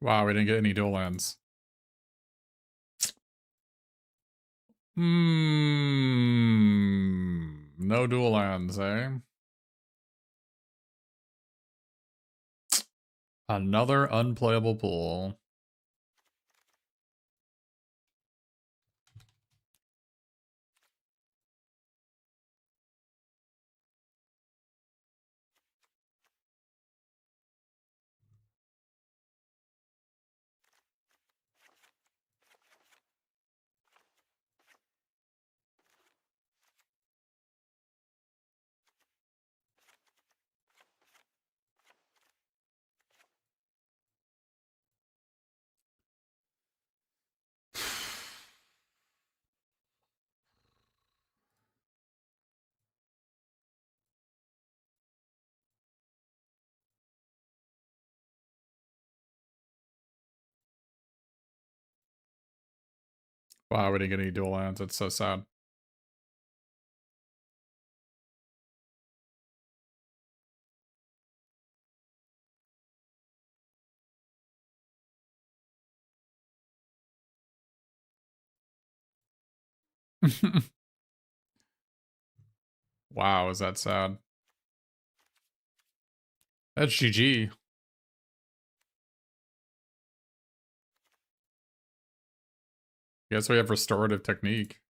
Wow, we didn't get any dual lands. No dual lands, eh? Another unplayable pool. Wow, we didn't get any dual lands. It's so sad. Wow, is that sad? That's GG. Guess we have restorative technique.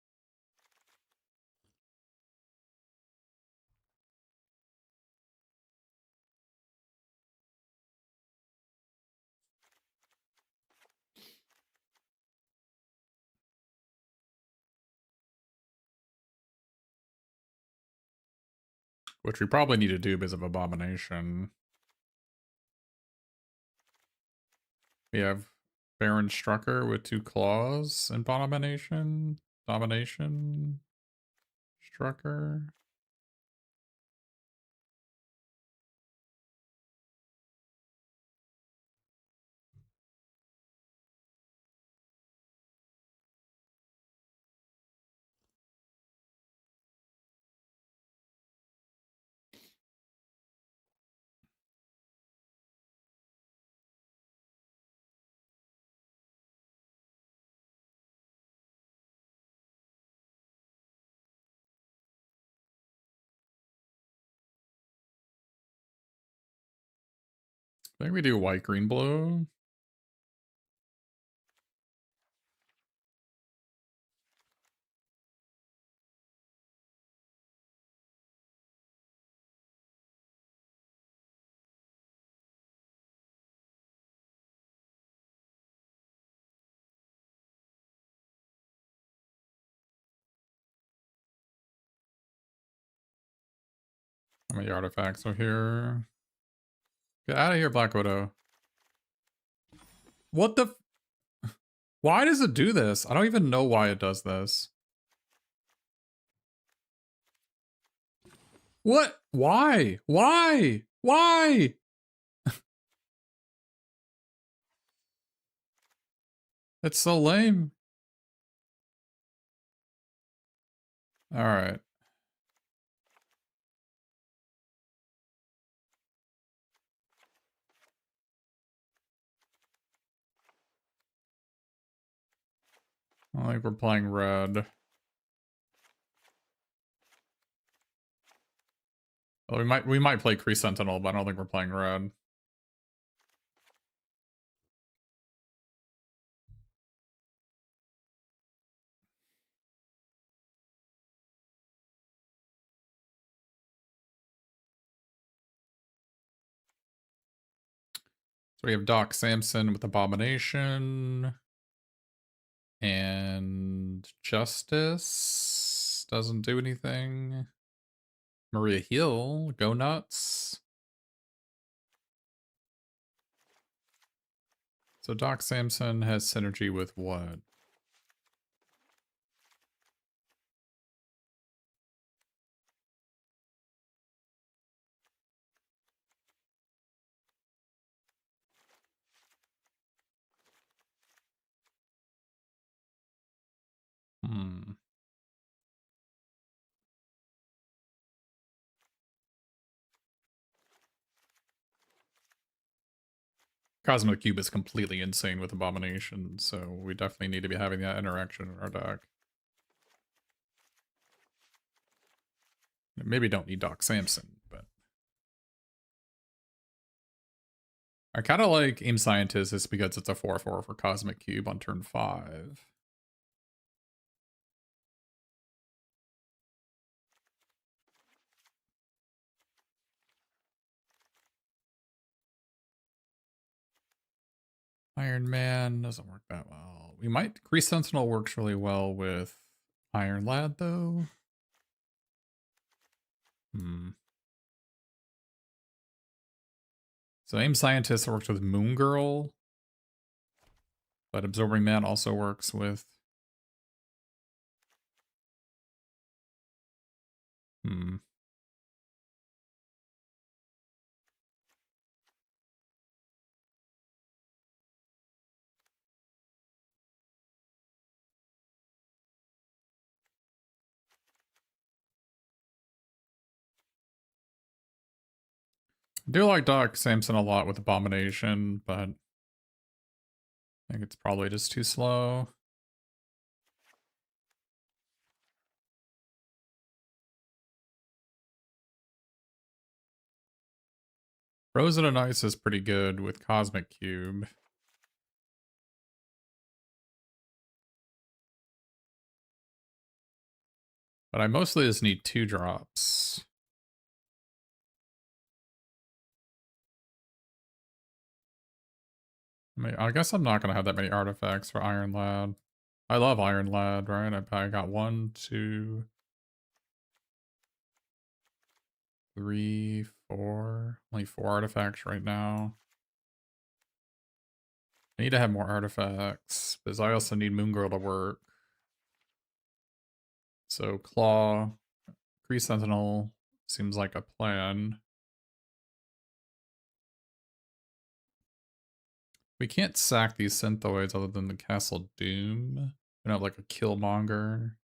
Which we probably need to do because of Abomination. We have Baron Strucker with 2 claws and Abomination. Domination. Strucker. I think we do white, green, blue. How many artifacts are here? Get out of here, Black Widow. What the? Why does it do this? I don't even know why it does this. What? Why? Why? Why? It's so lame. All right. I think we're playing red. Well, we might play Kree Sentinel, but I don't think we're playing red. So we have Doc Samson with Abomination. And Justice doesn't do anything. Maria Hill, go nuts. So Doc Samson has synergy with what? Hmm. Cosmic Cube is completely insane with Abomination, so we definitely need to be having that interaction in our deck. Maybe don't need Doc Samson, but I kind of like Aim Scientist just because it's a 4/4 for Cosmic Cube on turn 5. Iron Man doesn't work that well. We might... Kree Sentinel works really well with Iron Lad, though. So Aim Scientist works with Moon Girl, but Absorbing Man also works with... I do like Doc Samson a lot with Abomination, but I think it's probably just too slow. Frozen and Ice is pretty good with Cosmic Cube. But I mostly just need 2 drops. I guess I'm not going to have that many artifacts for Iron Lad. I love Iron Lad, right? I got 1, 2, 3, 4. Only 4 artifacts right now. I need to have more artifacts, because I also need Moon Girl to work. So Claw, Kree Sentinel seems like a plan. We can't sack these Synthoids other than the Castle Doom. We don't have like a Killmonger.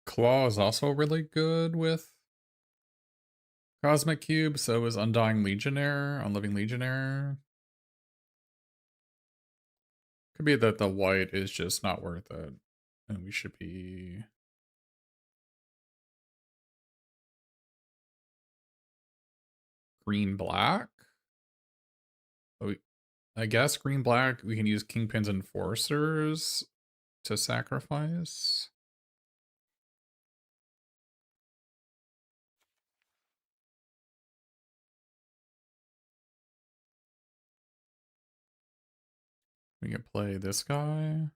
Claw is also really good with Cosmic Cube, so is Undying Legionnaire, Unliving Legionnaire. Could be that the white is just not worth it, and we should be... Green-black? Oh, I guess green-black, we can use Kingpin's Enforcers to sacrifice. We can play this guy,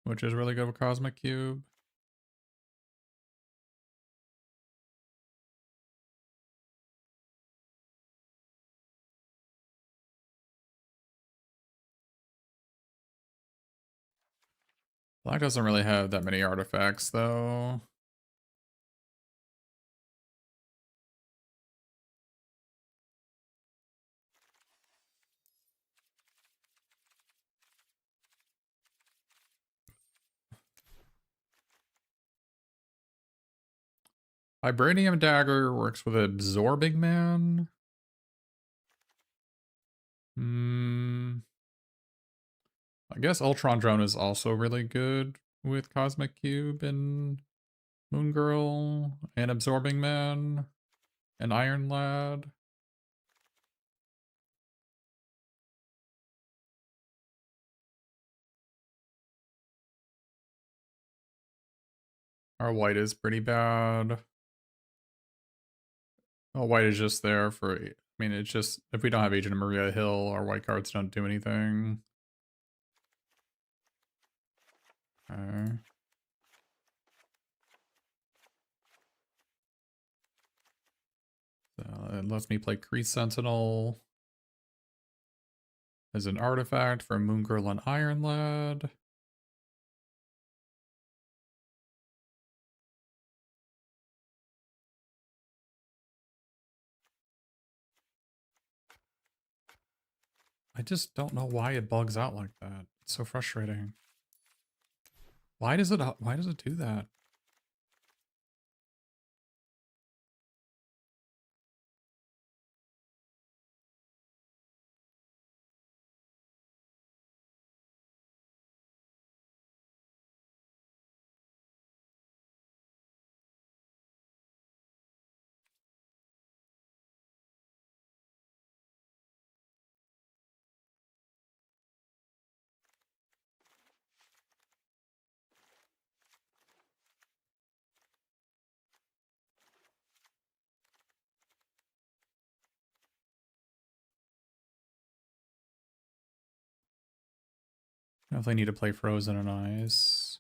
which is really good with Cosmic Cube. Black doesn't really have that many artifacts, though. Vibranium Dagger works with Absorbing Man. I guess Ultron Drone is also really good with Cosmic Cube and Moon Girl and Absorbing Man and Iron Lad. Our white is pretty bad. Oh, white is just there for, I mean, it's just, if we don't have Agent of Maria Hill, our white cards don't do anything. Okay. So it lets me play Crease Sentinel as an artifact for Moon Girl and Iron Lad. I just don't know why it bugs out like that. It's so frustrating. Why does it do that? Definitely need to play Frozen and Ice.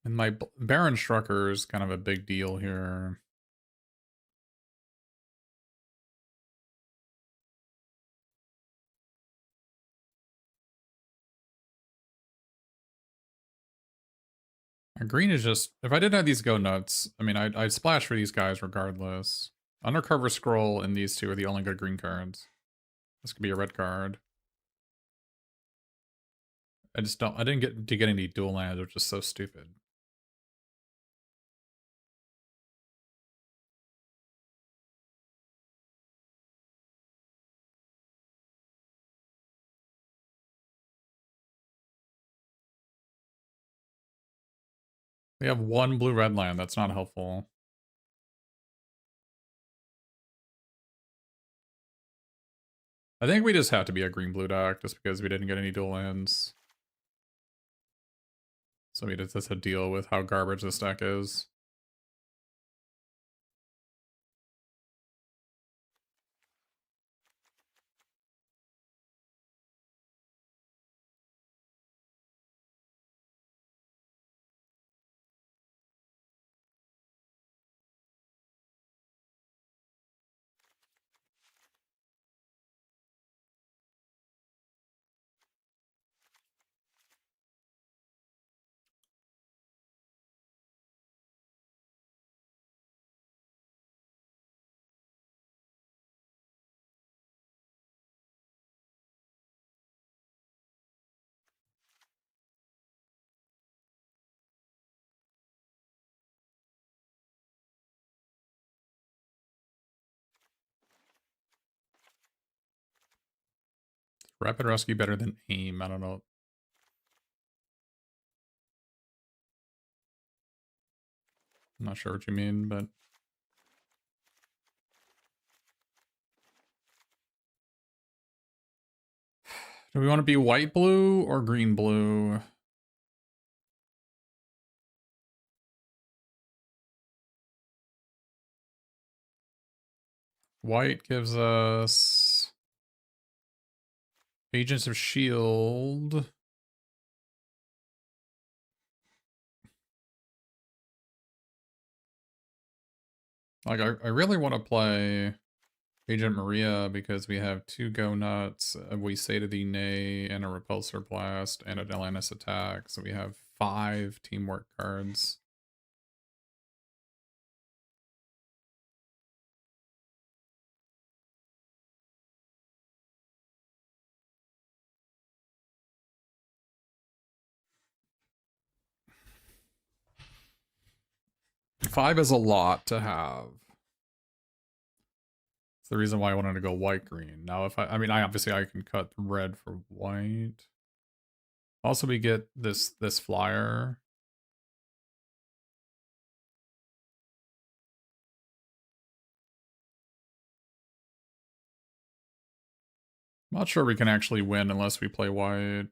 And my Baron Strucker is kind of a big deal here. Green is just, if I didn't have these go nuts, I mean, I'd splash for these guys regardless. Undercover Scroll and these two are the only good green cards. This could be a red card. I didn't get to get any dual lands, which is so stupid. We have one blue-red land, that's not helpful. I think we just have to be a green-blue deck, just because we didn't get any dual lands. So we just have to deal with how garbage this deck is. Rapid rescue better than aim. I don't know. I'm not sure what you mean, but do we want to be white blue or green blue? White gives us Agents of S.H.I.E.L.D. Like, I really want to play Agent Maria because we have 2 Go Nuts, We Say to Thee Nay, and a Repulsor Blast, and an Atlantis Attack. So we have 5 teamwork cards. Five is a lot to have. It's the reason why I wanted to go white-green. Now, if I mean, obviously I can cut red for white. Also, we get this flyer. I'm not sure we can actually win unless we play white.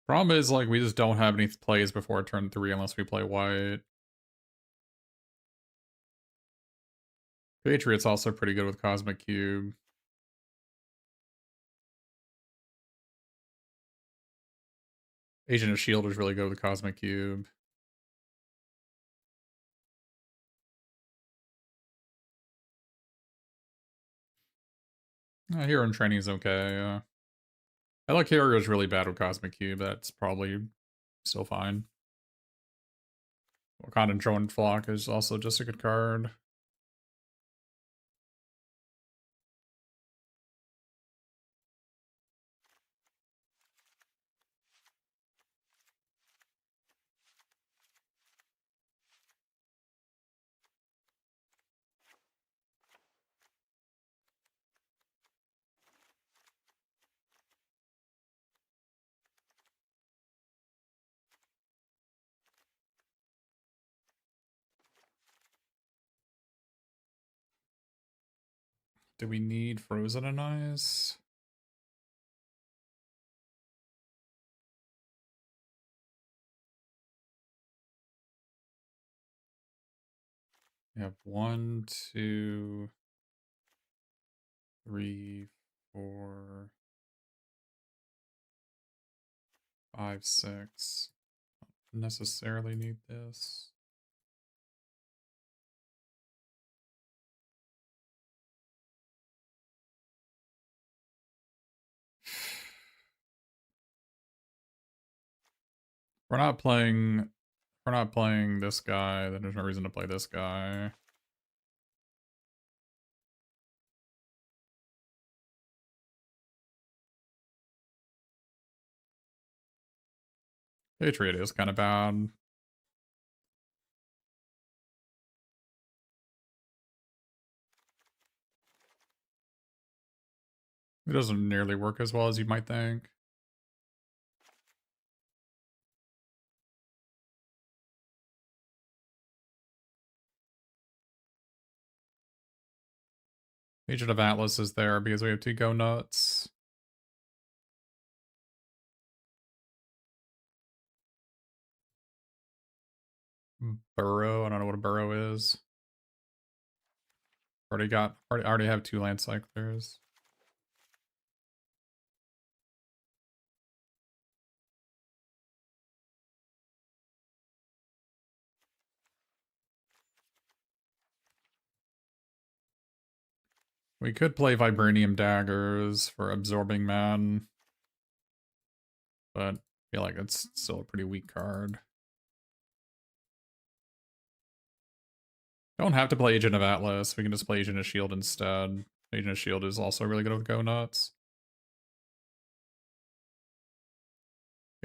Problem is, like, we just don't have any plays before turn 3 unless we play white. Patriot's also pretty good with Cosmic Cube. Agent of S.H.I.E.L.D. is really good with Cosmic Cube. Hero in Training is okay. I like Hero is really bad with Cosmic Cube. That's probably still fine. Wakandan Drone Flock is also just a good card. Do we need Frozen and Ice? We have 1, 2, 3, 4, 5, 6. Don't necessarily need this. We're not playing this guy, then there's no reason to play this guy. Patriot is kind of bad. It doesn't nearly work as well as you might think. Agent of Atlas is there because we have 2 Go Nuts. Burrow, I don't know what a burrow is. Already have 2 land cyclers. We could play Vibranium Daggers for Absorbing Man, but I feel like it's still a pretty weak card. Don't have to play Agent of Atlas, we can just play Agent of S.H.I.E.L.D. instead. Agent of S.H.I.E.L.D. is also really good with Go Nuts.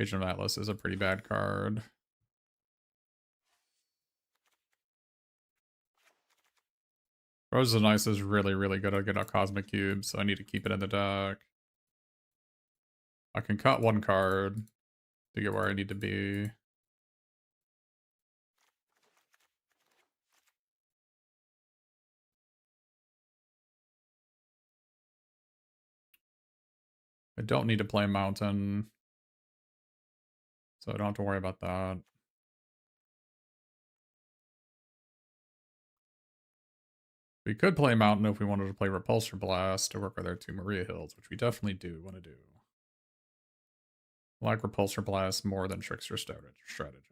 Agent of Atlas is a pretty bad card. Rose of Ice is really, really good at getting a Cosmic Cube, so I need to keep it in the deck. I can cut one card to get where I need to be. I don't need to play Mountain, so I don't have to worry about that. We could play Mountain if we wanted to play Repulsor Blast to work with our 2 Maria Hills, which we definitely do want to do. I like Repulsor Blast more than Trickster Stratagem.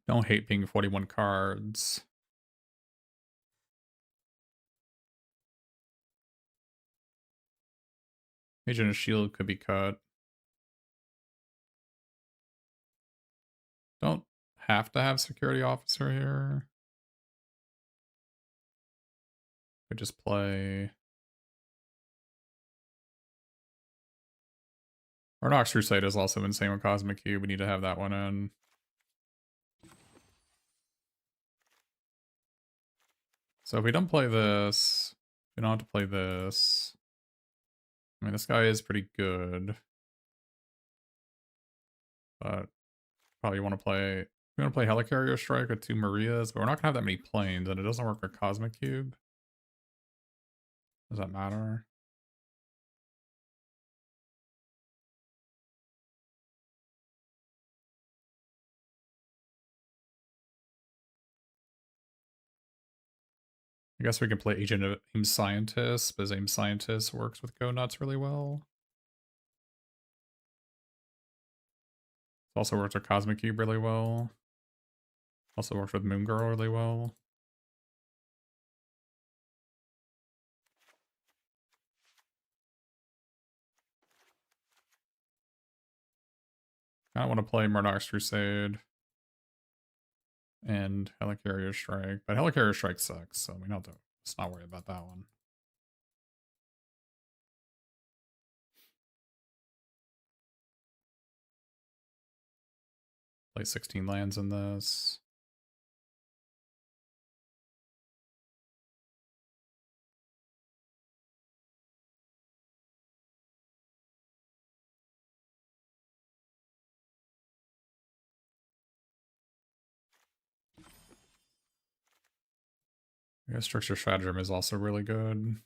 Don't hate being 41 cards. Agent of Shield could be cut. Don't have to have Security Officer here. Could just play Ornox Crusade is also insane with Cosmic Cube. We need to have that one in. So if we don't play this, we don't have to play this. I mean, this guy is pretty good. But probably want to play... We want to play Helicarrier Strike with 2 Marias, but we're not going to have that many planes, and it doesn't work with Cosmic Cube. Does that matter? I guess we can play Agent of Aim Scientist, because Aim Scientist works with Go Nuts really well. It also works with Cosmic Cube really well. Also works with Moon Girl really well. I want to play Murdoch's Crusade and Helicarrier Strike, but Helicarrier Strike sucks, so we don't have to. Let's not worry about that one. Play 16 lands in this. I guess Trickster Stratagem is also really good.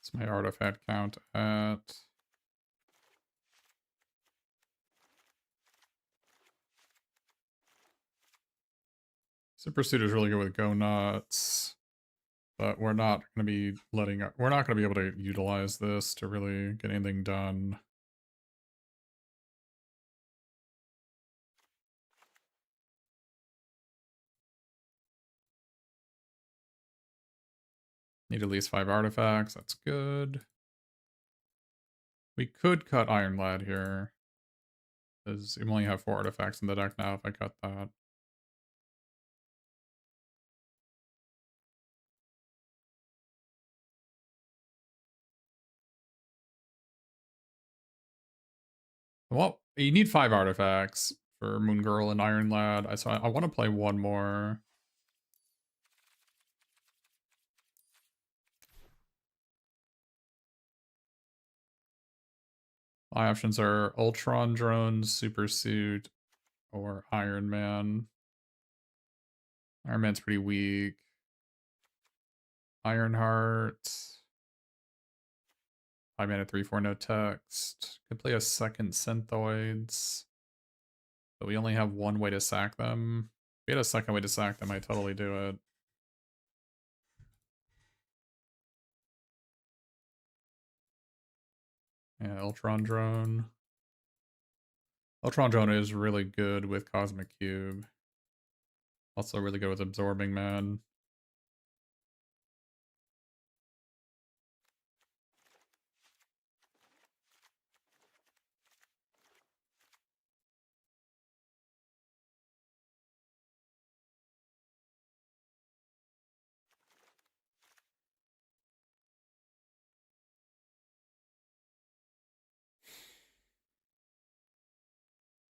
What's my artifact count at? Super Suit is really good with Go Nuts, but we're not going to be we're not going to be able to utilize this to really get anything done. Need at least 5 artifacts, that's good. We could cut Iron Lad here, because we only have 4 artifacts in the deck now if I cut that. Well, you need 5 artifacts for Moon Girl and Iron Lad. So I want to play one more. My options are Ultron Drones, Super Suit, or Iron Man. Iron Man's pretty weak. Ironheart. 5 mana 3/4 no text. Could play a second Synthoids. But we only have one way to sack them. If we had a second way to sack them, I'd totally do it. Yeah, Ultron Drone. Ultron Drone is really good with Cosmic Cube. Also really good with Absorbing Man.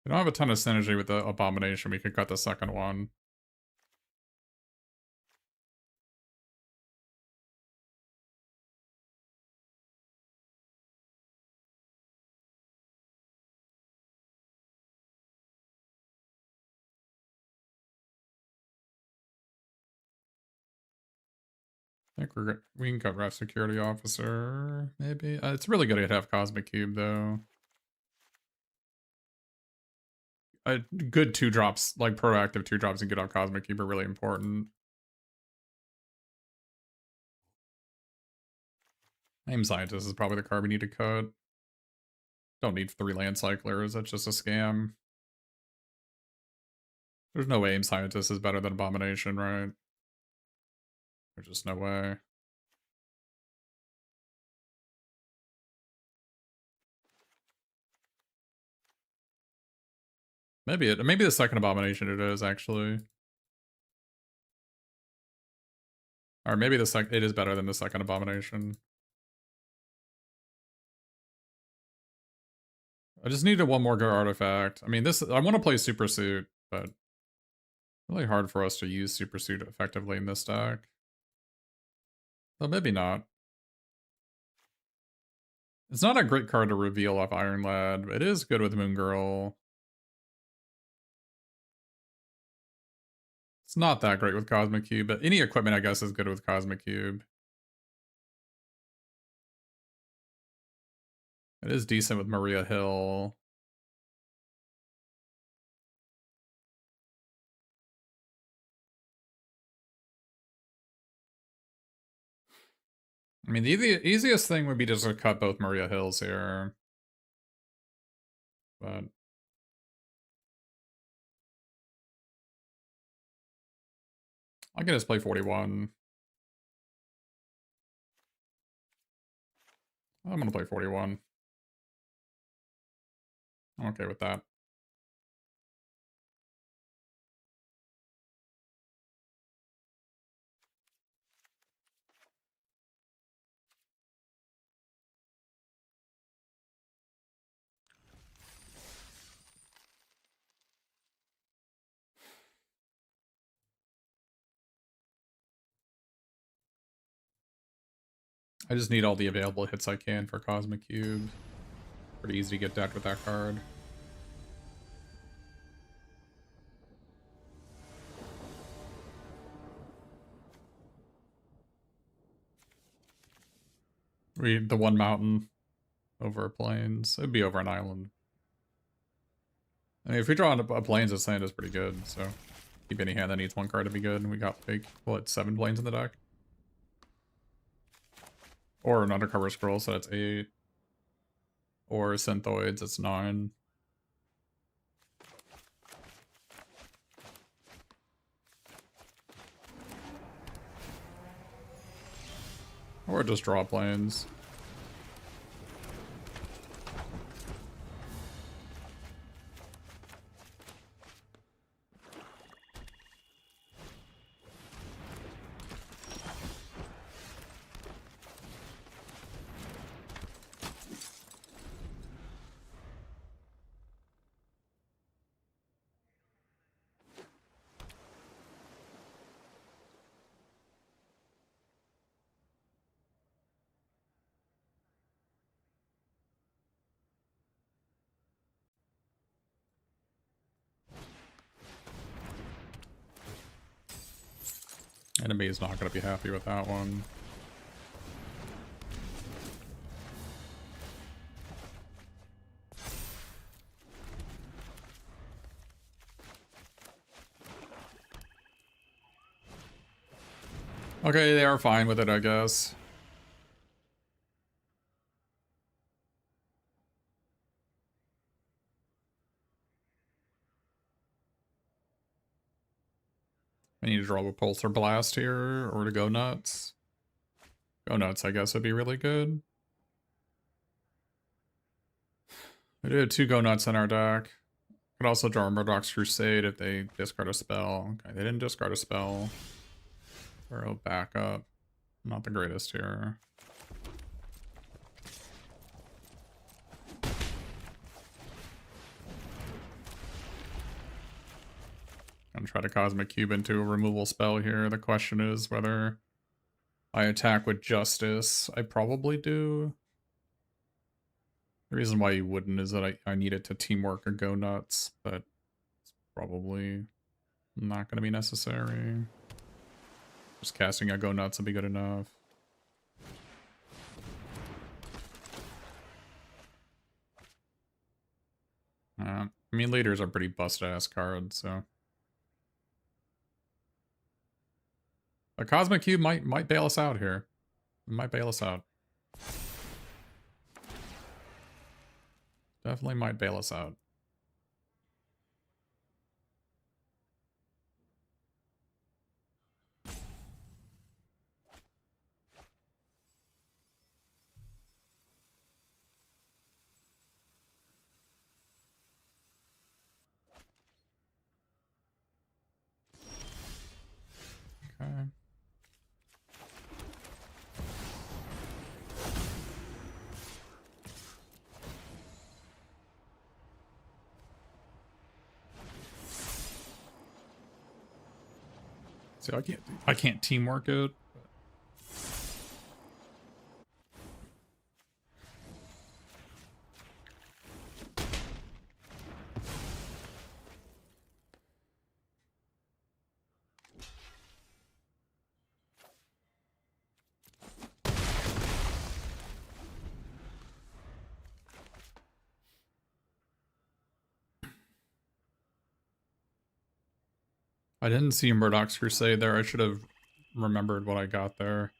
We don't have a ton of synergy with the Abomination. We could cut the second one. I think we can cut Ref Security Officer, maybe. It's really good to have Cosmic Cube, though. Good 2-drops, like proactive 2-drops and get off Cosmic Cube are really important. Aim Scientist is probably the card we need to cut. Don't need 3 Land Cyclers, that's just a scam. There's no way Aim Scientist is better than Abomination, right? There's just no way. Maybe the second Abomination it is, actually. Or maybe it is better than the second Abomination. I just needed one more good artifact. I mean, I want to play Super Suit, but really hard for us to use Super Suit effectively in this deck. Well, maybe not. It's not a great card to reveal off Iron Lad, but it is good with Moon Girl. It's not that great with Cosmic Cube, but any equipment, I guess, is good with Cosmic Cube. It is decent with Maria Hill. I mean, the easiest thing would be just to cut both Maria Hills here. But I can just play 41. I'm gonna play 41. I'm okay with that. I just need all the available hits I can for Cosmic Cube. Pretty easy to get decked with that card. The one mountain over plains. It'd be over an island. I mean, if we draw a plains, this land is pretty good, so keep any hand that needs one card to be good. And we got like, what, 7 plains in the deck? Or an Undercover Scroll, so that's 8. Or Synthoids, it's 9. Or just draw plains. Enemy is not going to be happy with that one. Okay, they are fine with it, I guess. I need to draw a Repulsor Blast here, or to go nuts. Go nuts, I guess, would be really good. We do have 2 go nuts in our deck. Could also draw Murdoch's Crusade if they discard a spell. Okay, they didn't discard a spell. Throw back up. Not the greatest here. I'm trying to Cosmic Cube into a removal spell here. The question is whether I attack with Justice. I probably do. The reason why you wouldn't is that I need it to teamwork or go nuts, but it's probably not going to be necessary. Just casting a go nuts will be good enough. I mean, leaders are pretty bust-ass cards, so... A Cosmic Cube might bail us out here. It might bail us out. Definitely might bail us out. Okay. So I can't teamwork it. I didn't see Murdoch's Crusade there. I should have remembered what I got there.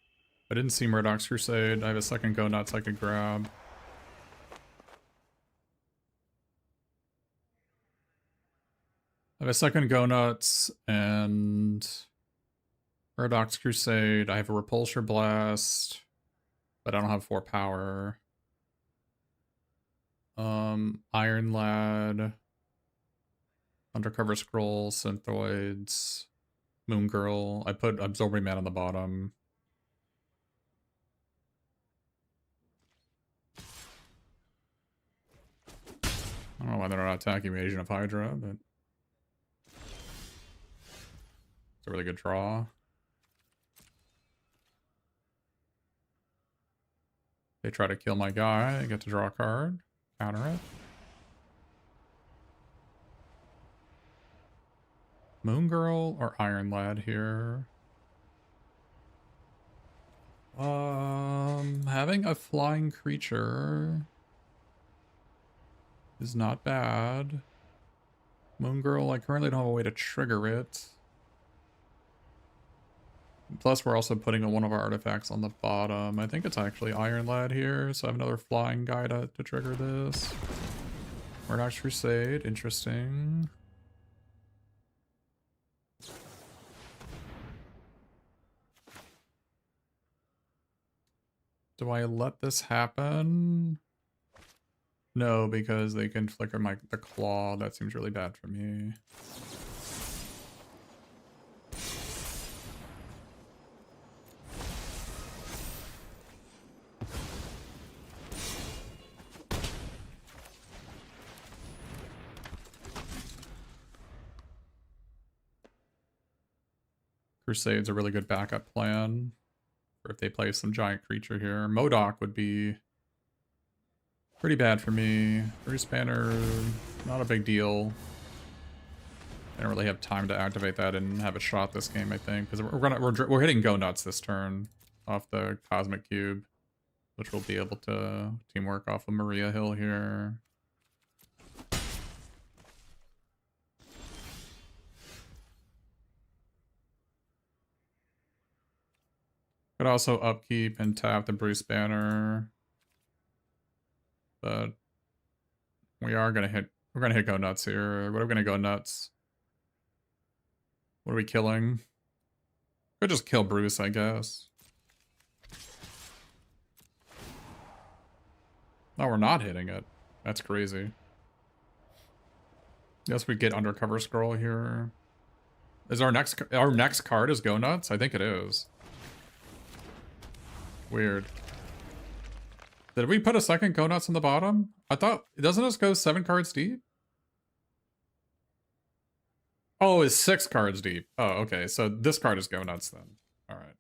I didn't see Murdoch's Crusade. I have a second go nuts I could grab. I have a second go nuts and Murdoch's Crusade. I have a Repulsor Blast, but I don't have 4 power. Iron Lad, Undercover Scroll, Synthoids, Moon Girl. I put Absorbing Man on the bottom. I don't know why they're not attacking Agent of Hydra, but it's a really good draw. They try to kill my guy. I get to draw a card. Counter it. Moon Girl or Iron Lad here? Having a flying creature is not bad. Moon Girl, I currently don't have a way to trigger it. Plus, we're also putting one of our artifacts on the bottom. I think it's actually Iron Lad here, so I have another flying guy to trigger this. Murdoch's Crusade, interesting. Do I let this happen? No, because they can flicker the claw. That seems really bad for me. Crusade's a really good backup plan for if they play some giant creature here. MODOK would be pretty bad for me. Bruce Banner, not a big deal. I don't really have time to activate that and have a shot this game, I think, because we're hitting Go Nuts this turn off the Cosmic Cube, which we'll be able to teamwork off of Maria Hill here. Could also upkeep and tap the Bruce Banner, but we're gonna hit Go Nuts here. What are we gonna go nuts? What are we killing? Could just kill Bruce, I guess. No, we're not hitting it. That's crazy. Guess we get Undercover Scroll here. Is our next card is Go Nuts? I think it is. Weird. Did we put a second Go Nuts on the bottom? I thought, doesn't this go 7 cards deep? Oh, it's 6 cards deep. Oh, okay. So this card is Go Nuts then. All right.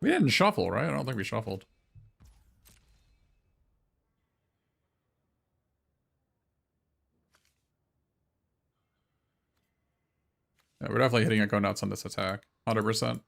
We didn't shuffle, right? I don't think we shuffled. Yeah, we're definitely hitting a Go Nuts on this attack. 100%.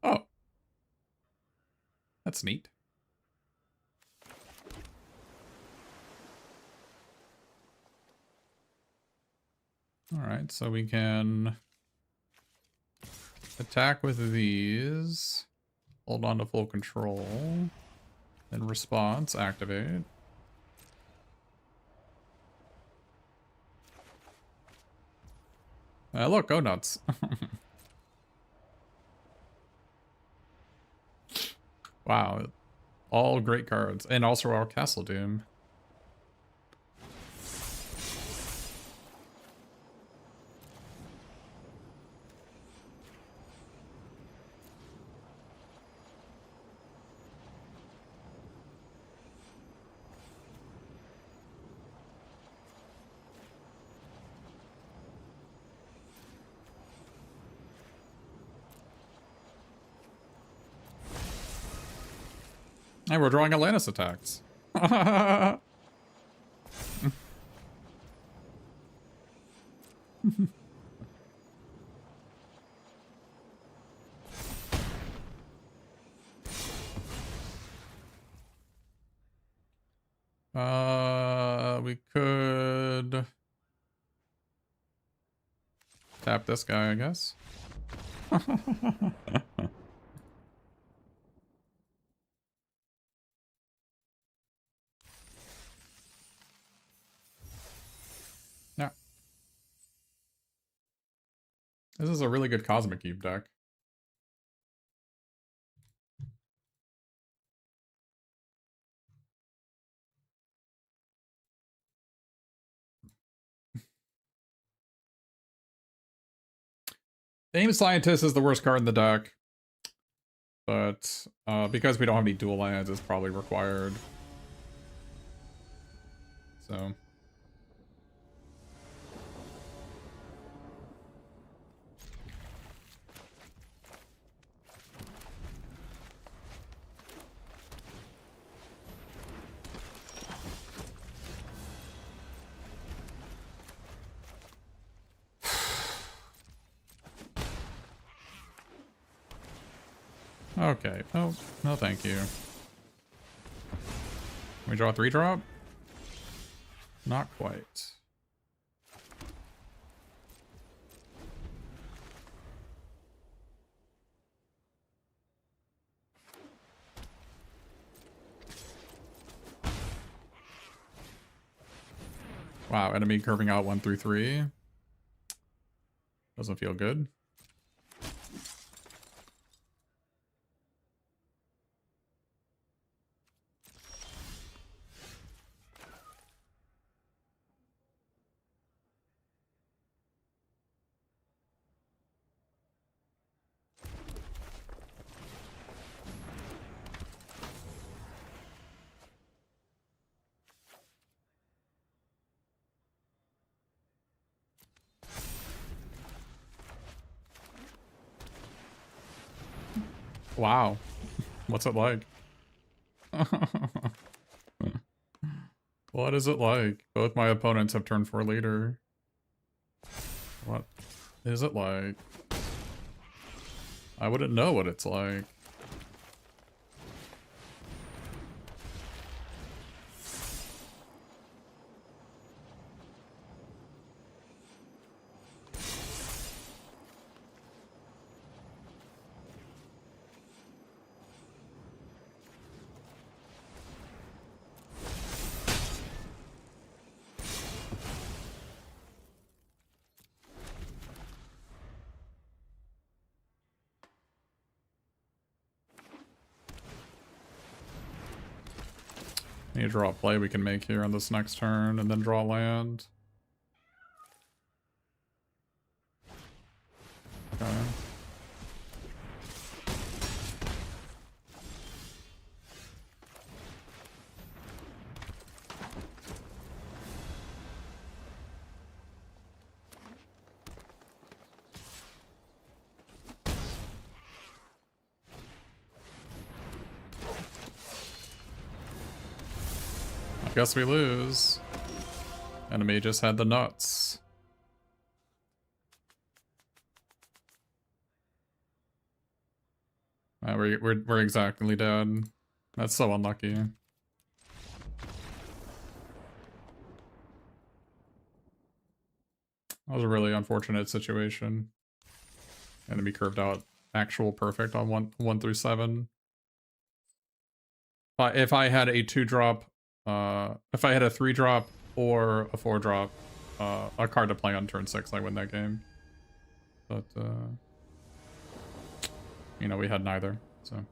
Oh. That's neat. Alright, so we can attack with these. Hold on to full control. Then response, activate. Look, Go Nuts. Wow. All great cards. And also our Castle Doom. And we're drawing Atlantis attacks. We could tap this guy, I guess. Yeah. This is a really good Cosmic Cube deck. Aim Scientist is the worst card in the deck. But because we don't have any dual lands, it's probably required. So... Okay. Oh, no thank you. Can we draw a 3-drop? Not quite. Wow, enemy curving out 1 through 3. Doesn't feel good. Wow. What's it like? What is it like? Both my opponents have turned 4 leader. What is it like? I wouldn't know what it's like. Need to draw a play we can make here on this next turn and then draw land. Okay. I guess we lose. Enemy just had the nuts. We're exactly dead. That's so unlucky. That was a really unfortunate situation. Enemy curved out actual perfect on 1 through 7. If I had a 2-drop, if I had a 3-drop or a 4-drop, a card to play on turn 6, I win that game. But, you know, we had neither, so.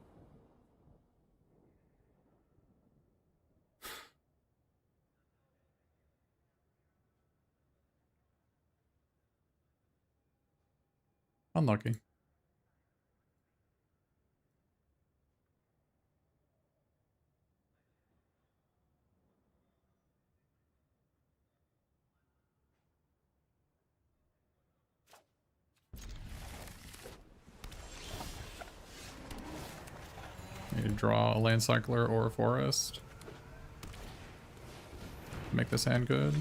Unlucky. Need to draw a land cycler or a forest. Make this hand good.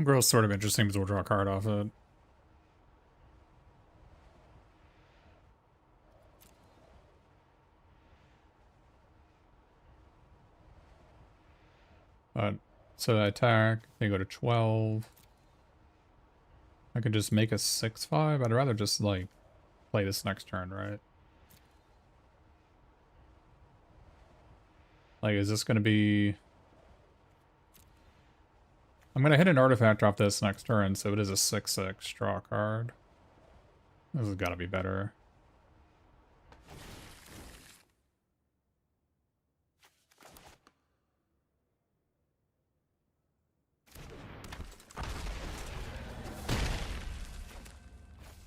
Homegrow's sort of interesting because we'll draw a card off it. So I attack, they go to 12. I could just make a 6/5. I'd rather just, like, play this next turn, right? Like, is this gonna be... I'm gonna hit an artifact off this next turn, so it is a 6/6 draw card. This has gotta be better.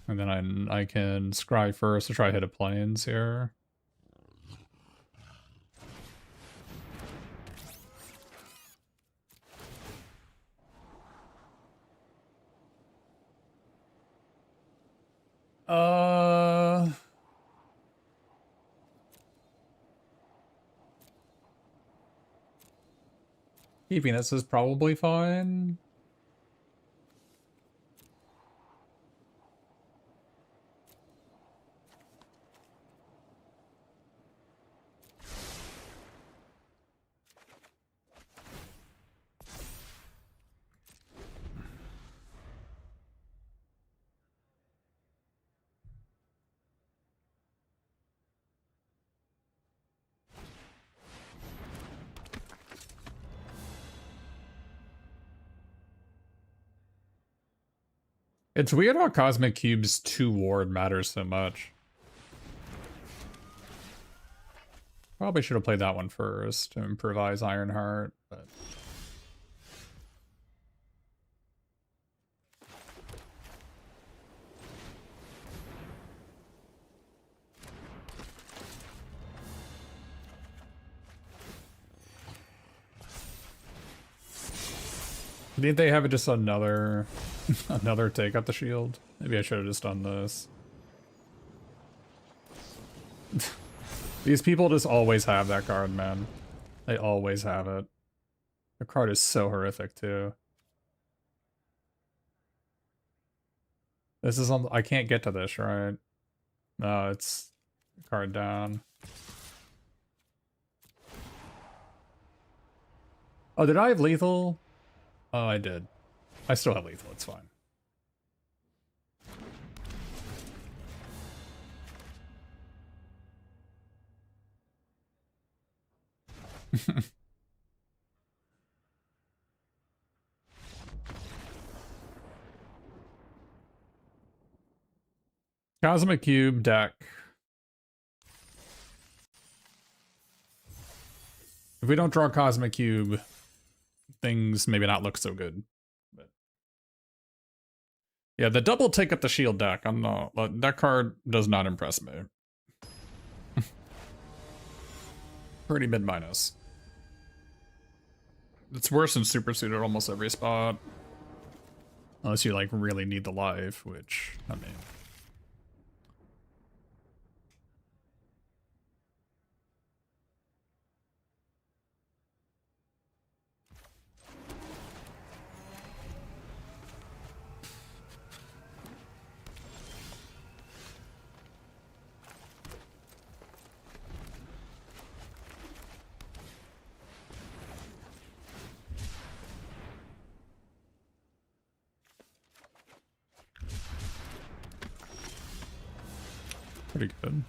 And then I can scry first to try to hit a plains here. Keeping this is probably fine. It's weird how Cosmic Cube's 2 ward matters so much. Probably should have played that one first to improvise Ironheart, but... Didn't they have just another another take out the shield? Maybe I should have just done this. These people just always have that card, man. They always have it. The card is so horrific too. This is on. I can't get to this, right? No, it's card down. Oh, did I have lethal? Oh, I did. I still have lethal, it's fine. Cosmic Cube deck. If we don't draw Cosmic Cube, things maybe not look so good. But yeah, the double take up the shield deck. I'm not. That card does not impress me. Pretty mid minus. It's worse than supersuited almost every spot. Unless you like really need the life, which I mean. Pretty good.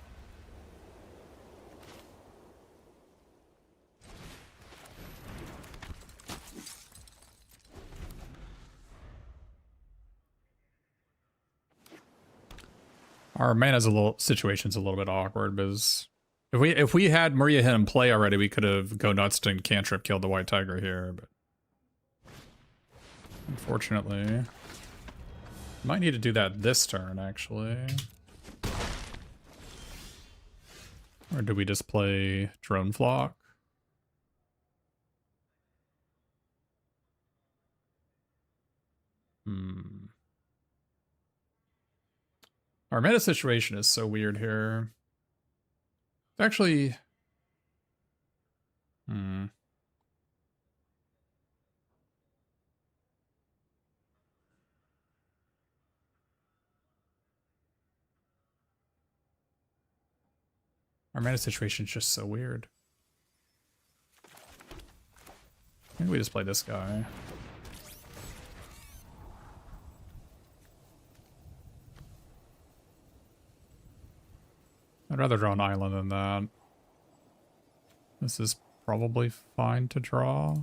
Our mana's situation's a little bit awkward because if we had Maria hit in play already, we could have go nuts and cantrip killed the white tiger here, but unfortunately, might need to do that this turn actually. Or do we just play Drone Flock? Our meta situation is so weird here. Actually... Our mana situation is just so weird. Maybe we just play this guy. I'd rather draw an island than that. This is probably fine to draw.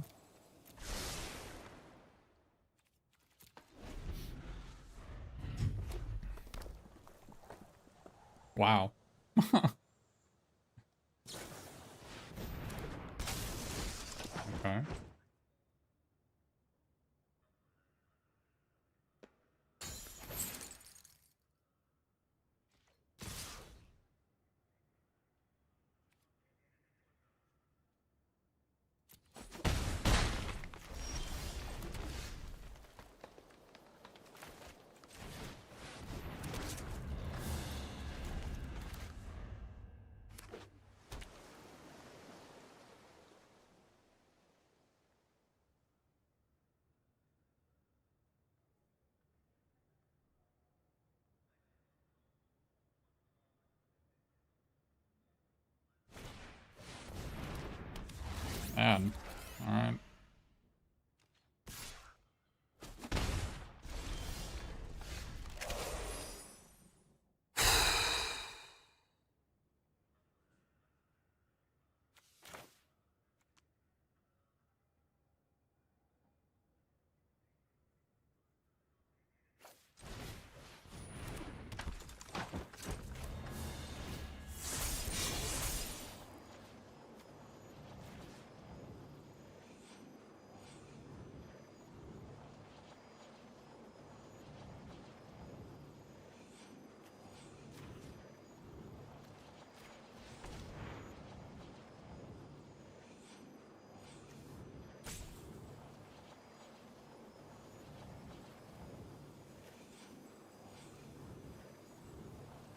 Wow. Okay. Man. Alright.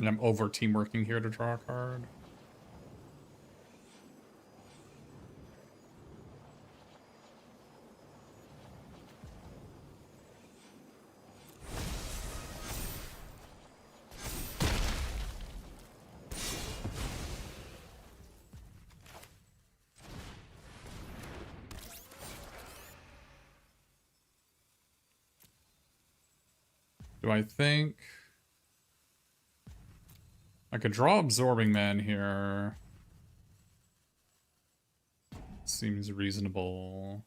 And I'm over teamworking here to draw a card. Do I think I could draw Absorbing Man here? Seems reasonable.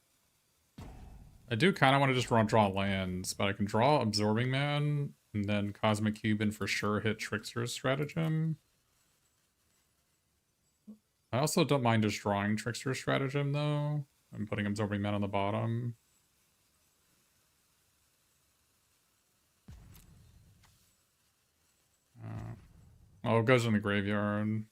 I do kind of want to just draw lands, but I can draw Absorbing Man and then Cosmic Cube and for sure hit Trickster's Stratagem. I also don't mind just drawing Trickster's Stratagem though. I'm putting Absorbing Man on the bottom. Oh, it goes in the graveyard.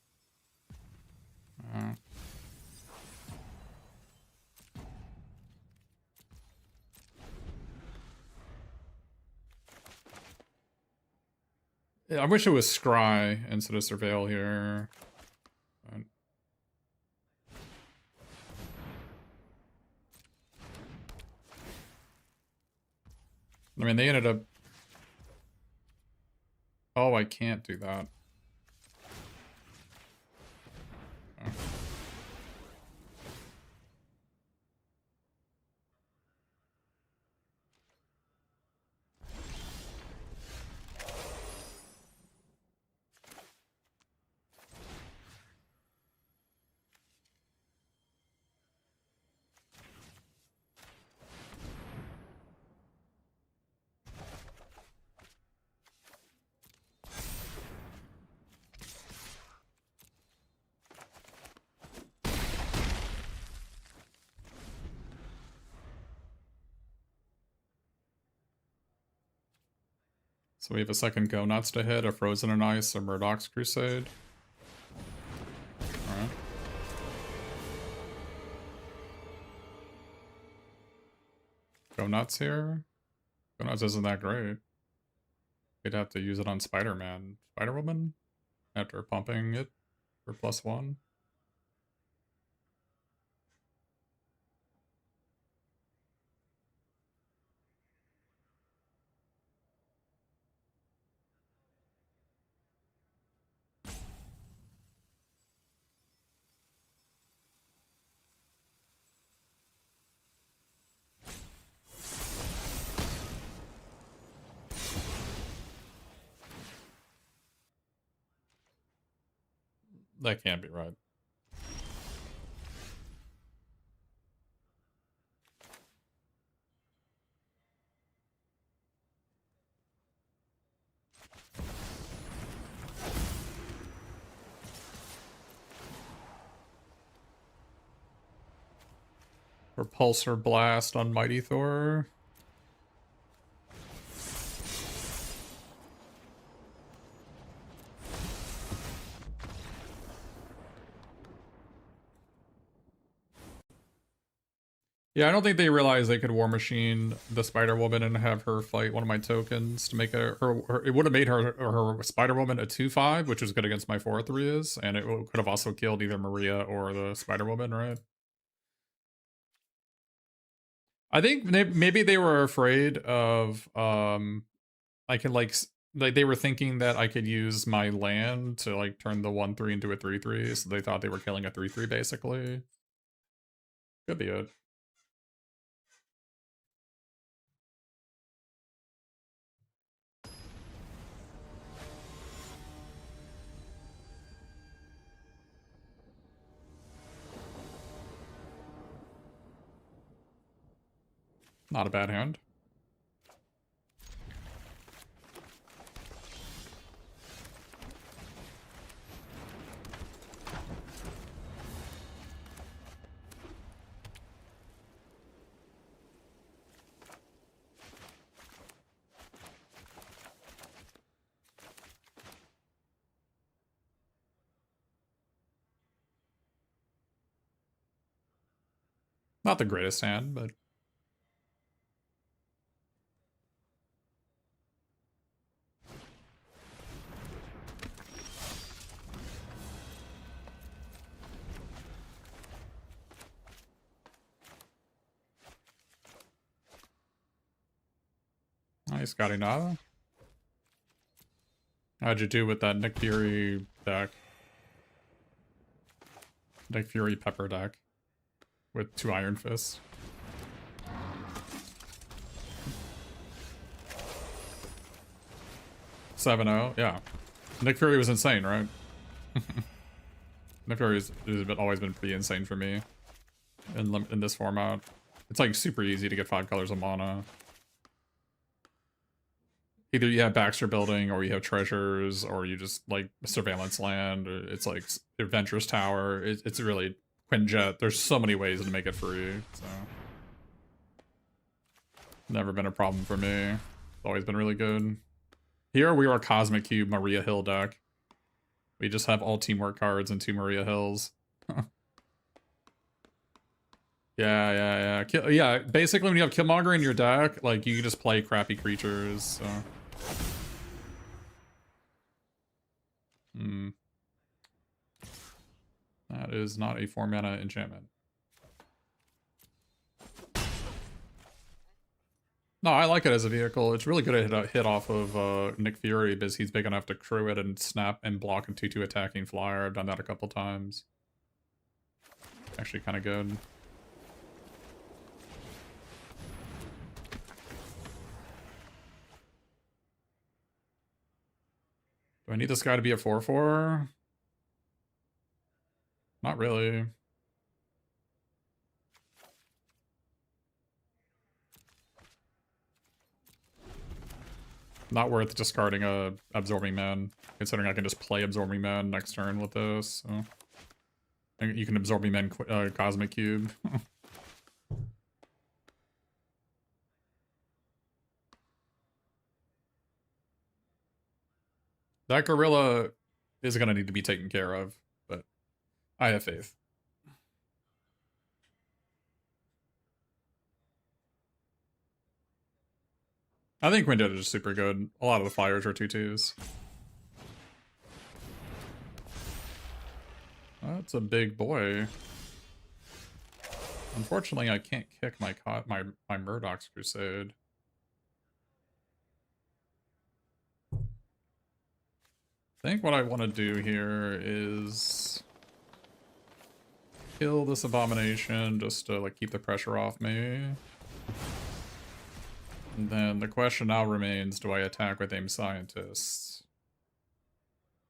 Yeah, I wish it was Scry instead of Surveil here. But... I mean, they ended up... Oh, I can't do that. Oh. So we have a second Go Nuts to hit, a Frozen in Ice, a Murdoch's Crusade. Alright. Go Nuts here. Go Nuts isn't that great. We'd have to use it on Spider-Man. Spider-Woman? After pumping it for +1. That can't be right. Repulsor Blast on Mighty Thor. Yeah, I don't think they realized they could War Machine the Spider-Woman and have her fight one of my tokens to make it it would have made her Spider-Woman a 2/5, which was good against my 4/3 is, and it could have also killed either Maria or the Spider-Woman, right? I think maybe they were afraid of I could like they were thinking that I could use my land to like turn the 1/3 into a 3/3, so they thought they were killing a 3/3 basically. Could be it. Not a bad hand. Not the greatest hand, but nice, got Inada. How'd you do with that Nick Fury deck? Nick Fury Pepper deck with 2 Iron Fists. Seven 0, yeah. Nick Fury was insane, right? Nick Fury has always been pretty insane for me in this format. It's like super easy to get 5 colors of mana. Either you have Baxter Building, or you have treasures, or you just like surveillance land, or it's like Adventurous Tower. It's really Quinjet. There's so many ways to make it free, so never been a problem for me. It's always been really good. Here we are a Cosmic Cube Maria Hill deck. We just have all teamwork cards and 2 Maria Hills. Yeah. Basically, when you have Killmonger in your deck, like you can just play crappy creatures. So. That is not a 4 mana enchantment. No, I like it as a vehicle. It's really good at hit off of Nick Fury because he's big enough to crew it and snap and block a 2/2 attacking flyer. I've done that a couple times. Actually kind of good. Do I need this guy to be a 4/4? Not really. Not worth discarding a Absorbing Man, considering I can just play Absorbing Man next turn with this. So. And you can Absorbing Man Cosmic Cube. That gorilla is going to need to be taken care of, but I have faith. I think Quinjet is super good. A lot of the flyers are 2/2s. That's a big boy. Unfortunately, I can't kick my Murdoch's Crusade. I think what I want to do here is kill this abomination just to like keep the pressure off me. And then the question now remains, do I attack with AIM Scientists?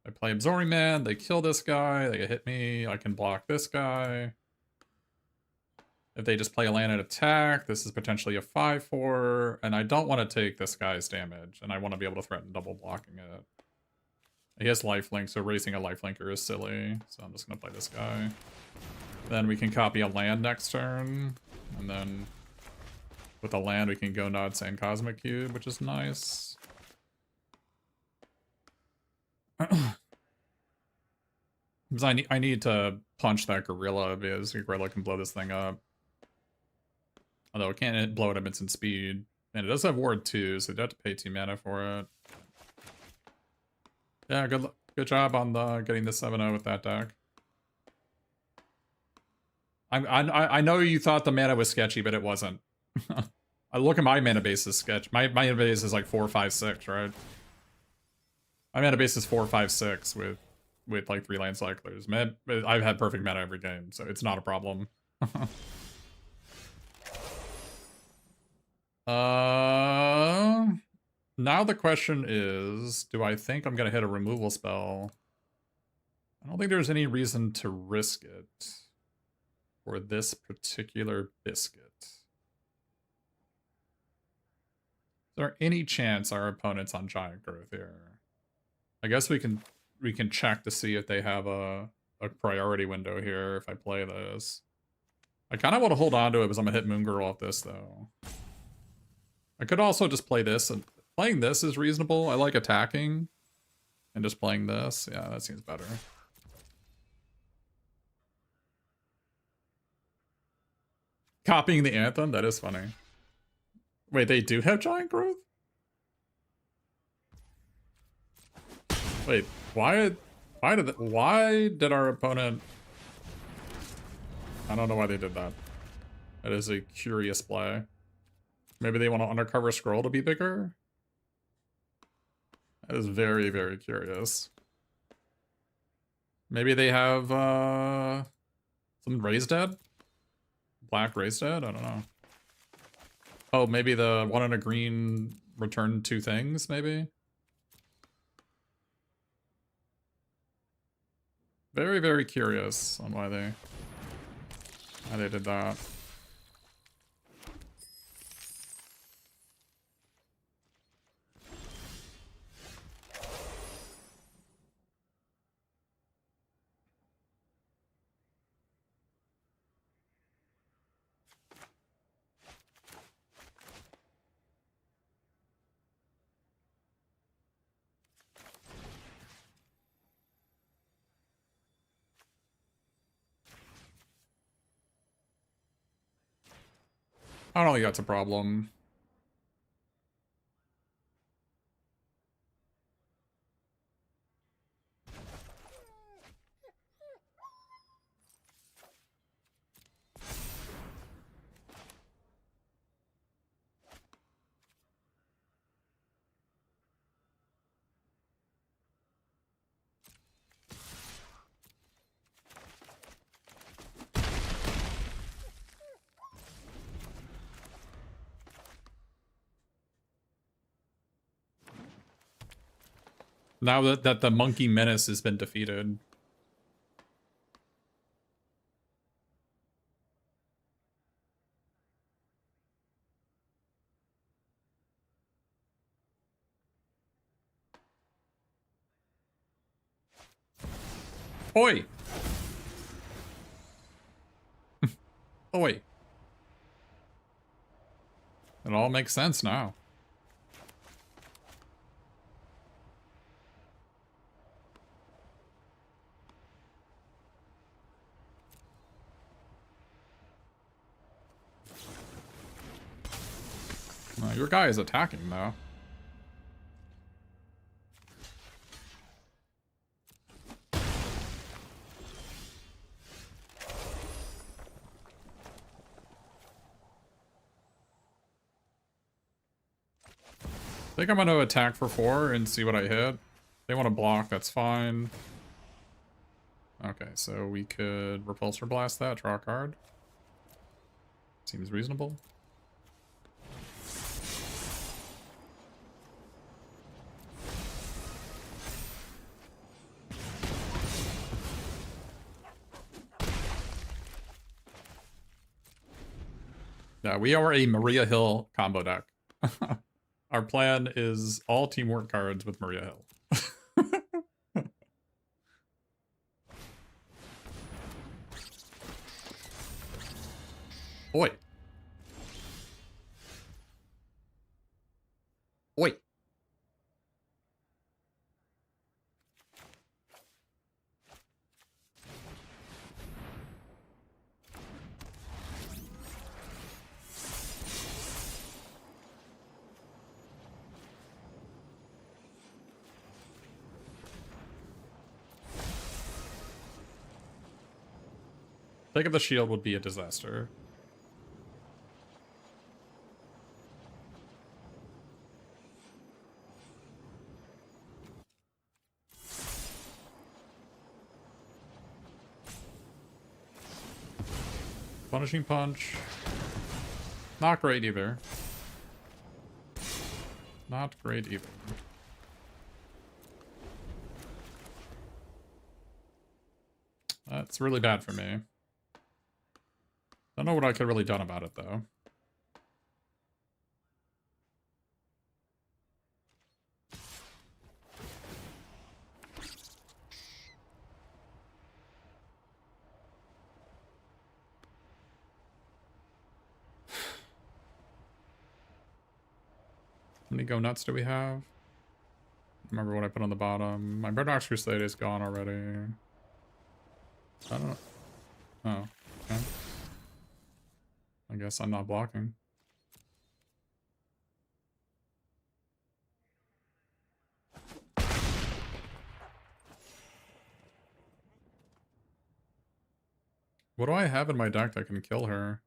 I play Absorbing Man, they kill this guy, they hit me, I can block this guy. If they just play a land and attack, this is potentially a 5/4, and I don't want to take this guy's damage, and I want to be able to threaten double blocking it. He has lifelink, so raising a lifelinker is silly, so I'm just going to play this guy. Then we can copy a land next turn, and then with a land we can go Nod Sand Cosmic Cube, which is nice. Because I need to punch that gorilla, because the gorilla can blow this thing up. Although it can't blow it up instant speed. And it does have ward too, so you have to pay 2 mana for it. Yeah, good job on getting the 7/0 with that deck. I know you thought the mana was sketchy, but it wasn't. I look at my mana base is sketch. My mana base is like 4, 5, 6, right? My mana base is 4, 5, 6 with like 3 land cyclers. Man, I've had perfect mana every game, so it's not a problem. Now the question is, do I think I'm gonna hit a removal spell? I don't think there's any reason to risk it for this particular biscuit. Is there any chance our opponent's on Giant Growth here? I guess we can check to see if they have a priority window here if I play this. I kind of want to hold on to it because I'm gonna hit Moon Girl off this though. I could also just play this, and playing this is reasonable. I like attacking and just playing this. Yeah, that seems better. Copying the Anthem? That is funny. Wait, they do have Giant Growth? Wait, why did our opponent... I don't know why they did that. That is a curious play. Maybe they want to undercover scroll to be bigger? That is very, very curious. Maybe they have some Raised Dead? Black Raised Dead? I don't know. Oh, maybe the 1 and a green return 2 things, maybe? Very, very curious on why they did that. I don't think that's a problem. Now that the Monkey Menace has been defeated. Oi! Oi. It all makes sense now. Your guy is attacking, though. I think I'm going to attack for 4 and see what I hit. They want to block, that's fine. Okay, so we could Repulsor Blast that, draw a card. Seems reasonable. Yeah, we are a Maria Hill combo deck. Our plan is all teamwork cards with Maria Hill. Oi. Oi. Take up the shield would be a disaster. Punishing punch. Not great either. Not great either. That's really bad for me. Don't know what I could really done about it though. How many go nuts do we have? Remember what I put on the bottom. My Murdoch's Crusade is gone already. I don't know. Oh, okay. I guess I'm not blocking. What do I have in my deck that can kill her?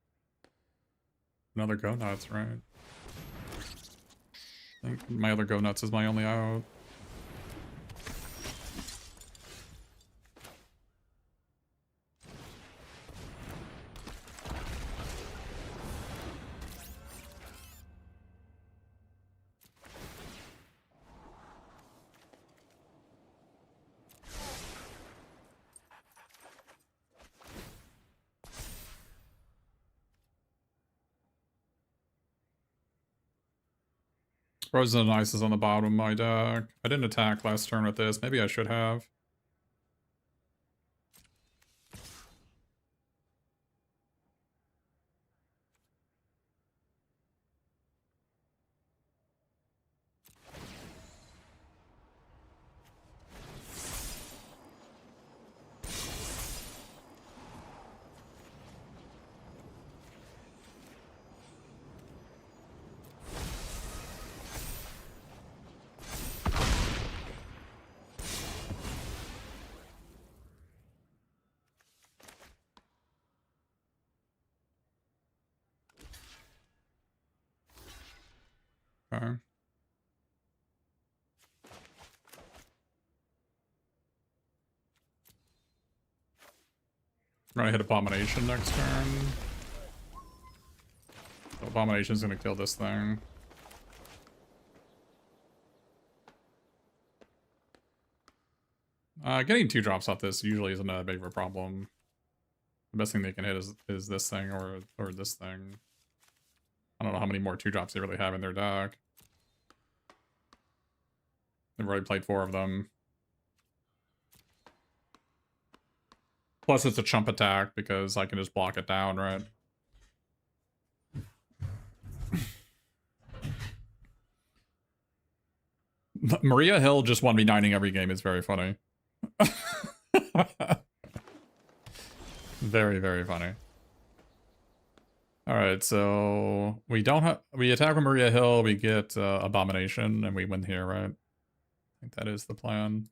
Another Go Nuts, right? I think my other Go Nuts is my only out. Frozen and Ice is on the bottom of my deck. I didn't attack last turn with this. Maybe I should have. Okay. I'm gonna hit Abomination next turn. Abomination's gonna kill this thing. Getting 2 drops off this usually isn't a big of a problem. The best thing they can hit is this thing or this thing. I don't know how many more 2 drops they really have in their deck. They've already played 4 of them. Plus it's a chump attack because I can just block it down, right? Maria Hill just 1v9ing every game is very funny. Very, very funny. Alright, so we attack with Maria Hill, we get Abomination, and we win here, right? I think that is the plan.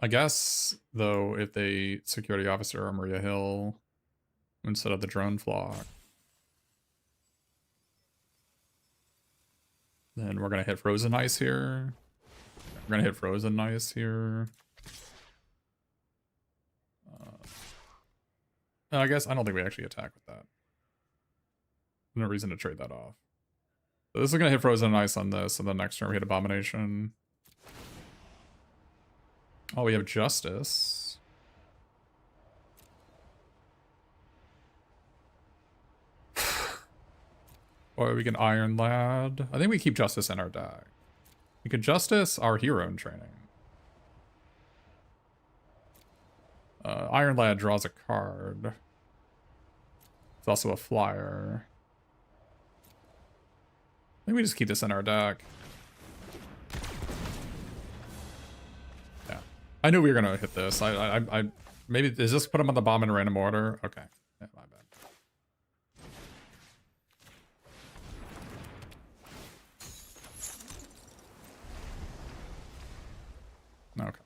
I guess, though, if they security officer or Maria Hill instead of the drone flock, then we're gonna hit Frozen Ice here. We're gonna hit Frozen Ice here. I guess I don't think we actually attack with that. No reason to trade that off. This is gonna hit Frozen Ice on this, and then next turn we hit Abomination. Oh, we have Justice. Or we can Iron Lad. I think we keep Justice in our deck. We could Justice our hero in training. Iron Lad draws a card. It's also a flyer. I think we just keep this in our deck. Yeah. I knew we were gonna hit this. I maybe, is this put him on the bomb in random order? Okay. Yeah, my bad. Okay.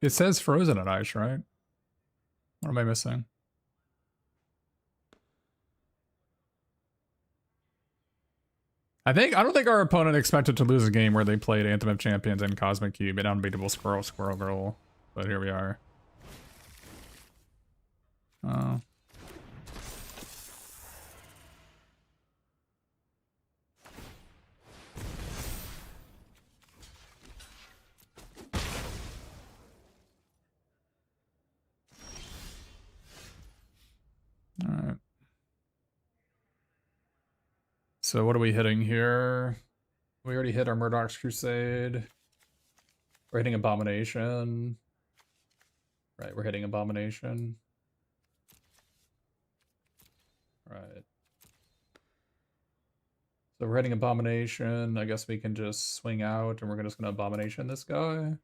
It says Frozen in Ice, right? What am I missing? I don't think our opponent expected to lose a game where they played Anthem of Champions and Cosmic Cube and Unbeatable Squirrel Girl, but here we are. Oh. Alright. So what are we hitting here? We already hit our Murdoch's Crusade. We're hitting Abomination. Right, we're hitting Abomination. Right. So we're hitting Abomination. I guess we can just swing out and we're just gonna Abomination this guy.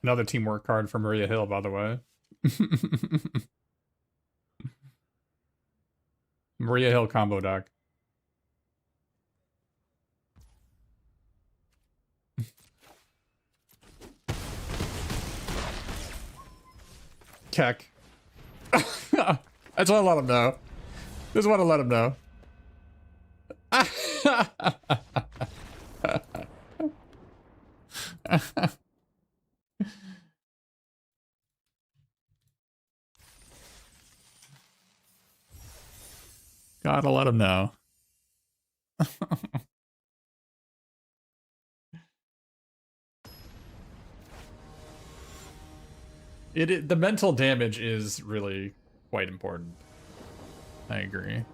Another teamwork card for Maria Hill, by the way. Maria Hill combo deck. Keck. I just want to let him know. Just want to let him know. Gotta let him know. The mental damage is really quite important. I agree.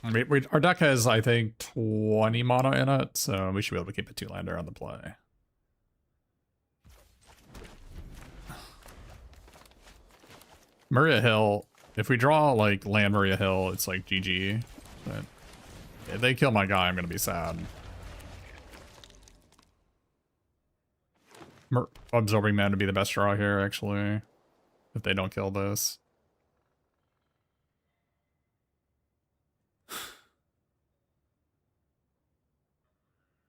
I mean, our deck has, I think, 20 mana in it, so we should be able to keep a 2-lander on the play. Maria Hill, if we draw, like, land Maria Hill, it's like GG. But if they kill my guy, I'm gonna be sad. Absorbing Man to be the best draw here, actually. If they don't kill this.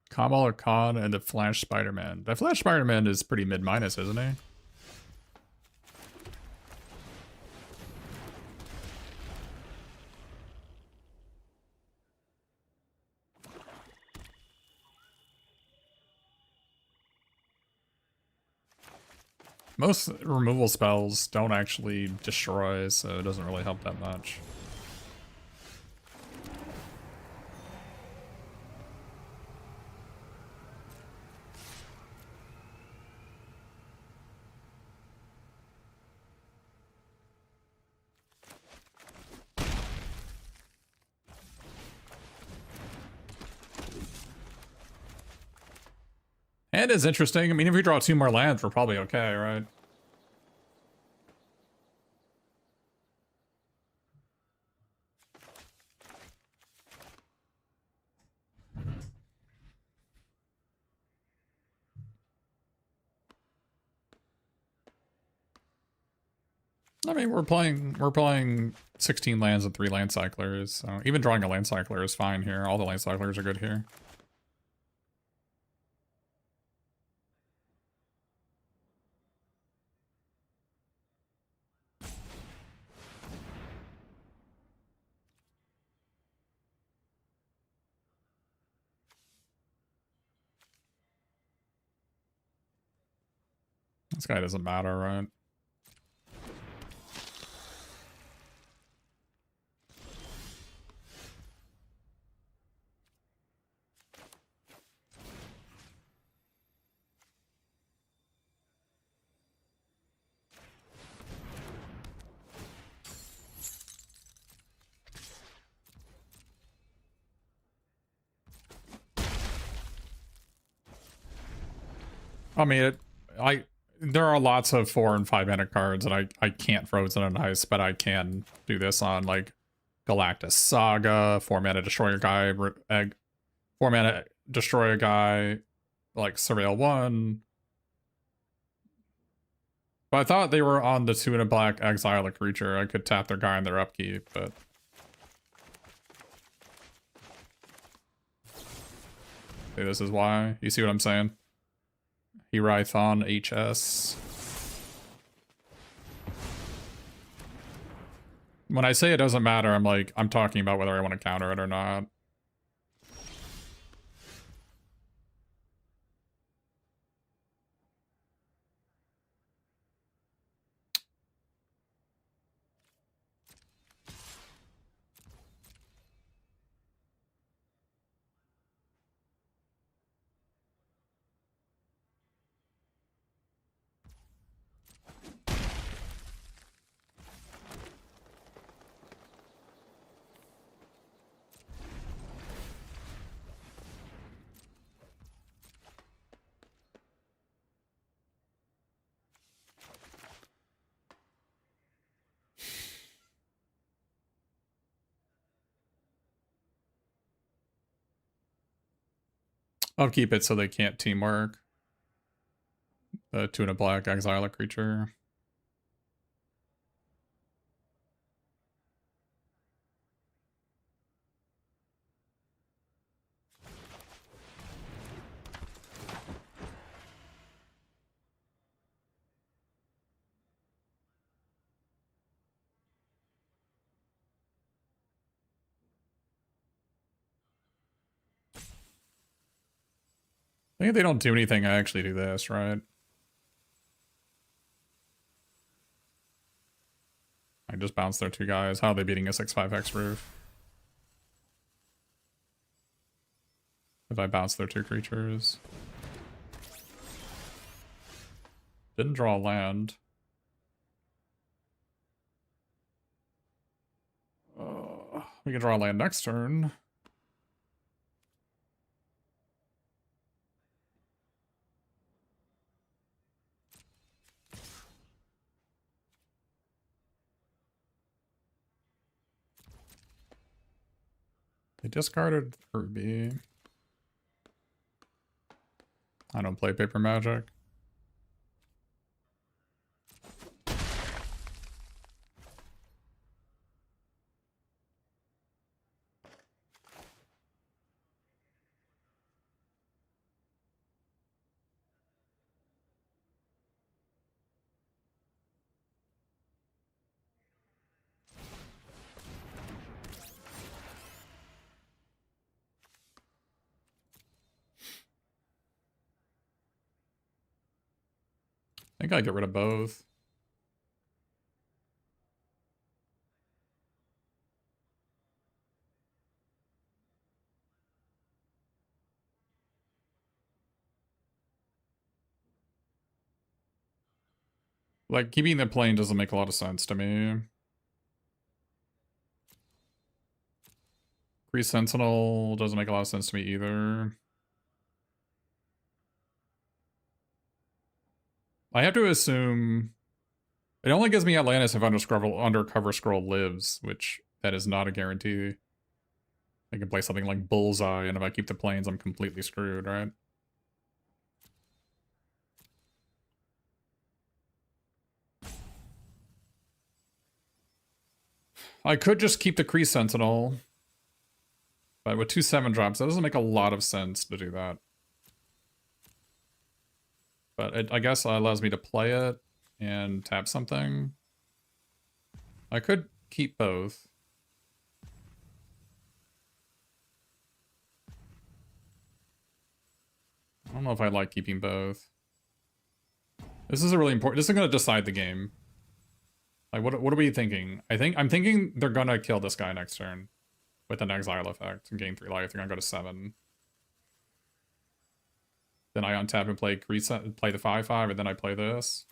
Kamala Khan and the Flash Spider-Man. That Flash Spider-Man is pretty mid-minus, isn't he? Most removal spells don't actually destroy, so it doesn't really help that much. And it's interesting. I mean, if we draw 2 more lands, we're probably okay, right? I mean, we're playing 16 lands and 3 land cyclers, so even drawing a land cycler is fine here. All the land cyclers are good here. This guy doesn't matter, right? I mean, there are lots of 4 and 5 mana cards, and I can't Frozen and Ice, but I can do this on like Galactus Saga, 4 mana destroy a guy, 4 mana destroy a guy, like Surveil 1. But I thought they were on the 2 and a black exile a creature. I could tap their guy in their upkeep, but see, this is why. You see what I'm saying? Hiraithon HS. When I say it doesn't matter, I'm talking about whether I want to counter it or not. I'll keep it so they can't teamwork. The 2 and a black exile a creature. I think if they don't do anything, I actually do this, right? I just bounce their 2 guys. How are they beating a 6/5 Hexproof? If I bounce their 2 creatures. Didn't draw land. We can draw land next turn. They discarded Ruby. I don't play Paper Magic. I think I get rid of both. Like, keeping the plane doesn't make a lot of sense to me. Kree Sentinel doesn't make a lot of sense to me either. I have to assume it only gives me Atlantis if Undercover Scroll lives, which that is not a guarantee. I can play something like Bullseye, and if I keep the planes, I'm completely screwed, right? I could just keep the Kree Sentinel, but with 2 7-drops, that doesn't make a lot of sense to do that. But I guess it allows me to play it and tap something. I could keep both. I don't know if I like keeping both. This is a really important. This is going to decide the game. Like, what are we thinking? I'm thinking they're gonna kill this guy next turn with an exile effect and gain 3 life. They're gonna go to 7. Then I untap and play play the 5/5, and then I play this.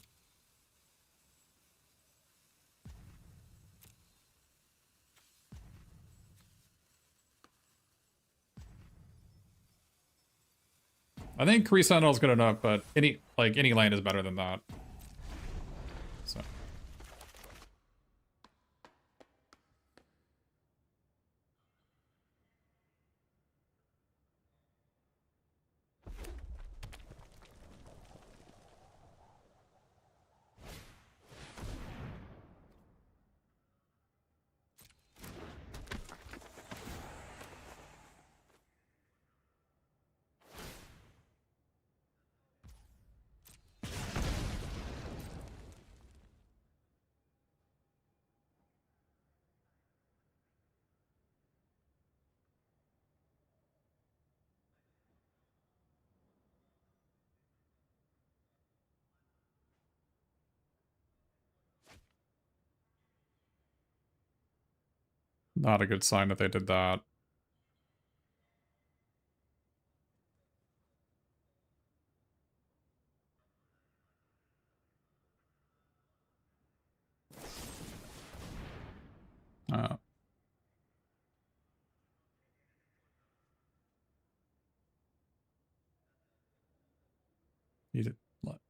I think Kree Sentinel is good enough, but any land is better than that. So. Not a good sign that they did that.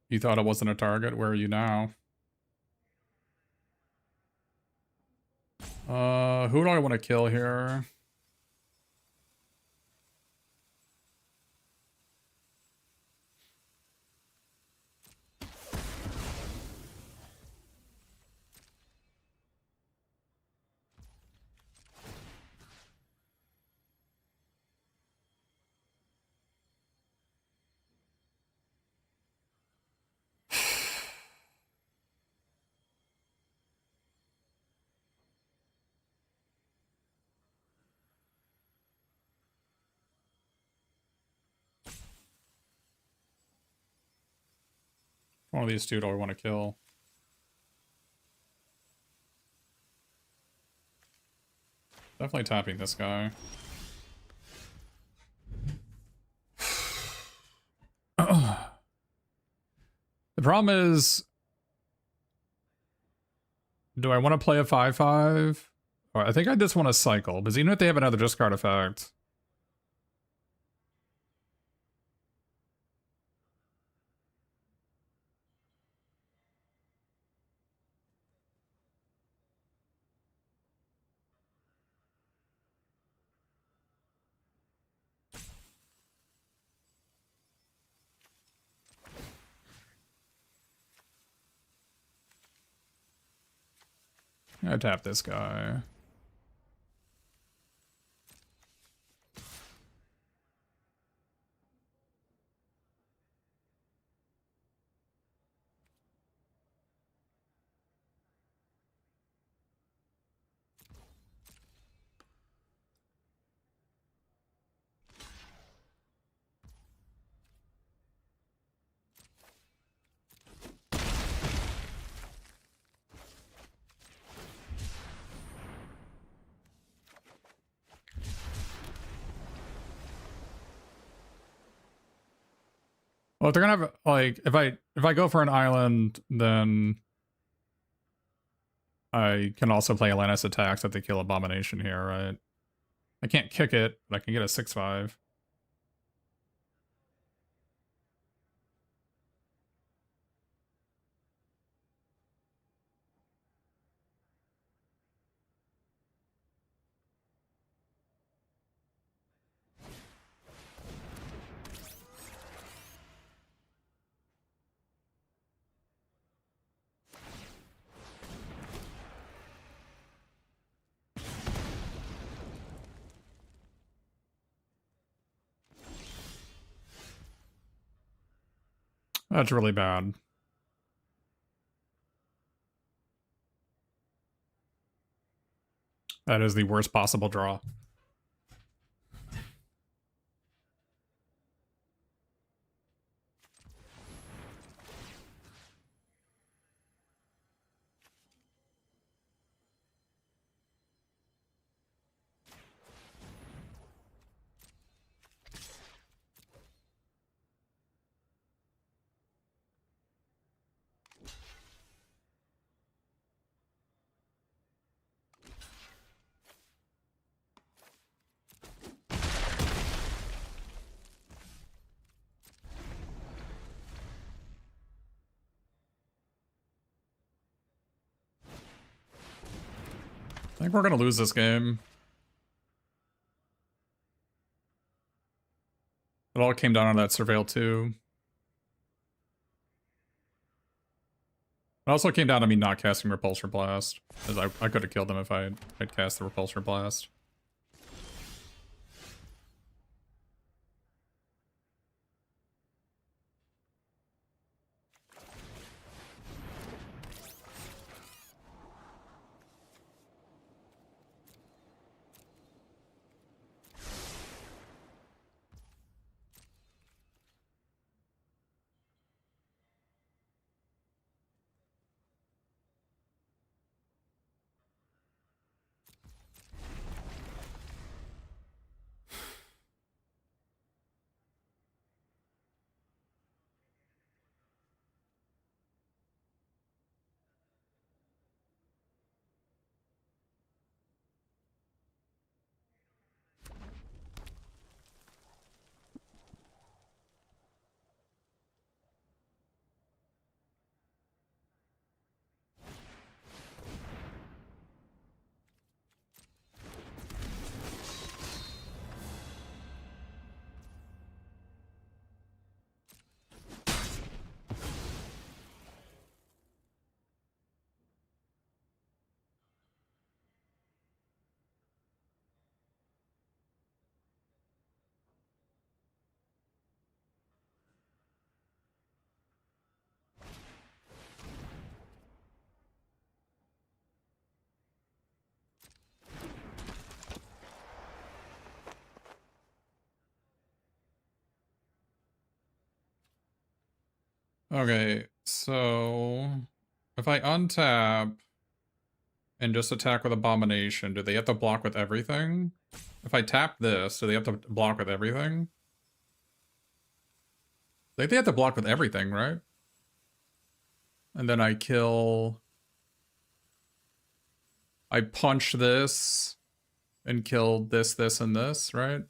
You thought it wasn't a target? Where are you now? Who do I want to kill here? One of these two do I want to kill? Definitely tapping this guy. The problem is, do I want to play a 5/5? Or I think I just want to cycle, because even if they have another discard effect. I tap this guy. Well, if they're gonna have, like, if I go for an island, then I can also play Atlantis attacks if they kill Abomination here, right? I can't kick it, but I can get a 6/5. That's really bad. That is the worst possible draw. I think we're gonna lose this game. It all came down to that Surveil 2. It also came down to me not casting Repulsor Blast, because I could have killed them if I'd cast the Repulsor Blast. Okay, so if I untap and just attack with Abomination, do they have to block with everything? If I tap this, do they have to block with everything? They have to block with everything, right? And then I kill... I punch this and kill this, this, and this, right?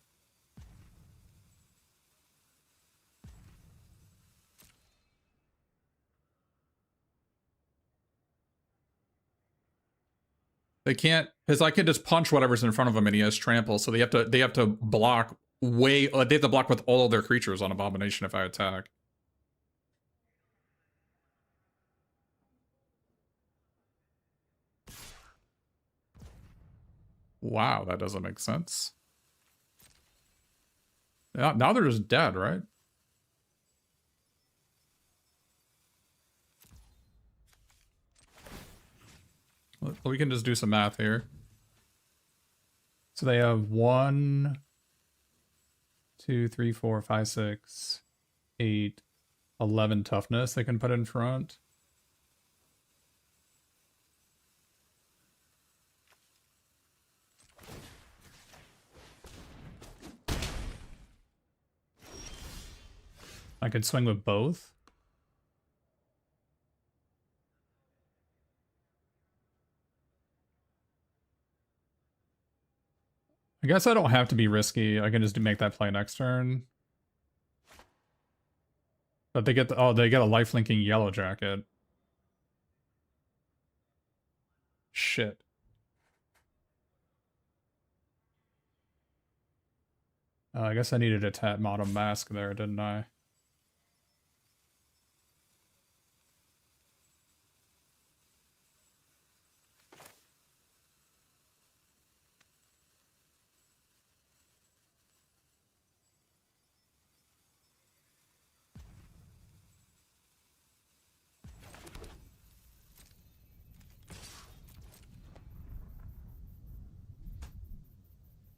They can't, because I can just punch whatever's in front of him and he has trample, so they have to block way, they have to block with all of their creatures on Abomination if I attack. Wow, that doesn't make sense. Yeah, now they're just dead, right? Well, we can just do some math here. So they have 1, 2, 3, 4, 5, 6, 8, 11 toughness they can put in front. I could swing with both. I guess I don't have to be risky. I can just make that play next turn. But they get the, oh, they get a life-linking Yellow Jacket. Shit. I guess I needed a tap Mono Mask there, didn't I?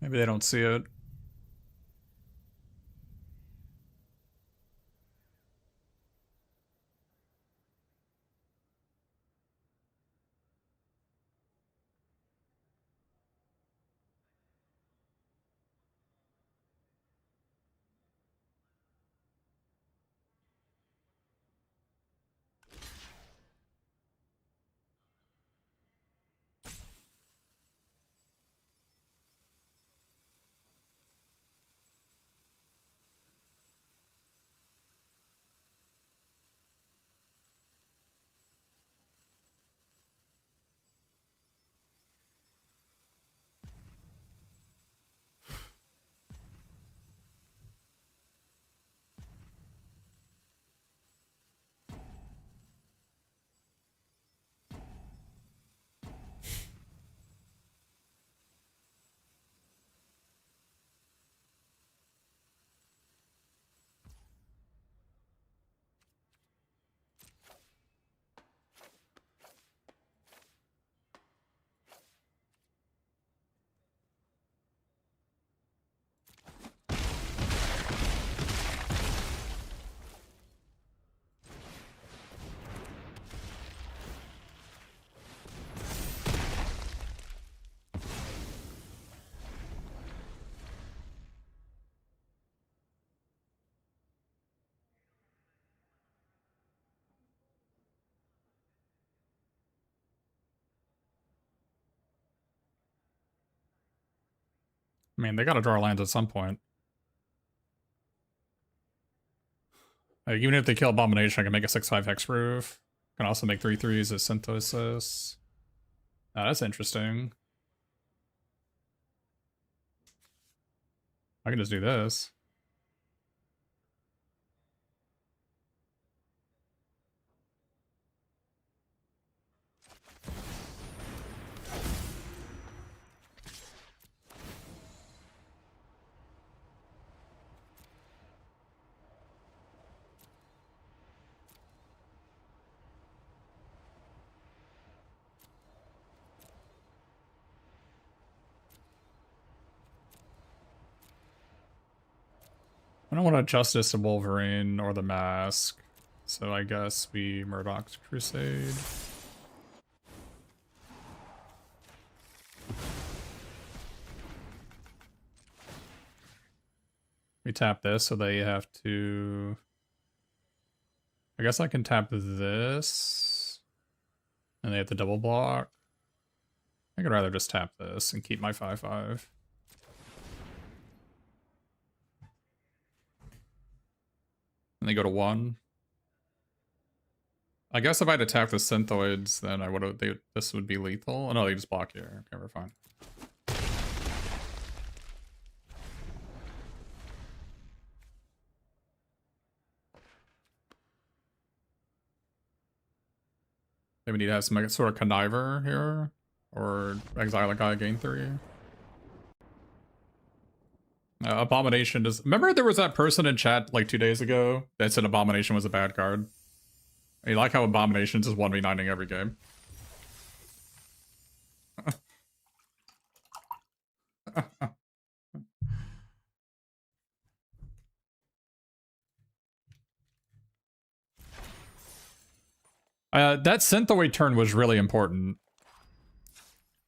Maybe they don't see it. I mean, they gotta draw lands at some point. Like, even if they kill Abomination, I can make a 6/5 Hexproof. Can also make 3/3s as Synthesis. Oh, that's interesting. I can just do this. I don't want to Justice to Wolverine or the Mask. So I guess we Murdoch's Crusade. We tap this so they have to... I guess I can tap this. And they have to double block. I could rather just tap this and keep my 5/5. And they go to 1. I guess if I had attacked the Synthoids, then I would have. This would be lethal. Oh no, they just block here. Okay, we're fine. Maybe we need to have some sort of conniver here, or exile a guy, gain 3. Abomination does. Remember there was that person in chat like 2 days ago that said Abomination was a bad card. You like how Abomination's just 1v9ing every game. That Synthoid turn was really important.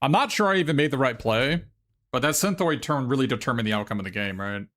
I'm not sure I even made the right play, but that Synthoid turn really determined the outcome of the game, right?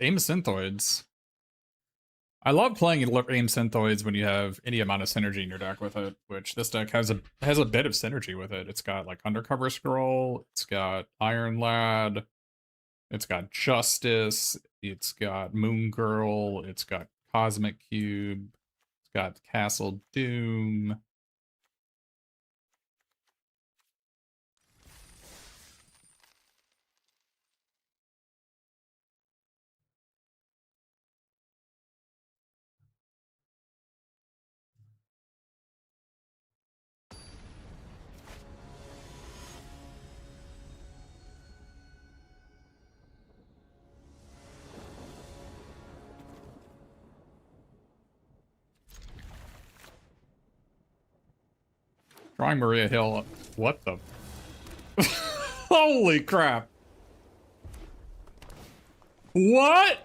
AIM Synthoids. I love playing AIM Synthoids when you have any amount of synergy in your deck with it, which this deck has a bit of synergy with it. It's got like Undercover Scroll, it's got Iron Lad, it's got Justice, it's got Moon Girl, it's got Cosmic Cube, it's got Castle Doom. Drawing Maria Hill. What the? Holy crap. What?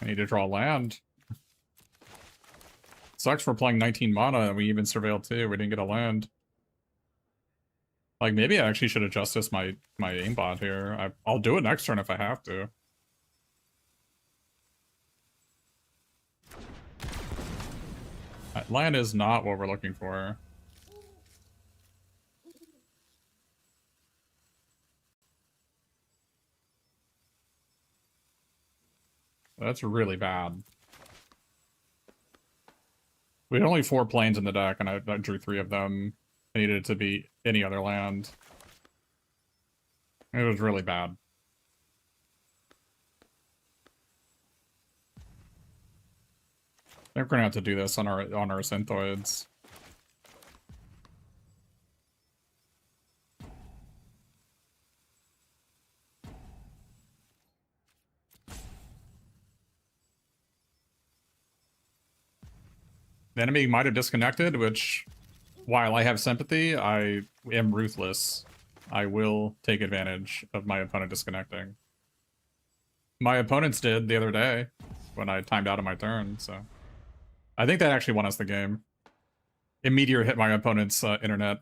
I need to draw land. Sucks for playing 19 mana and we even surveilled too. We didn't get a land. Like, maybe I actually should adjust this my aimbot here. I'll do it next turn if I have to. Land is not what we're looking for. That's really bad. We had only 4 planes in the deck, and I drew 3 of them. I needed it to be any other land. It was really bad. I think we're gonna have to do this on our Synthoids. The enemy might have disconnected, which, while I have sympathy, I am ruthless. I will take advantage of my opponent disconnecting. My opponents did the other day when I timed out of my turn, so... I think that actually won us the game. A meteor hit my opponent's internet.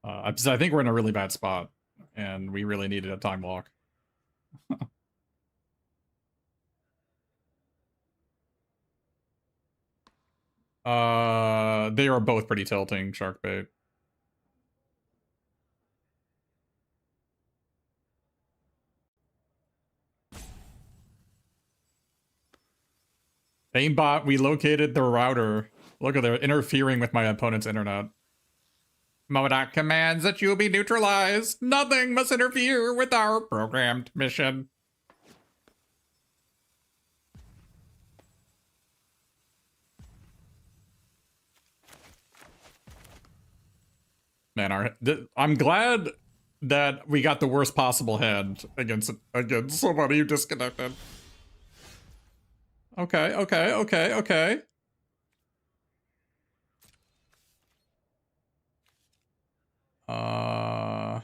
Because I think we're in a really bad spot, and we really needed a time lock. They are both pretty tilting, Sharkbait. Aimbot, we located the router. Look at they're interfering with my opponent's internet. MODOK commands that you be neutralized. Nothing must interfere with our programmed mission. Man, I'm glad that we got the worst possible hand against somebody who disconnected. Okay, okay, okay, okay. I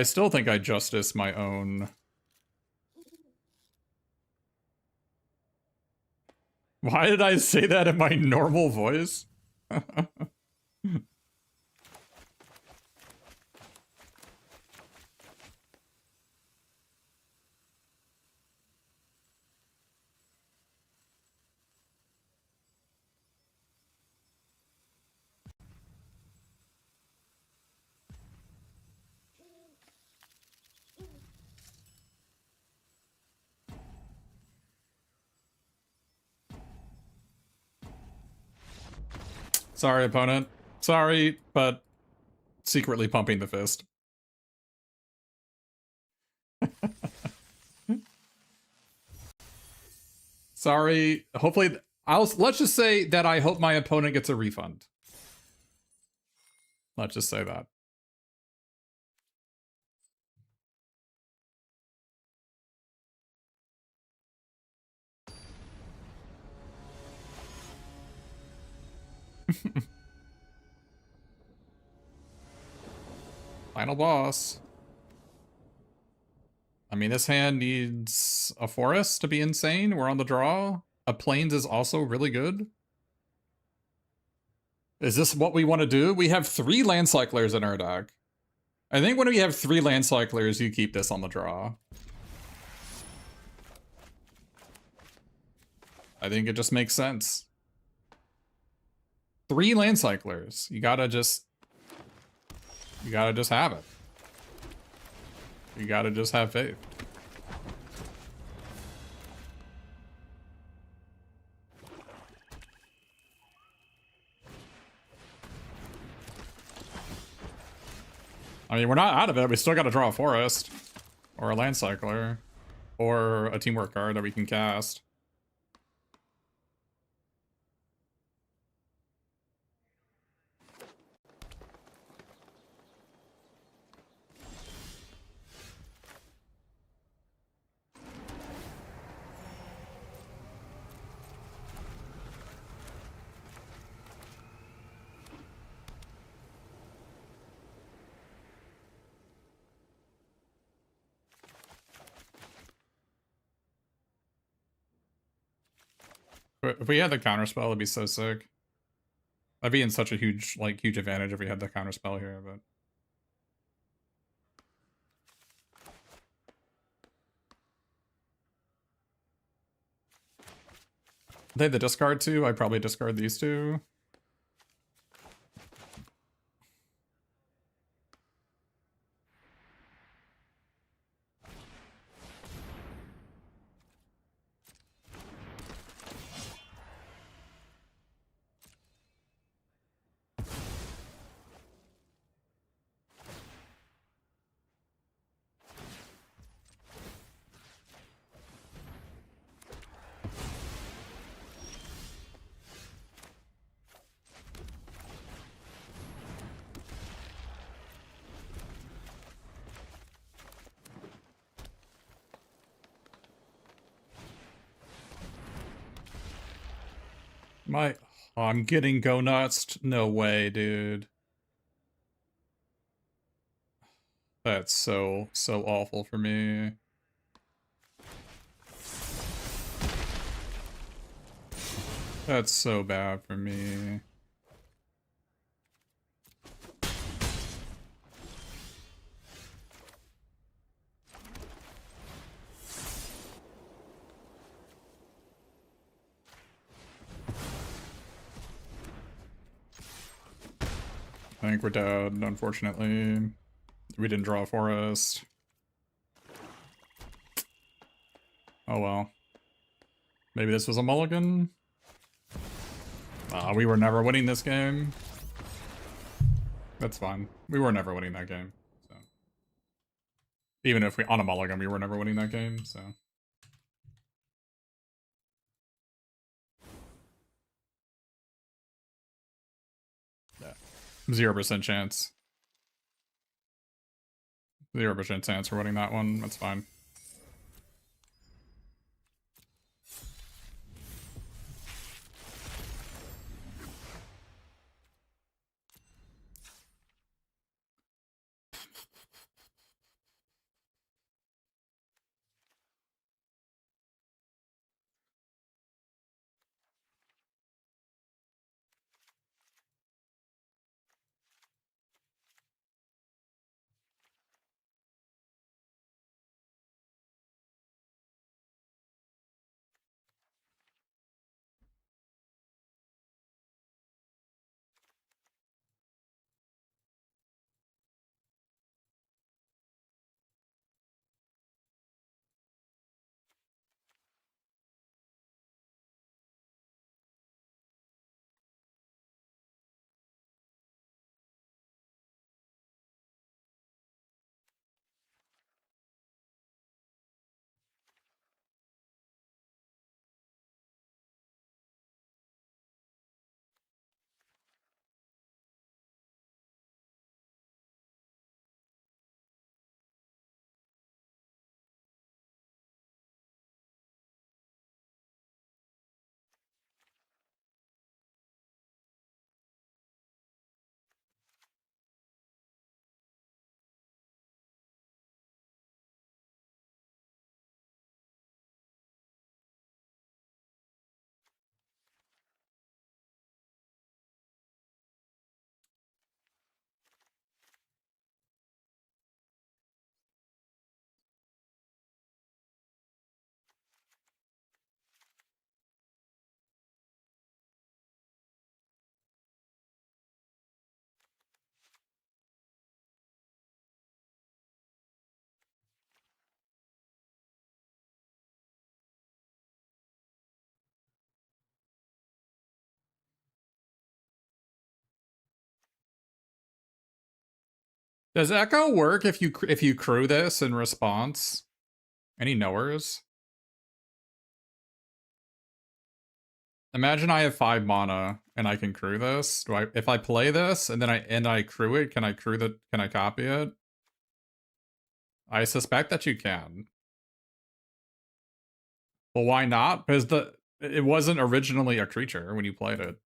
still think I justice my own. Why did I say that in my normal voice? Sorry, opponent. Sorry, but secretly pumping the fist. Sorry. Hopefully, let's just say that I hope my opponent gets a refund. Let's just say that. Final boss. I mean, this hand needs a forest to be insane. We're on the draw. A plains is also really good. Is this what we want to do? We have 3 land cyclers in our deck. I think when we have 3 land cyclers, you keep this on the draw. I think it just makes sense. 3 land cyclers. You gotta just have it. You gotta just have faith. I mean, we're not out of it. We still gotta draw a forest. Or a land cycler. Or a teamwork card that we can cast. If we had the counterspell, it'd be so sick. That'd be in such a huge advantage if we had the counterspell here, but... They had the discard too. I'd probably discard these two. Oh, I'm getting go nuts. No way, dude. That's so awful for me. That's so bad for me. I think we're dead, unfortunately. We didn't draw a forest. Oh well. Maybe this was a mulligan? We were never winning this game. That's fine. We were never winning that game, so. Even if we on a mulligan, we were never winning that game, so. Yeah. 0% chance. 0% chance for winning that one. That's fine. Does Echo work if you crew this in response? Any knowers? Imagine I have 5 mana and I can crew this. Do I if I play this and then I crew it, can I copy it? I suspect that you can. Well, why not? Because it wasn't originally a creature when you played it.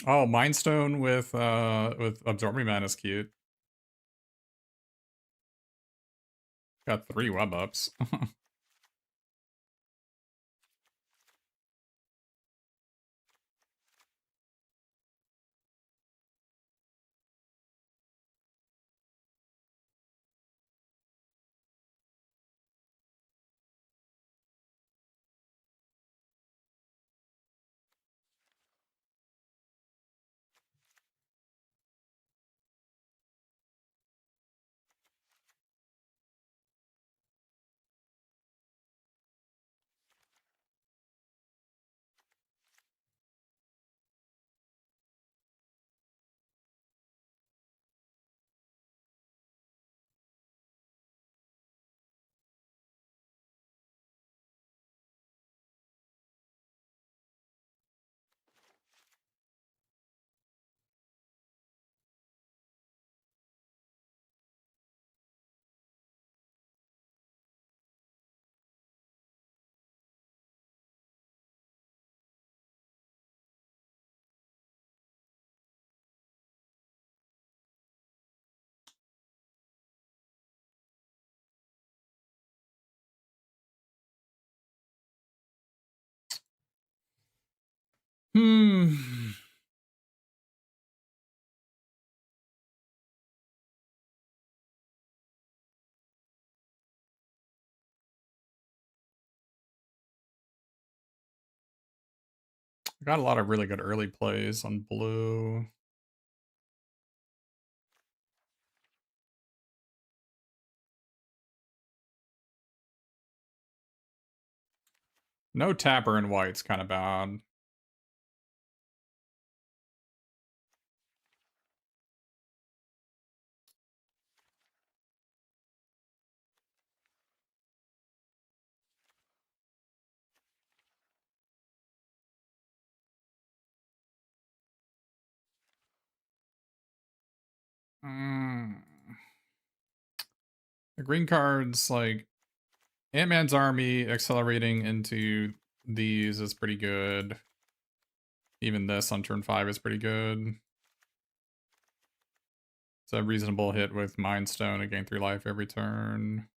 Oh, Mindstone with Absorbing Man is cute. Got 3 web ups. Hmm. Got a lot of really good early plays on blue. No tapper in white's kind of bad. Mm. The green cards, like Ant-Man's army accelerating into these is pretty good. Even this on turn 5 is pretty good. It's a reasonable hit with Mind Stone to gain 3 life every turn.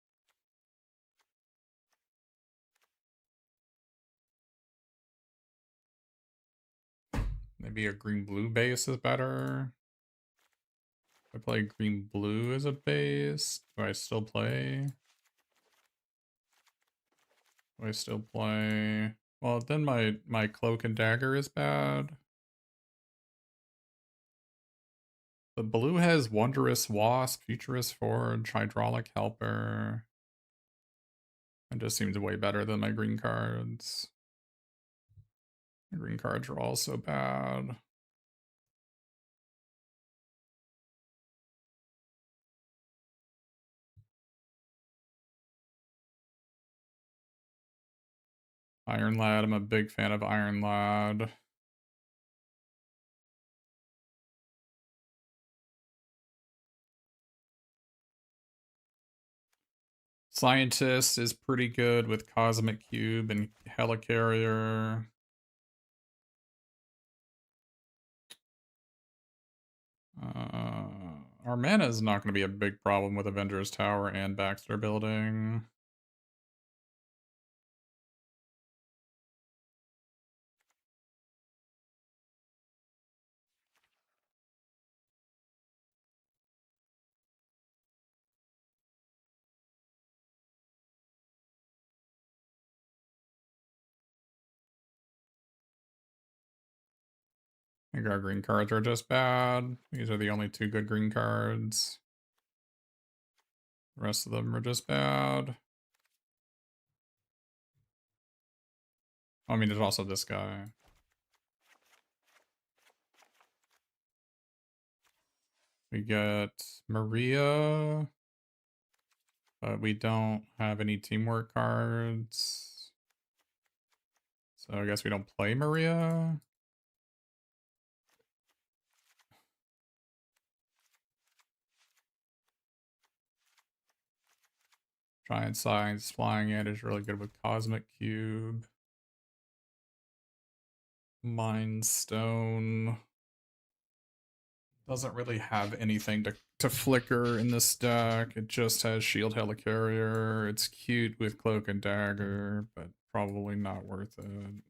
Maybe a green-blue base is better. If I play green-blue as a base, do I still play? Do I still play? Well, then my Cloak and Dagger is bad. The blue has Wondrous Wasp, Futurist Forge, Hydraulic Helper. It just seems way better than my green cards. My green cards are also bad. Iron Lad, I'm a big fan of Iron Lad. Scientist is pretty good with Cosmic Cube and Helicarrier. Our mana is not going to be a big problem with Avengers Tower and Baxter Building. I think our green cards are just bad. These are the only two good green cards. The rest of them are just bad. I mean, there's also this guy. We get Maria, but we don't have any teamwork cards. So I guess we don't play Maria. Giant Size Flying Ant is really good with Cosmic Cube. Mind Stone doesn't really have anything to flicker in this deck. It just has Shield Helicarrier. It's cute with Cloak and Dagger, but probably not worth it.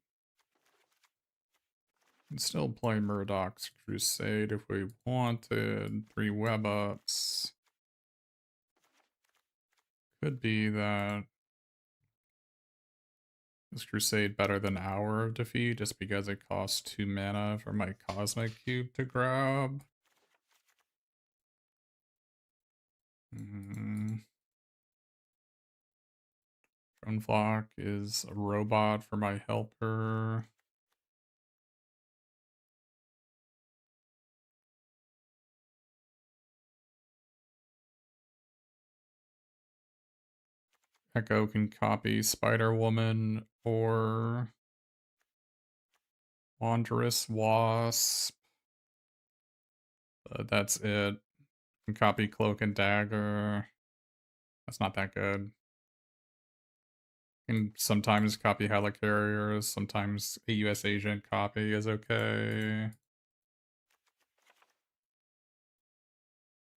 Can still play Murdoch's Crusade if we wanted. 3 web ups. Could be that is Crusade better than Hour of Defeat just because it costs 2 mana for my Cosmic Cube to grab. Drone Flock is a robot for my helper. Echo can copy Spider-Woman or Wondrous Wasp. But that's it. Can copy Cloak and Dagger. That's not that good. Can sometimes copy Helicarriers, sometimes a US agent copy is okay.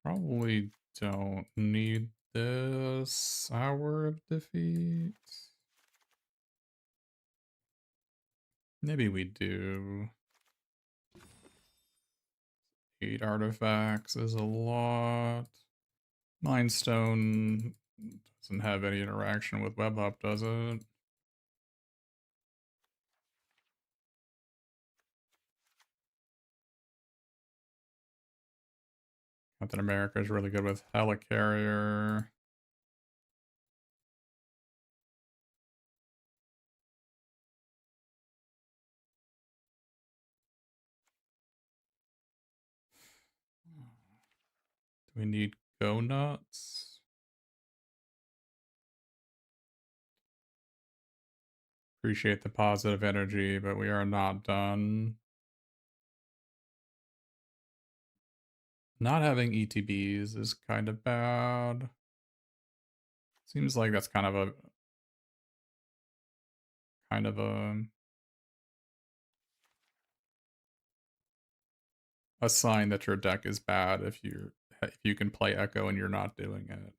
Probably don't need this Hour of Defeat. Maybe we do. 8 artifacts is a lot. Mind Stone doesn't have any interaction with Web Up, does it? Captain America is really good with Helicarrier. Do we need Go Nuts? Appreciate the positive energy, but we are not done. Not having ETBs is kind of bad. Seems like that's kind of a sign that your deck is bad if you can play Echo and you're not doing it.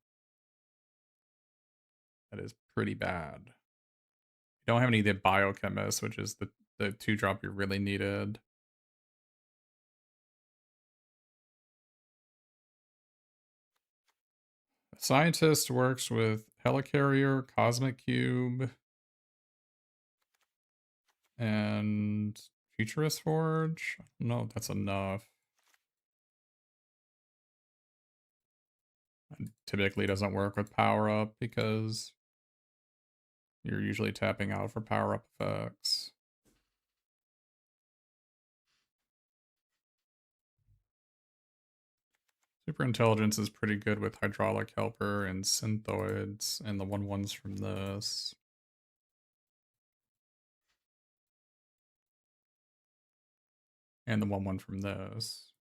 That is pretty bad. You don't have any of the Biochemist, which is the 2-drop you really needed. Scientist works with Helicarrier, Cosmic Cube, and Futurist Forge. No, that's enough. And typically doesn't work with Power Up because you're usually tapping out for Power Up effects. Super Intelligence is pretty good with Hydraulic Helper and Synthoids and the 1/1s from this. And the 1/1 from this.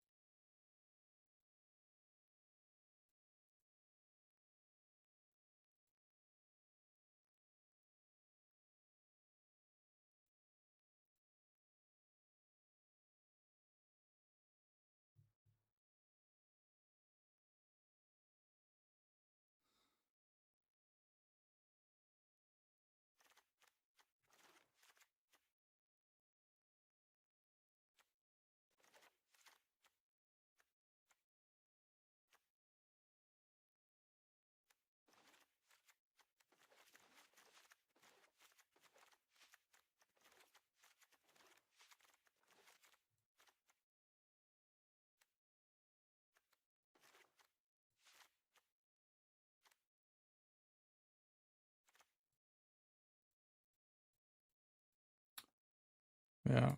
Yeah.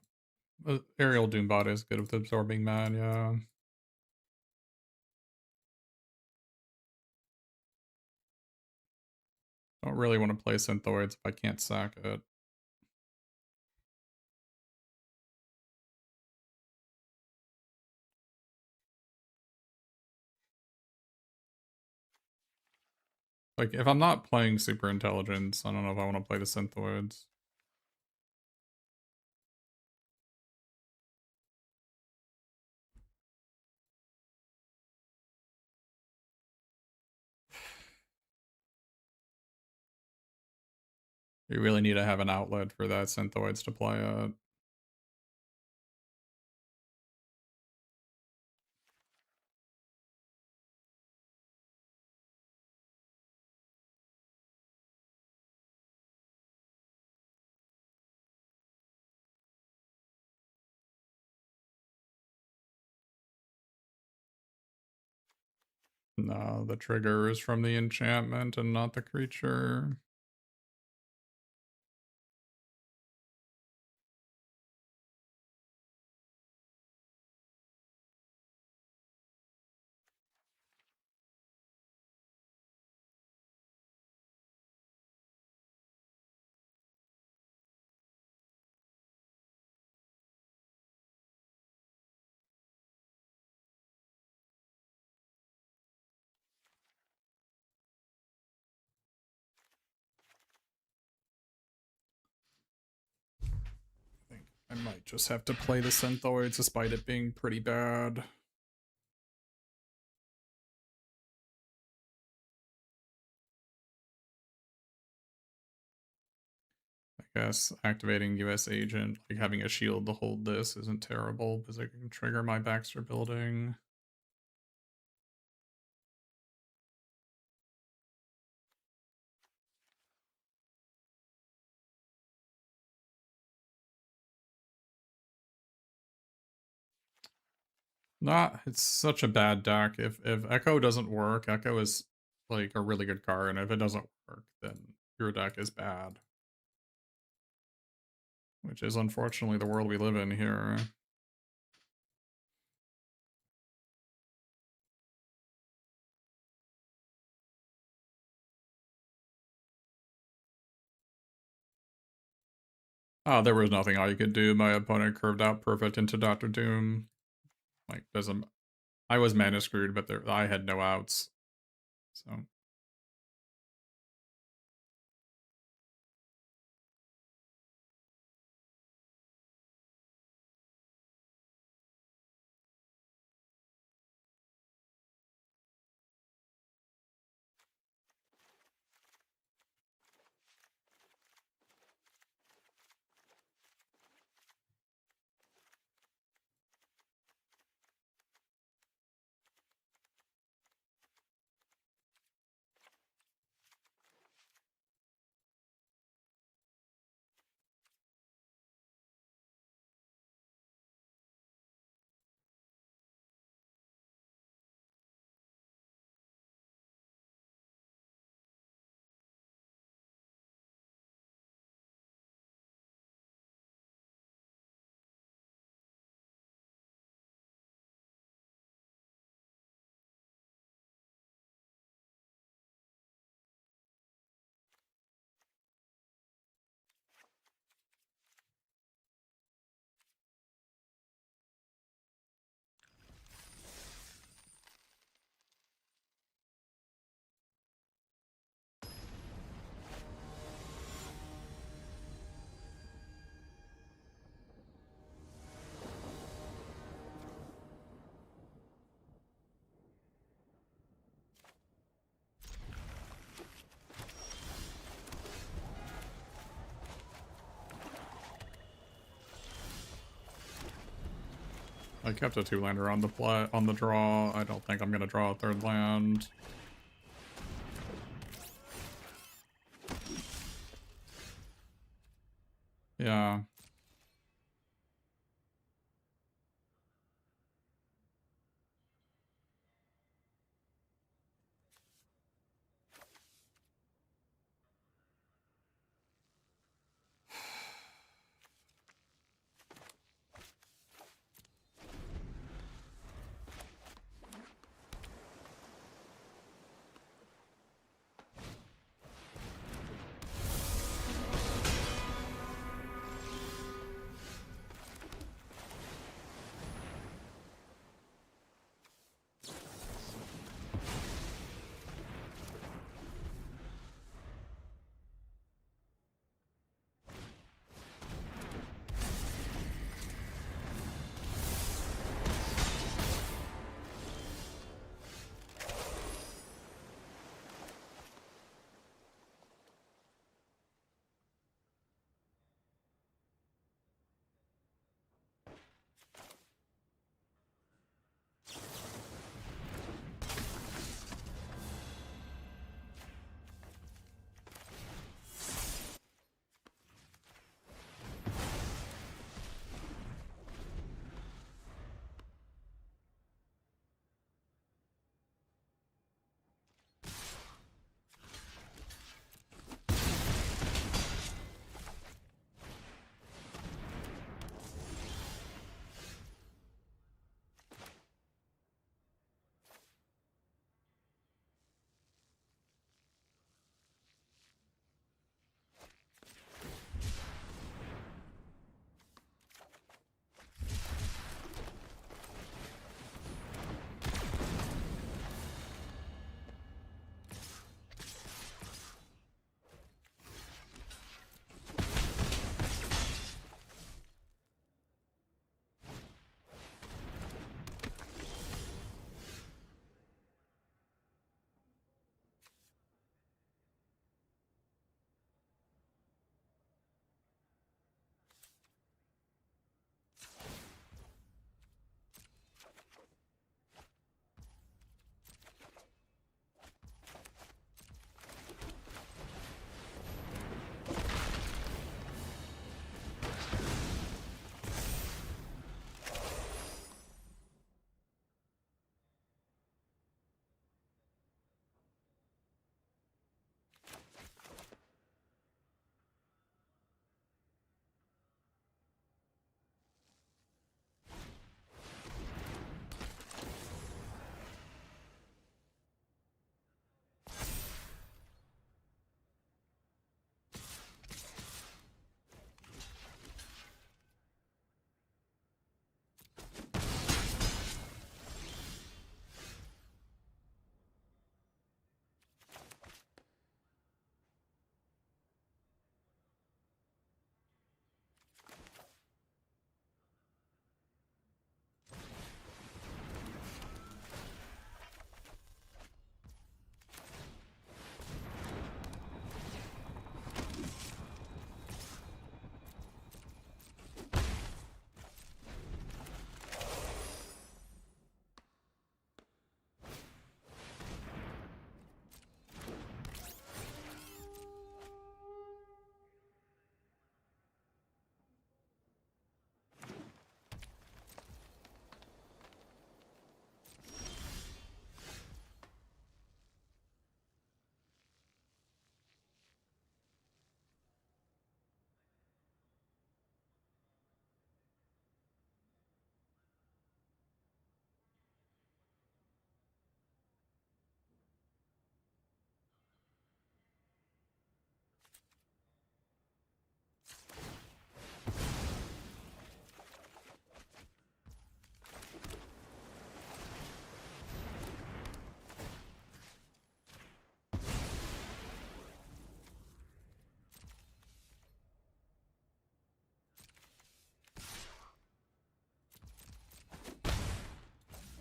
Aerial Doombot is good with absorbing man, yeah. Don't really want to play Synthoids if I can't sack it. Like, if I'm not playing Super Intelligence, I don't know if I want to play the Synthoids. You really need to have an outlet for that Synthoids to play it. No, the trigger is from the enchantment and not the creature. I think I might just have to play the Synthoids despite it being pretty bad. I guess activating US Agent, like having a shield to hold this isn't terrible because I can trigger my Baxter building. Not, it's such a bad deck. If Echo doesn't work, Echo is like a really good card, and if it doesn't work, then your deck is bad. Which is unfortunately the world we live in here. Oh, there was nothing I could do. My opponent curved out perfect into Dr. Doom. Like, doesn't. I was mana screwed, but there I had no outs. So. I kept a 2-lander on the draw. I don't think I'm gonna draw a 3rd land. Yeah.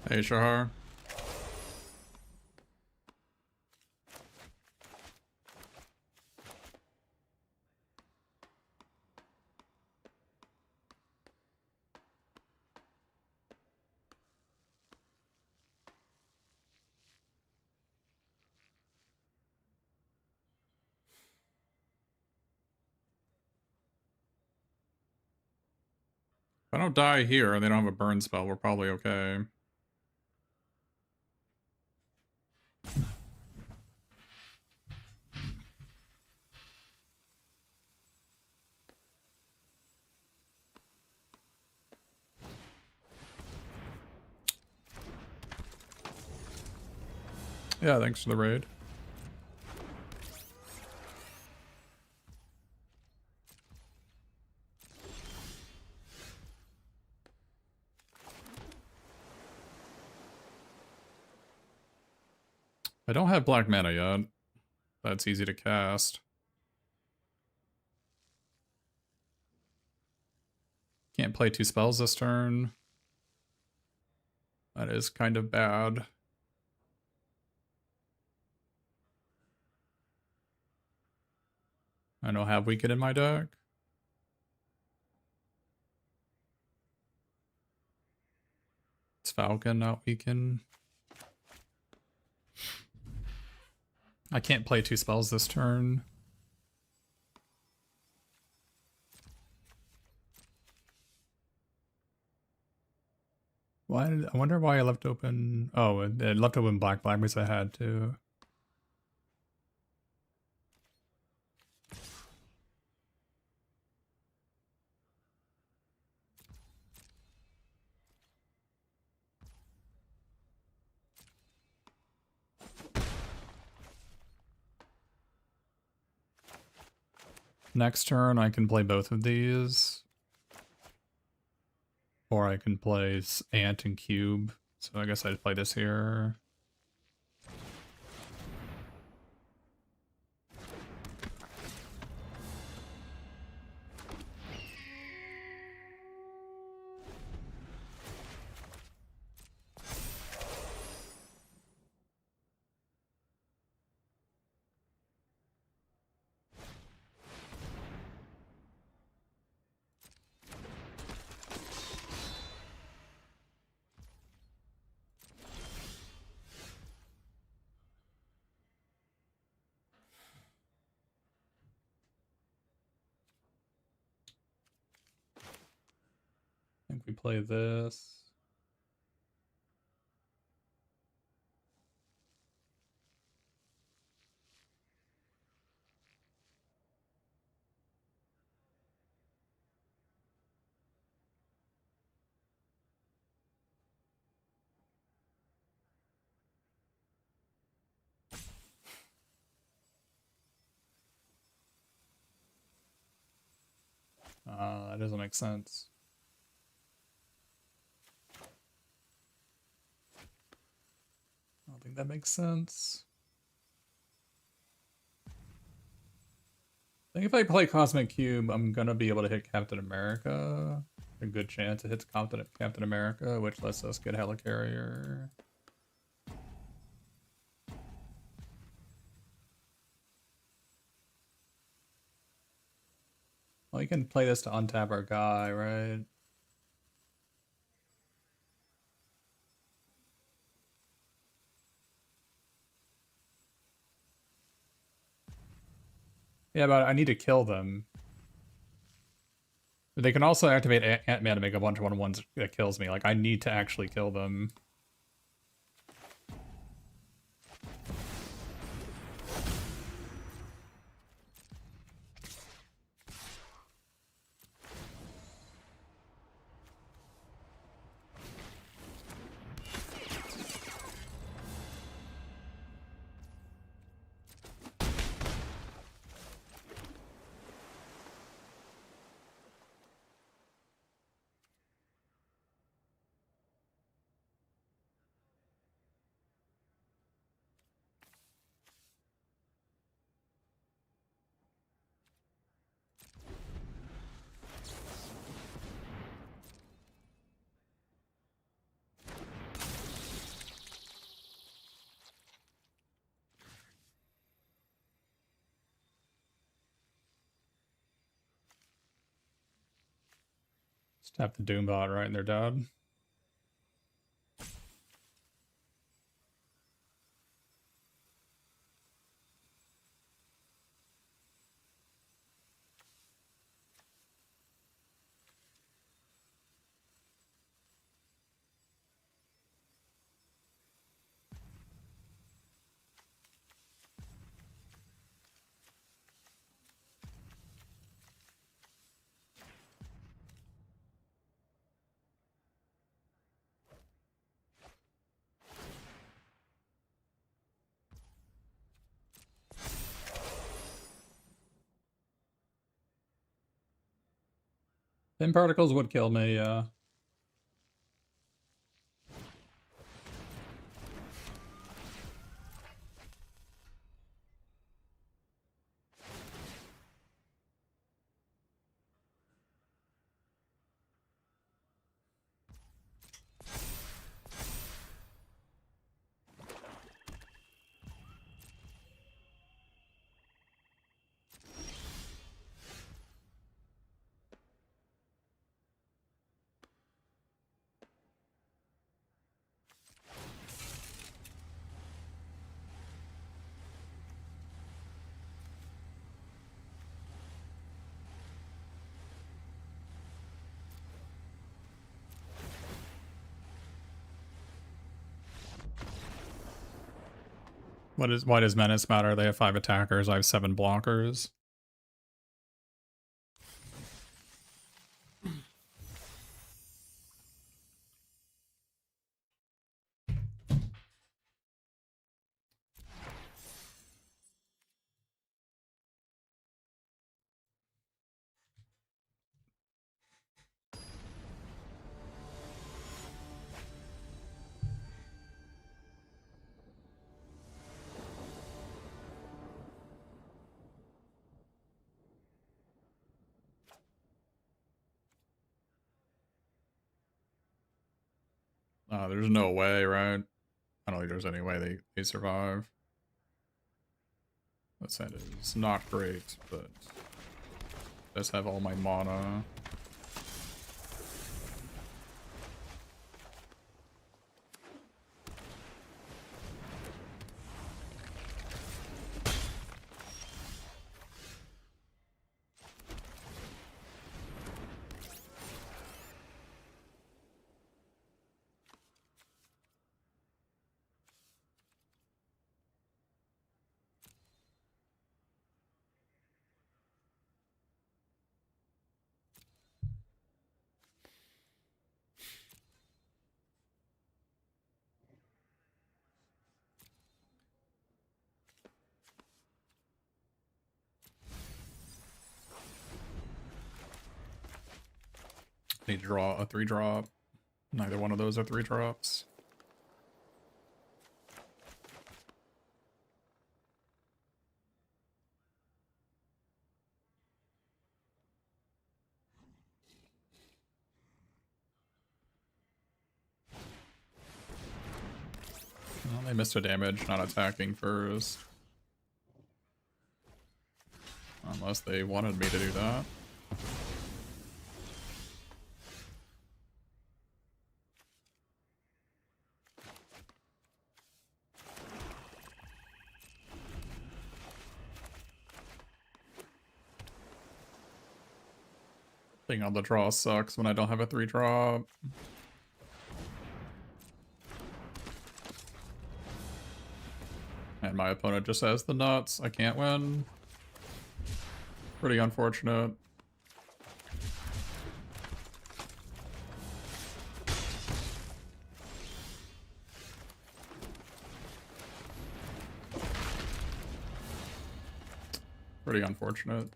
Hey, Shahar. If I don't die here and they don't have a burn spell, we're probably okay. Yeah, thanks for the raid. I don't have black mana yet. That's easy to cast. Can't play 2 spells this turn. That is kind of bad. I don't have Weaken in my deck. It's Falcon, not Weaken. I can't play 2 spells this turn. Why? I wonder why I left open. Oh, it left open black because I had to. Next turn, I can play both of these. Or I can play Ant and Cube. So I guess I'd play this here. I think we play this. That doesn't make sense. I don't think that makes sense. I think if I play Cosmic Cube, I'm gonna be able to hit Captain America. A good chance it hits Captain America, which lets us get Helicarrier. Well, you can play this to untap our guy, right? Yeah, but I need to kill them. They can also activate Ant-Man to make a bunch of 1/1s that kills me. Like, I need to actually kill them. Just tap the Doombot right and they're dead. Pin particles would kill me, yeah. Why does Menace matter? They have 5 attackers, I have 7 blockers. There's no way, right? I don't think there's any way they survive. That side is not great, but does have all my mana. Need to draw a 3-drop. Neither one of those are 3-drops. Well, they missed a damage, not attacking first. Unless they wanted me to do that. Thing on the draw sucks when I don't have a 3-drop. And my opponent just has the nuts. I can't win. Pretty unfortunate. Pretty unfortunate.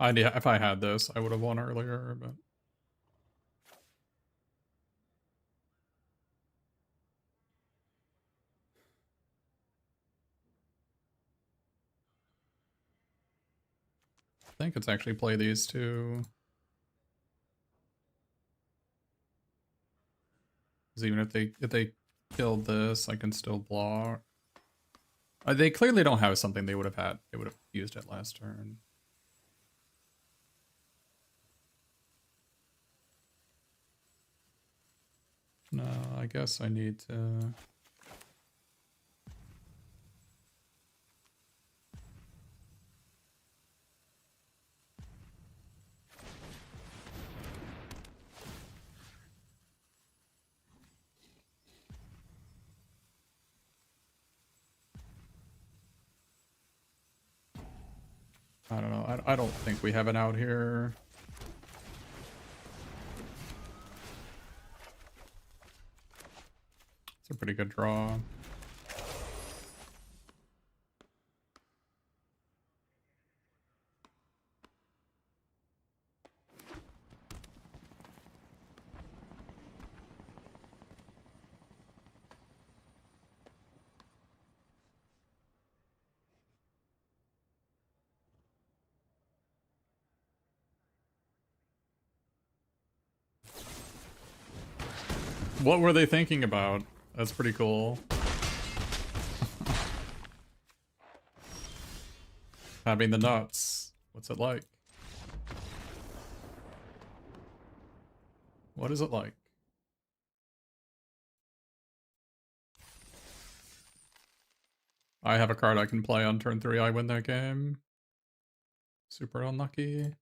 If I had this, I would have won earlier, but think it's actually play these two. Because even if they killed this, I can still block. They clearly don't have something they would have had. They would have used it last turn. No, I guess I need to... I don't know. I don't think we have an out here. It's a pretty good draw. What were they thinking about? That's pretty cool. Having the nuts. What's it like? What is it like? I have a card I can play on turn 3. I win that game. Super unlucky.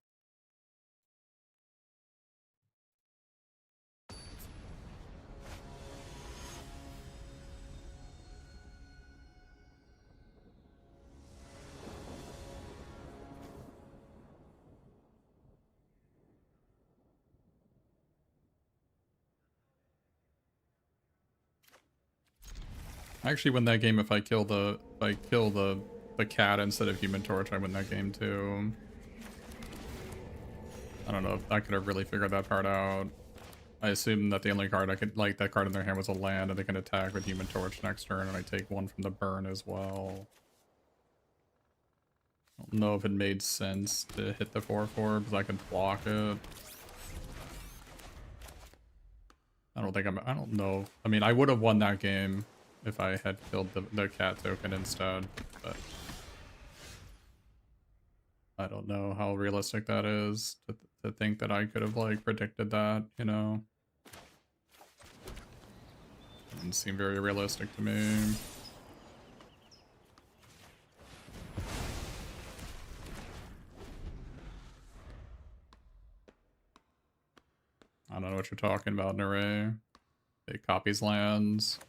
I actually win that game if I kill the cat instead of Human Torch. I win that game too. I don't know if I could have really figured that part out. I assumed that the only card I could like that card in their hand was a land, and they can attack with Human Torch next turn, and I take one from the burn as well. I don't know if it made sense to hit the 4/4 because I could block it. I don't know. I mean, I would have won that game if I had killed the cat token instead, but I don't know how realistic that is to think that I could have like predicted that, you know? Doesn't seem very realistic to me. I don't know what you're talking about, Nere. It copies lands.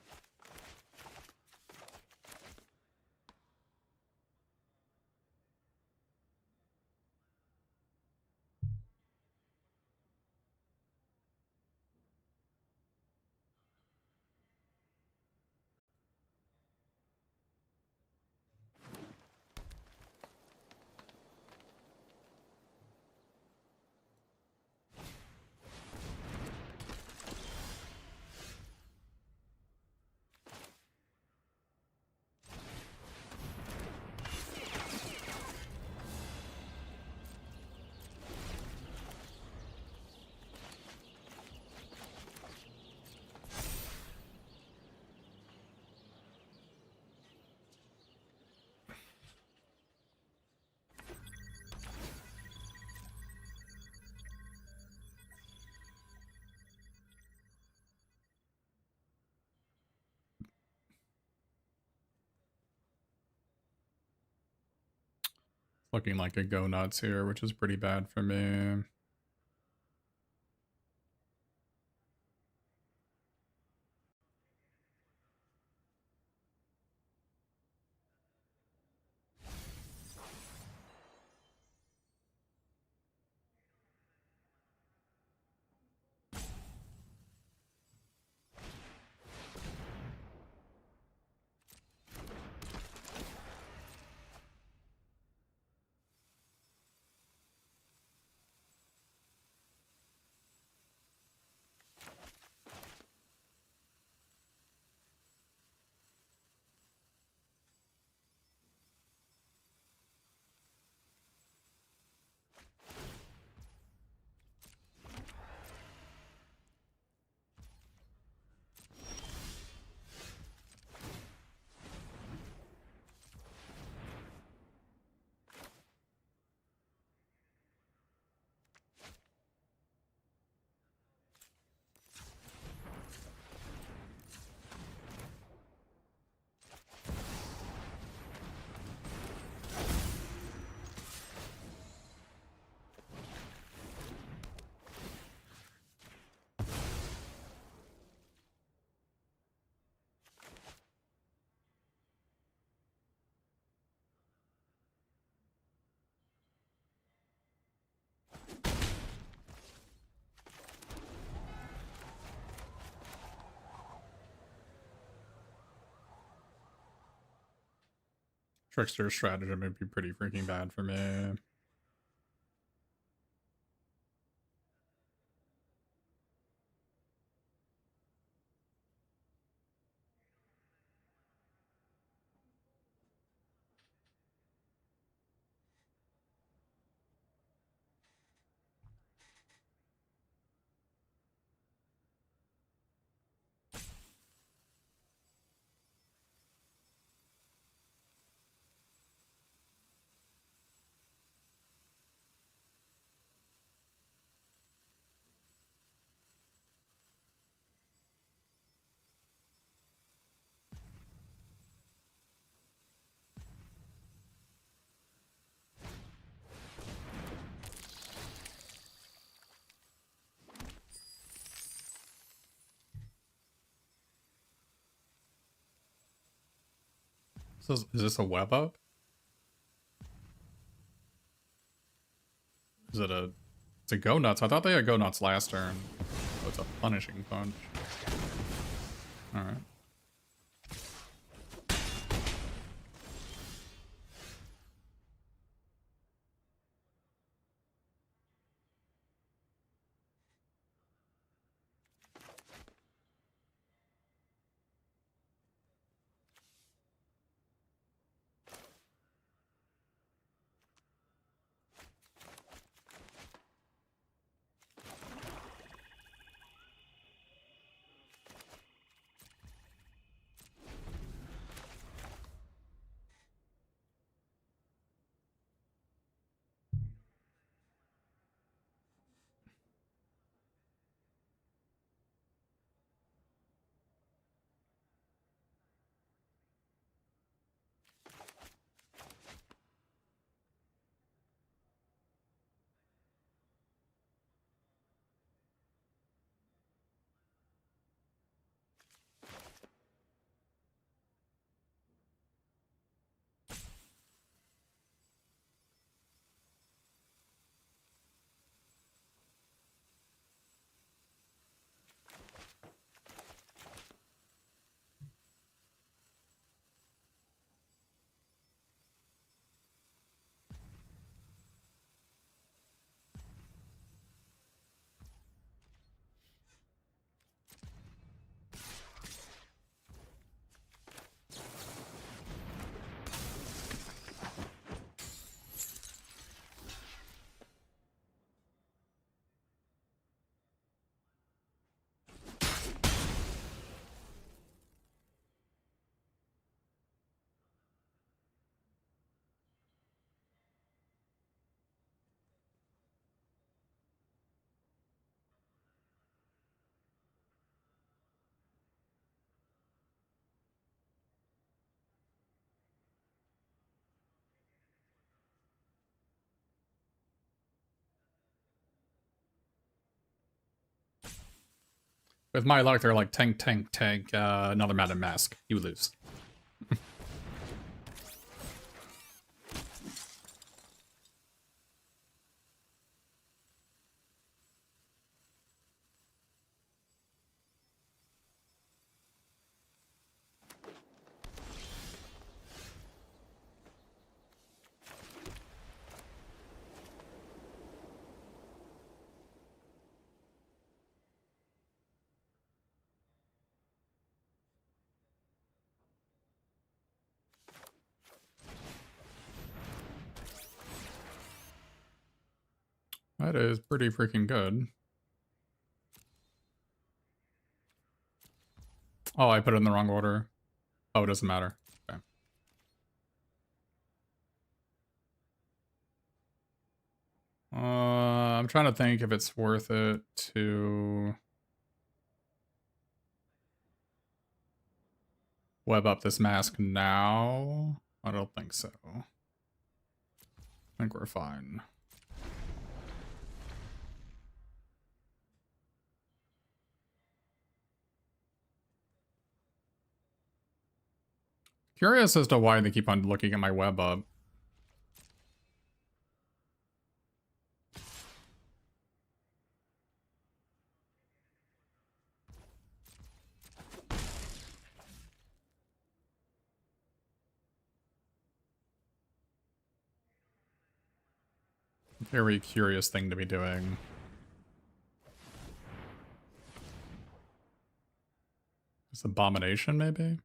Looking like a go nuts here, which is pretty bad for me. Trickster stratagem would be pretty freaking bad for me. So is this a web up? Is it a... It's a go nuts. I thought they had go nuts last turn. Oh, it's a punishing punch. Alright. With my luck, they're like tank, tank, tank, another Madam Mask. You lose. That is pretty freaking good. Oh, I put it in the wrong order. Oh, it doesn't matter. Okay. I'm trying to think if it's worth it to web up this mask now. I don't think so. I think we're fine. Curious as to why they keep on looking at my web up. Very curious thing to be doing. It's Abomination, maybe?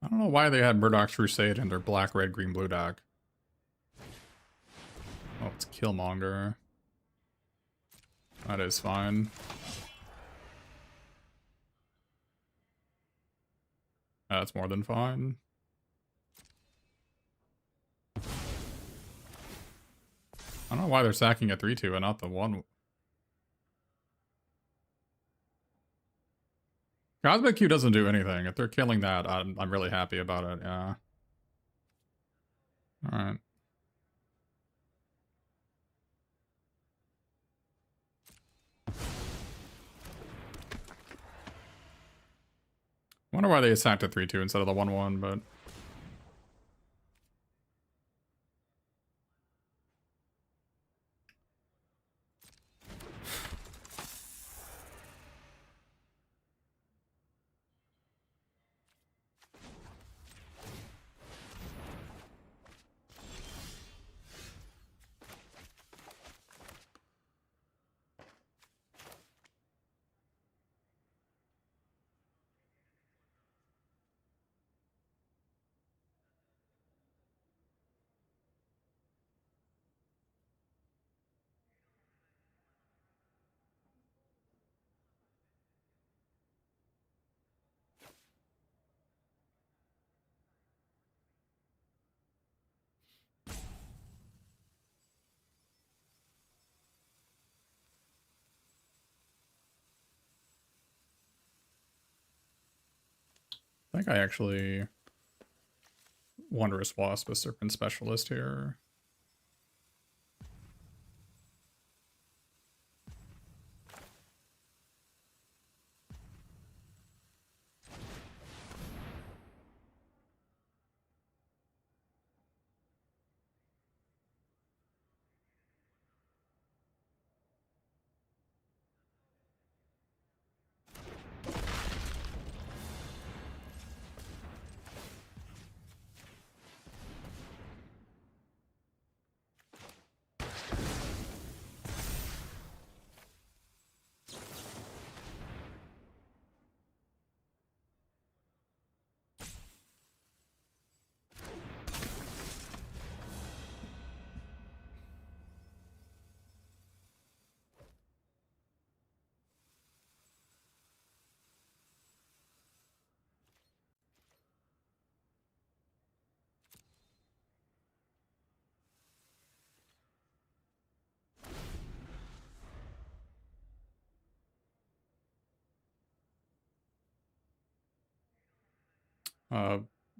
I don't know why they had Murdoch's Crusade in their black, red, green, blue deck. Oh, it's Killmonger. That is fine. That's more than fine. I don't know why they're sacking a 3-2 and not the 1. Cosmic Q doesn't do anything. If they're killing that, I'm really happy about it, yeah. Alright. Wonder why they attacked a 3-2 instead of the 1-1, but... I think I actually... Wondrous Wasp, a Serpent Specialist here.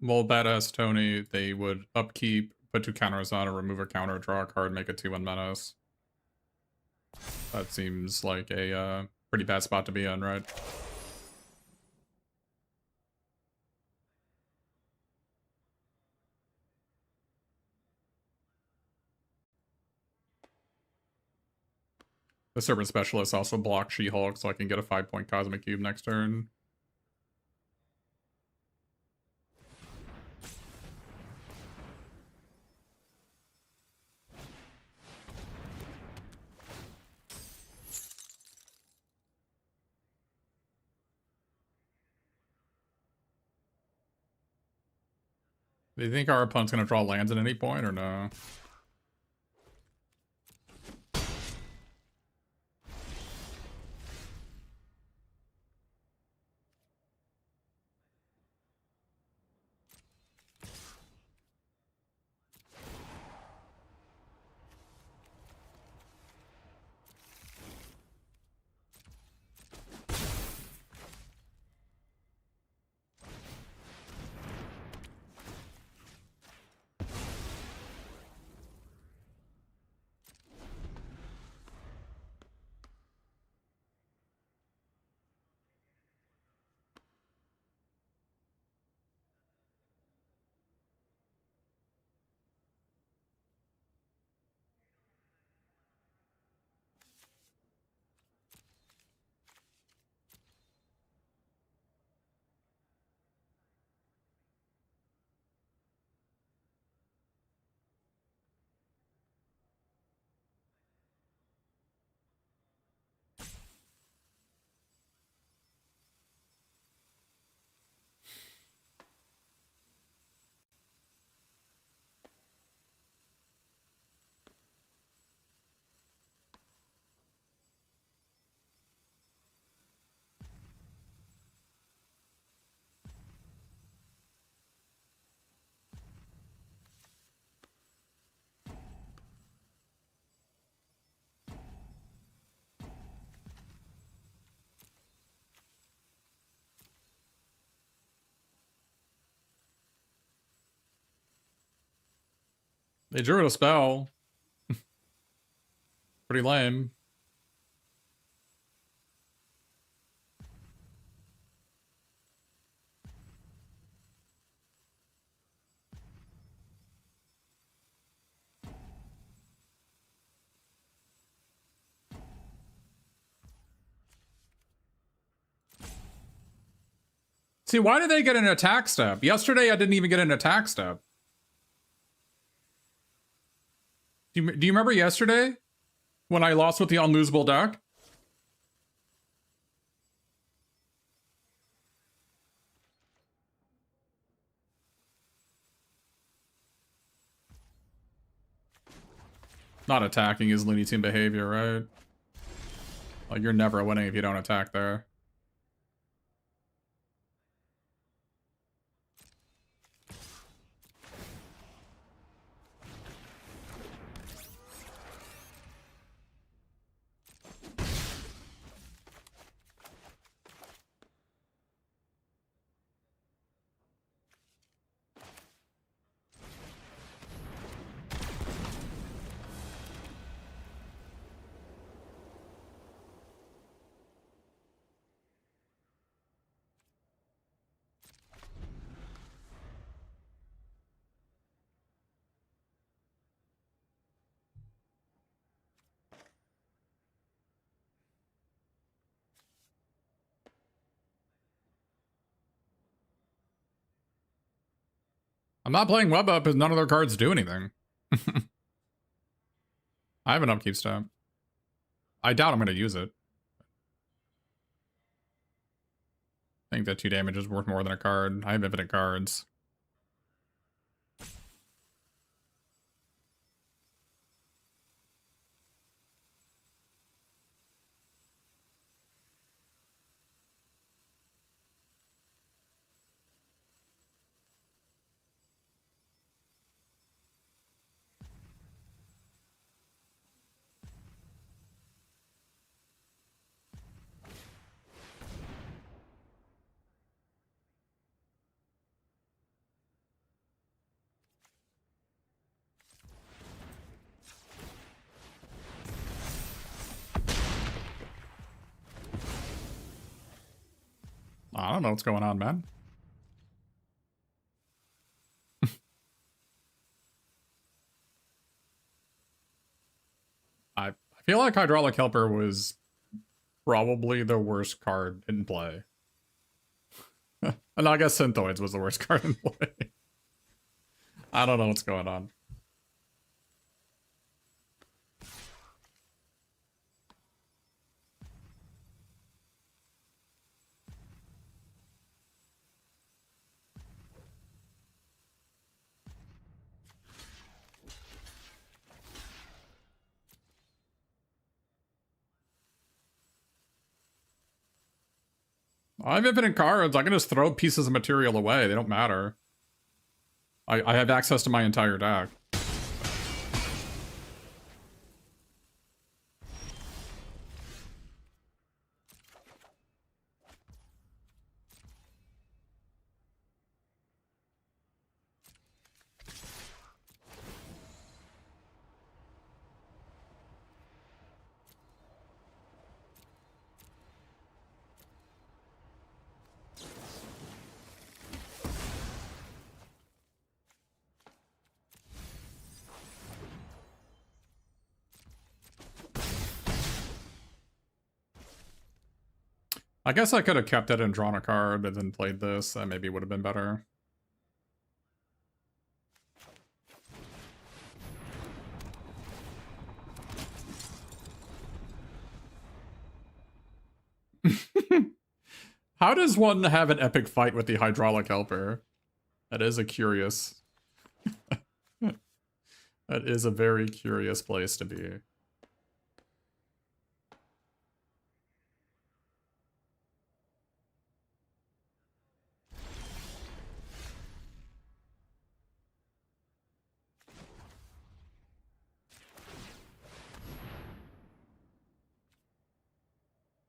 Well, badass Tony, they would upkeep, put 2 counters on, or remove a counter, draw a card, make a 2-1 menace. That seems like a pretty bad spot to be in, right? The Serpent Specialist also blocks She-Hulk, so I can get a 5-point Cosmic Cube next turn. Do you think our opponent's gonna draw lands at any point, or no? They drew a spell. Pretty lame. See, why did they get an attack step? Yesterday, I didn't even get an attack step. Do you remember yesterday? When I lost with the unlosable deck? Not attacking is Looney Tune behavior, right? Like, you're never winning if you don't attack there. I'm not playing Web Up because none of their cards do anything. I have an upkeep step. I doubt I'm going to use it. I think that 2 damage is worth more than a card. I have infinite cards. I don't know what's going on, man. I feel like Hydraulic Helper was probably the worst card in play. And I guess Synthoids was the worst card in play. I don't know what's going on. I have infinite cards. I can just throw pieces of material away. They don't matter. I have access to my entire deck. I guess I could have kept it and drawn a card and then played this. That maybe would have been better. How does one have an epic fight with the Hydraulic Helper? That is a curious... That is a very curious place to be.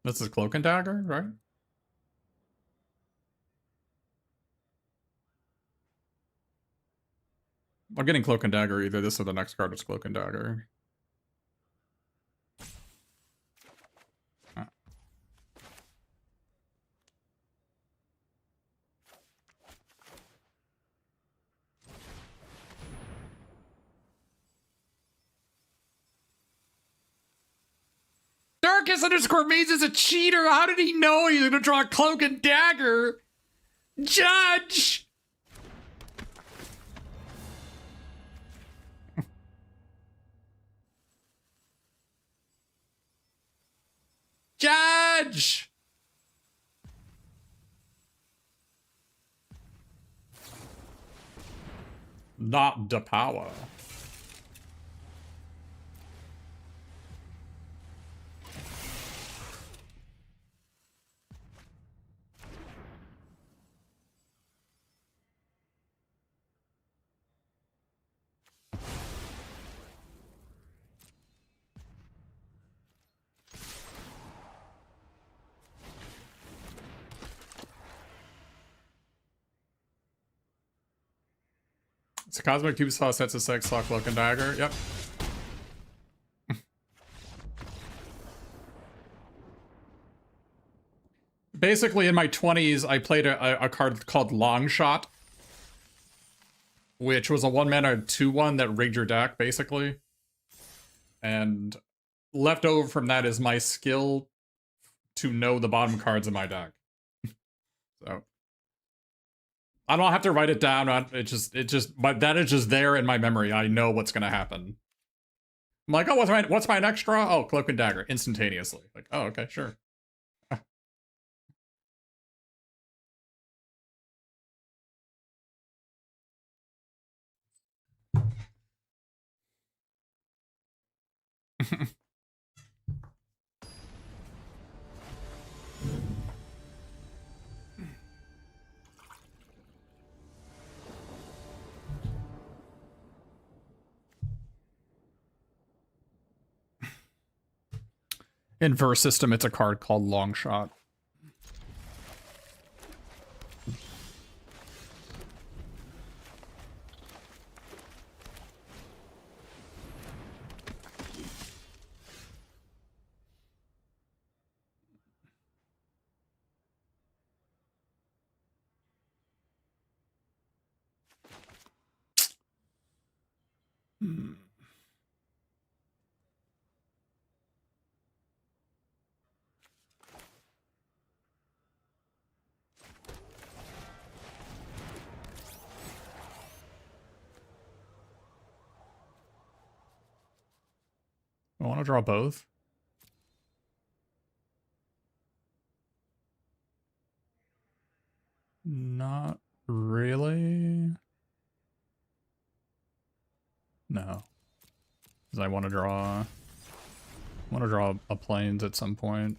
This is Cloak and Dagger, right? I'm getting Cloak and Dagger. Either this or the next card is Cloak and Dagger. Darkus underscore Maze is a cheater. How did he know he was gonna draw Cloak and Dagger? Judge! Judge! Not the power. It's a Cosmic Cube Saw sets of 6, Slot Cloak and Dagger. Yep. Basically, in my 20s, I played a card called Long Shot, which was a 1-mana 2/1 that rigged your deck, basically. And left over from that is my skill to know the bottom cards in my deck. So I don't have to write it down. But that is just there in my memory. I know what's gonna happen. I'm like, oh, what's my next draw? Oh, Cloak and Dagger, instantaneously. Like, oh, okay, sure. In Verse System, it's a card called Long Shot. I want to draw both. Not really. No. Because I want to draw a plains at some point.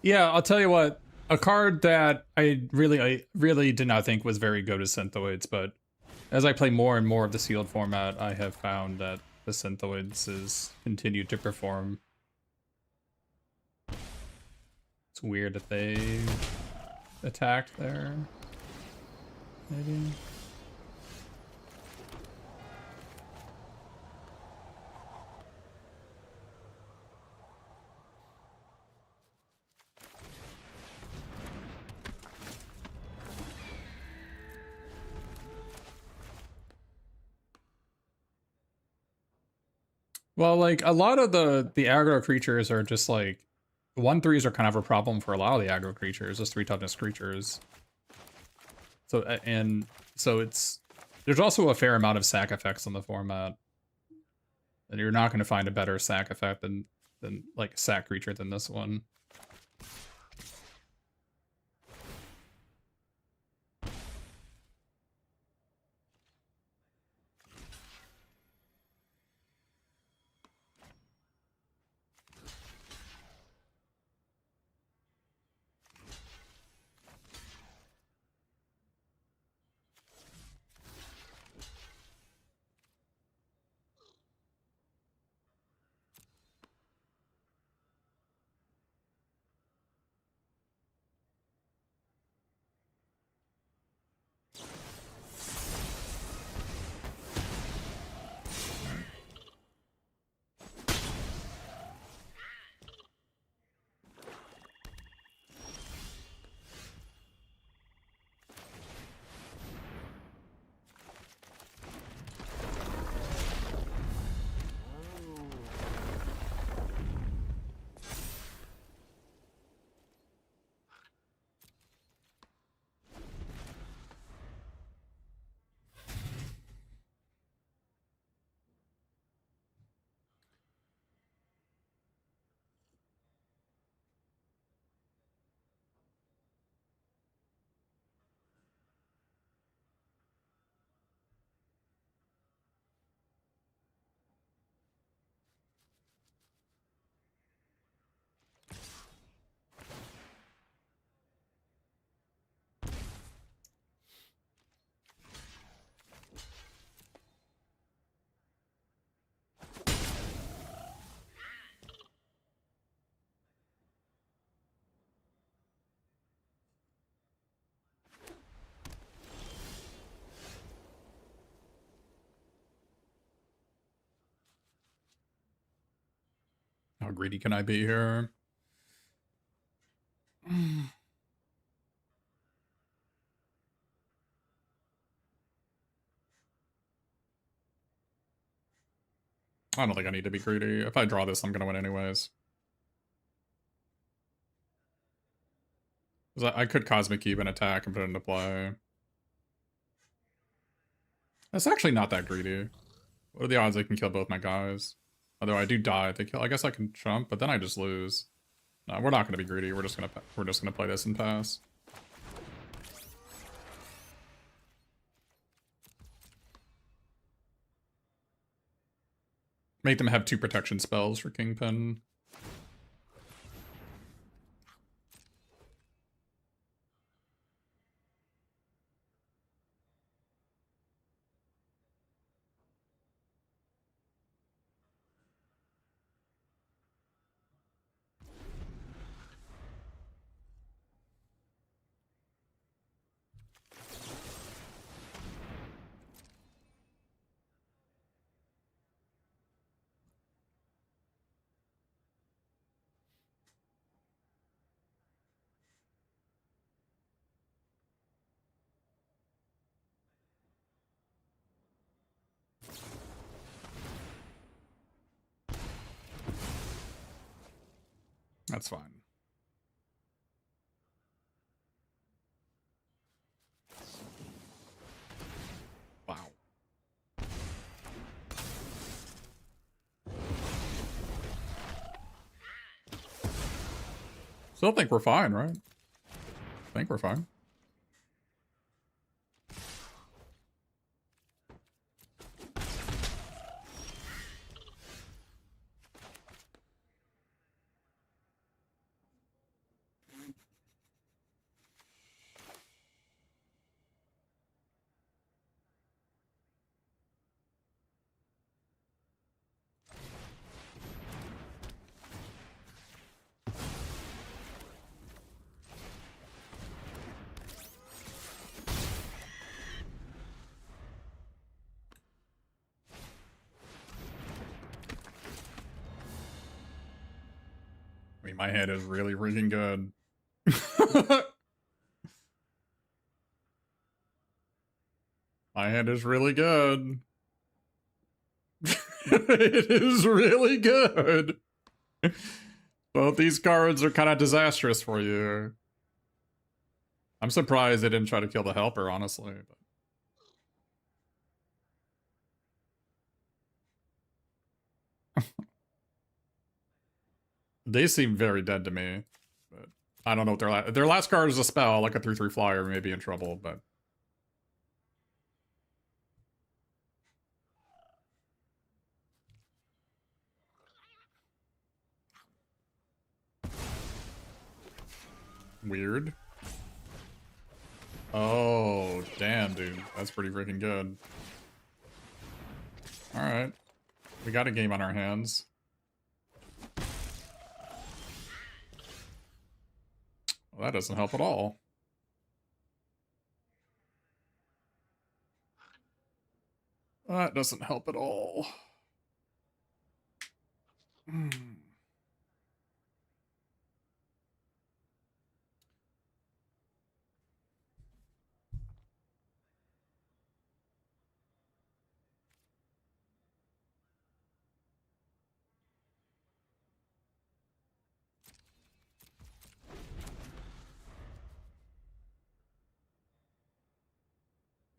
Yeah, I'll tell you what. A card that I really did not think was very good is Synthoids, but as I play more and more of the sealed format, I have found that the Synthoids has continued to perform. It's weird that they attacked there. Maybe. Well, like a lot of the aggro creatures are just like 1/3s are kind of a problem for a lot of the aggro creatures, those 3 toughness creatures. So and so there's also a fair amount of sack effects on the format, and you're not going to find a better sack effect than like a sack creature than this one. How greedy can I be here? I don't think I need to be greedy. If I draw this, I'm gonna win anyways. I could Cosmic Cube and attack and put it into play. That's actually not that greedy. What are the odds I can kill both my guys? Although I do die if they kill. I guess I can jump, but then I just lose. No, we're not gonna be greedy. We're just gonna play this and pass. Make them have 2 protection spells for Kingpin. That's fine. Wow. Still think we're fine, right? I think we're fine. I mean, my hand is really freaking good. My hand is really good. It is really good. Both these cards are kind of disastrous for you. I'm surprised they didn't try to kill the helper, honestly. But they seem very dead to me. But I don't know what their last card is a spell, like a 3/3 flyer, may be in trouble, but. Weird. Oh, damn, dude. That's pretty freaking good. Alright. We got a game on our hands. Well, that doesn't help at all. That doesn't help at all.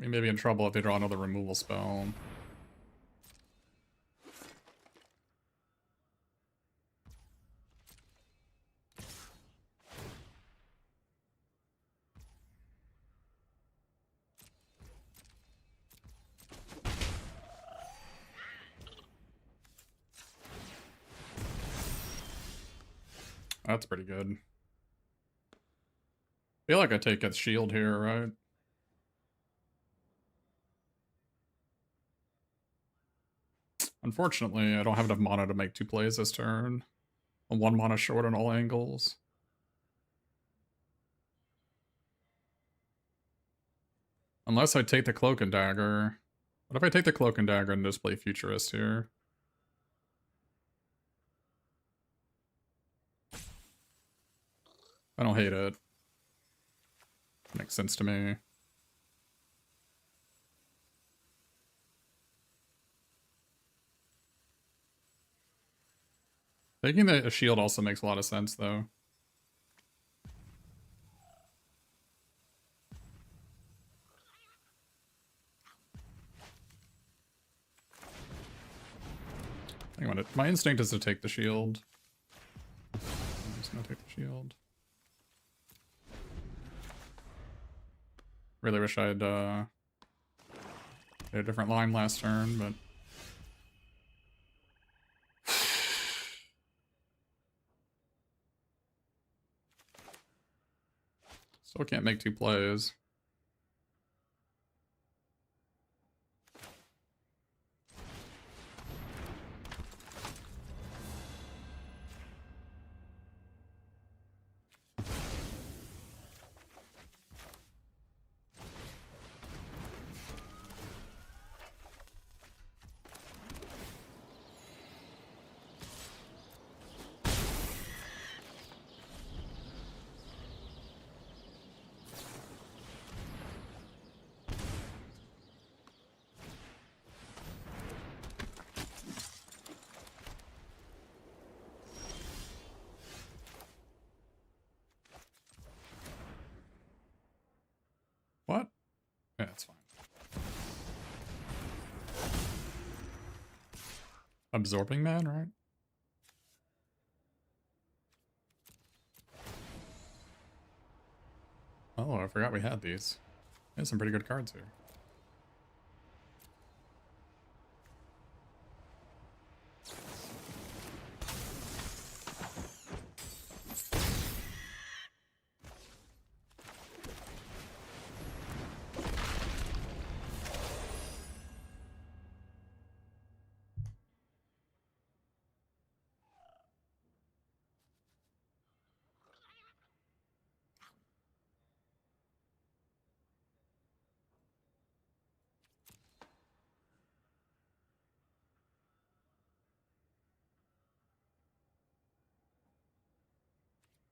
We may be in trouble if they draw another removal spell. That's pretty good. Feel like I take a shield here, right? Unfortunately, I don't have enough mana to make 2 plays this turn. I'm 1 mana short on all angles. Unless I take the Cloak and Dagger. What if I take the Cloak and Dagger and just play Futurist here? I don't hate it. Makes sense to me. Taking a shield also makes a lot of sense, though. Hang on, my instinct is to take the shield. I'm just gonna take the shield. Really wish I'd had a different line last turn, but still can't make 2 plays. What? Yeah, that's fine. Absorbing Man, right? Oh, I forgot we had these. There's some pretty good cards here.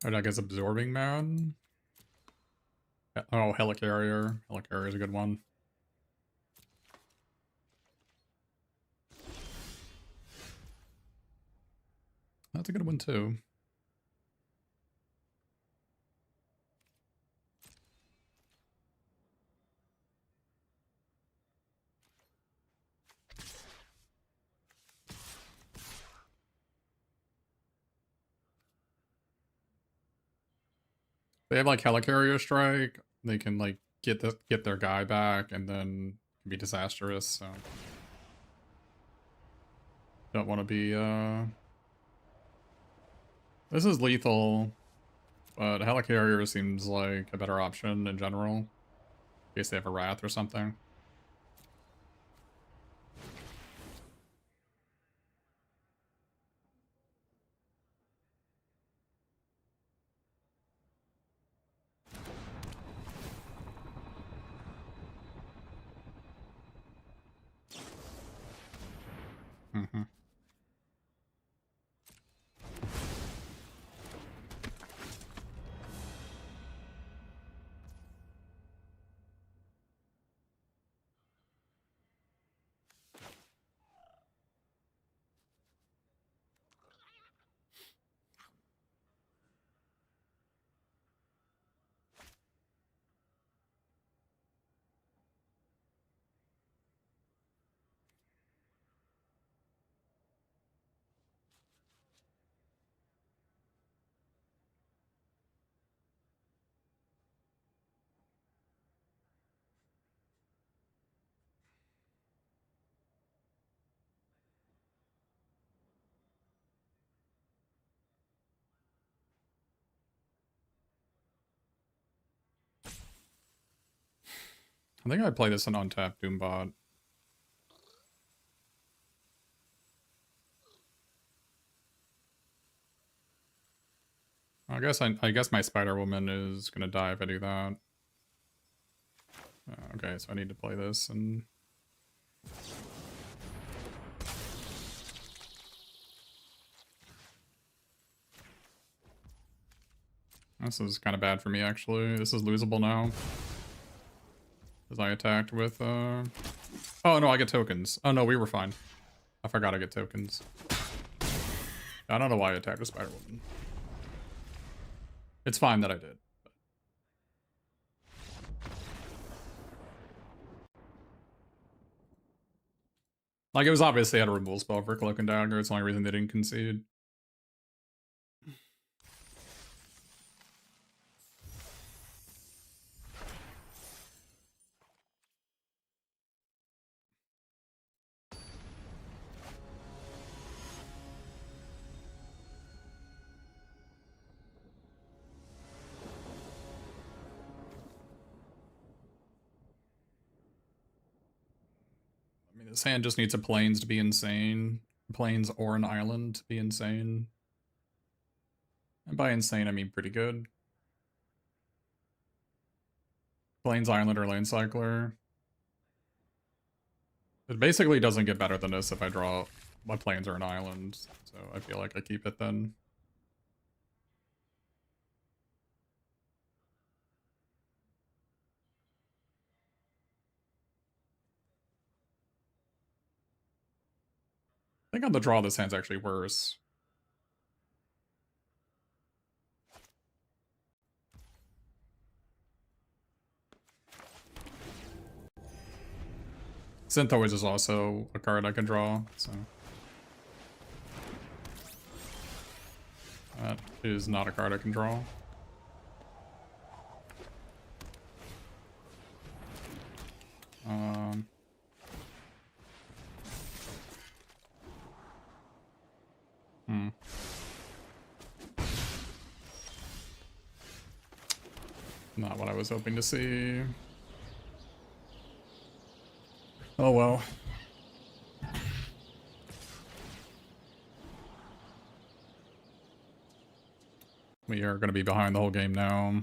Or I guess Absorbing Man? Oh, Helicarrier. Helicarrier is a good one. That's a good one too. They have like helicarrier strike. They can like get their guy back and then be disastrous. So don't want to be. This is lethal, but helicarrier seems like a better option in general, in case they have a wrath or something. Mm-hmm. I think I play this in untapped Doombot. I guess my Spider Woman is gonna die if I do that. Okay, so I need to play this and. This is kind of bad for me, actually. This is losable now. Because I attacked with, Oh, no, I get tokens. Oh, no, we were fine. I forgot I get tokens. I don't know why I attacked with Spider Woman. It's fine that I did. Like, it was obvious they had a removal spell for Cloak and Dagger. It's the only reason they didn't concede. I mean, this hand just needs a Plains to be insane. Plains or an island to be insane. And by insane, I mean pretty good. Plains, Island, or Lane Cycler. It basically doesn't get better than this if I draw my Plains or an island. So I feel like I keep it then. I think on the draw this hand's actually worse. Synthoids is also a card I can draw, so. That is not a card I can draw. Not what I was hoping to see. Oh well. We are going to be behind the whole game now.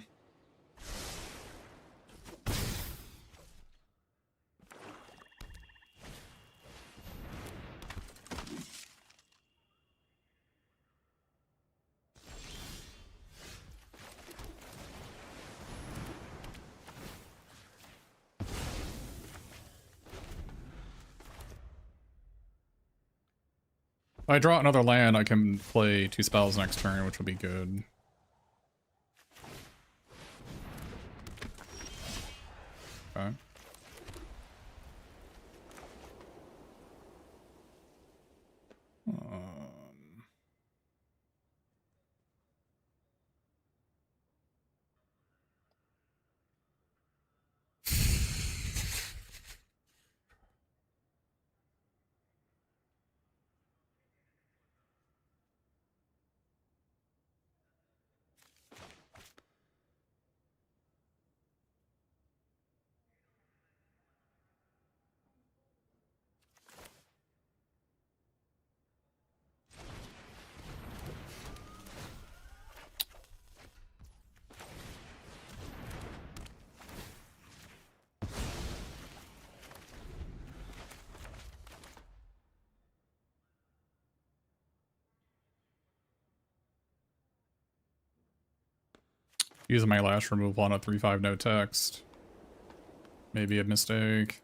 If I draw another land, I can play 2 spells next turn, which will be good. Okay. Using my lash removal on a 3/5 no text. Maybe a mistake.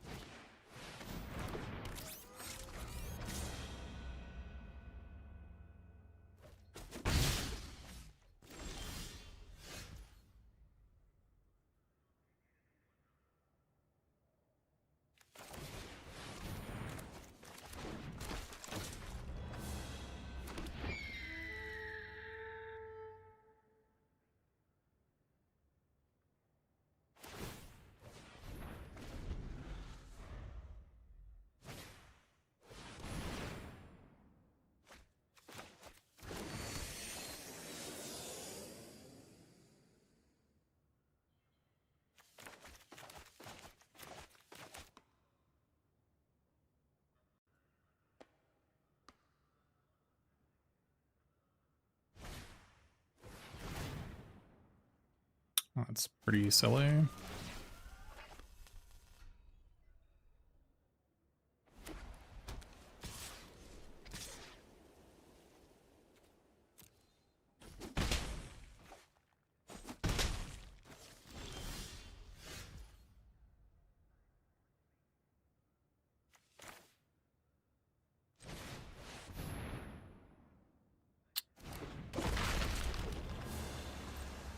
That's pretty silly.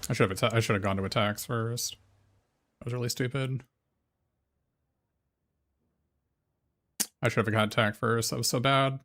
I should have gone to attacks first. That was really stupid. I should have got attack first. That was so bad.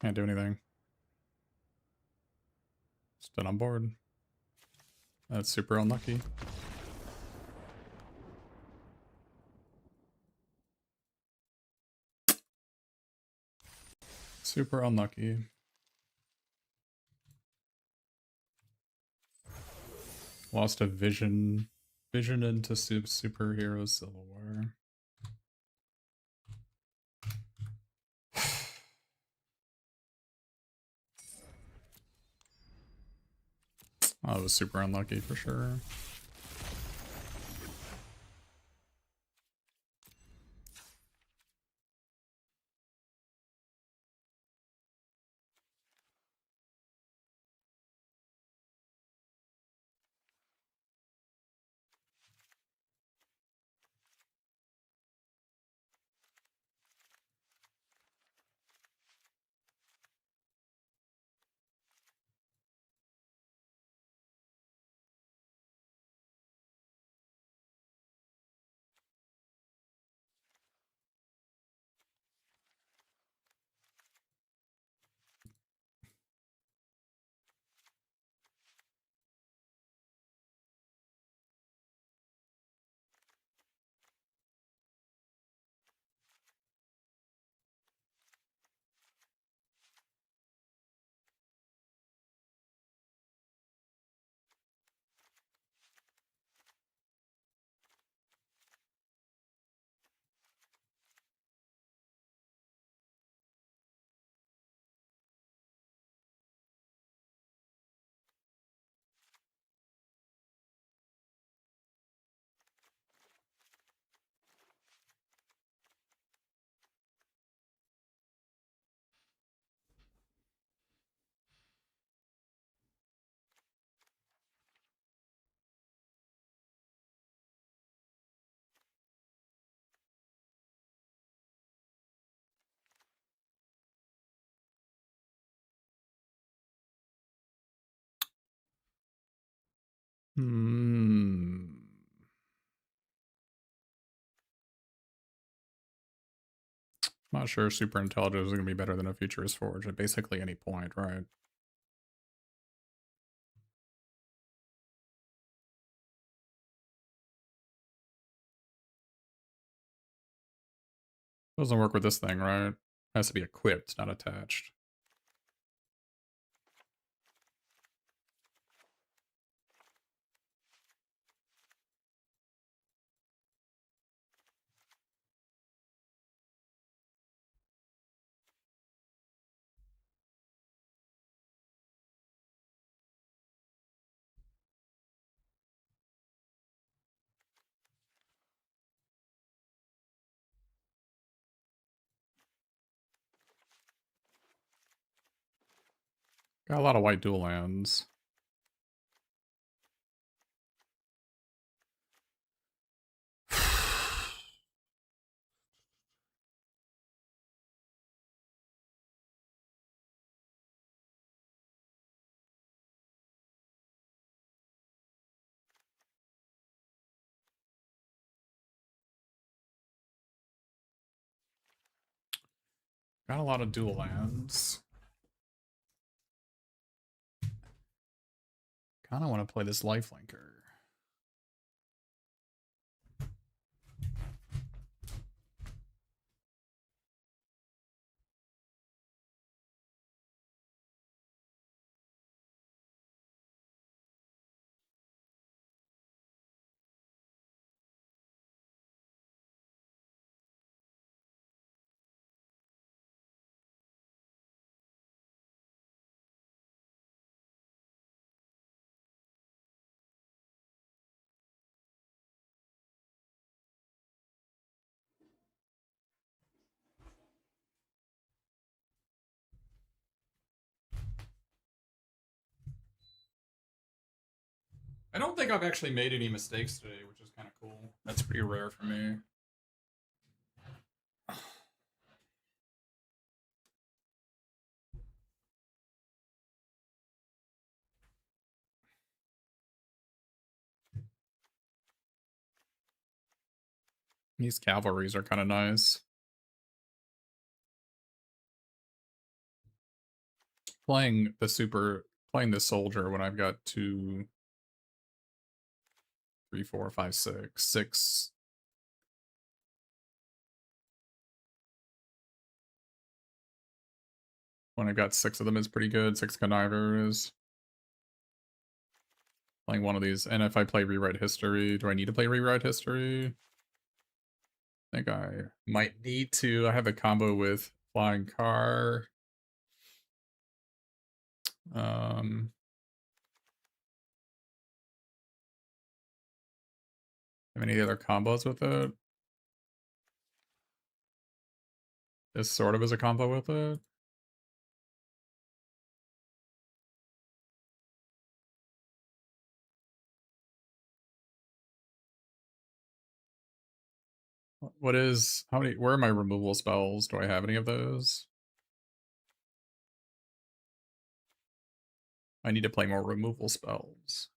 Can't do anything. Still on board. That's super unlucky. Super unlucky. Lost a vision into superhero Civil War. Oh, it was super unlucky for sure. Not sure super intelligence is going to be better than a Futurist Forge at basically any point, right? Doesn't work with this thing, right? Has to be equipped, not attached. Got a lot of white dual lands. Got a lot of dual lands. Kinda want to play this lifelinker. I don't think I've actually made any mistakes today, which is kind of cool. That's pretty rare for me. These cavalries are kind of nice. Playing the soldier when I've got 2, 3, 4, 5, 6. When I've got 6 of them is pretty good. 6 connivers. Playing one of these. And if I play Rewrite History, do I need to play Rewrite History? I think I might need to. I have a combo with Flying Car. Have any other combos with it? This sort of is a combo with it. What is, how many, where are my removal spells? Do I have any of those? I need to play more removal spells.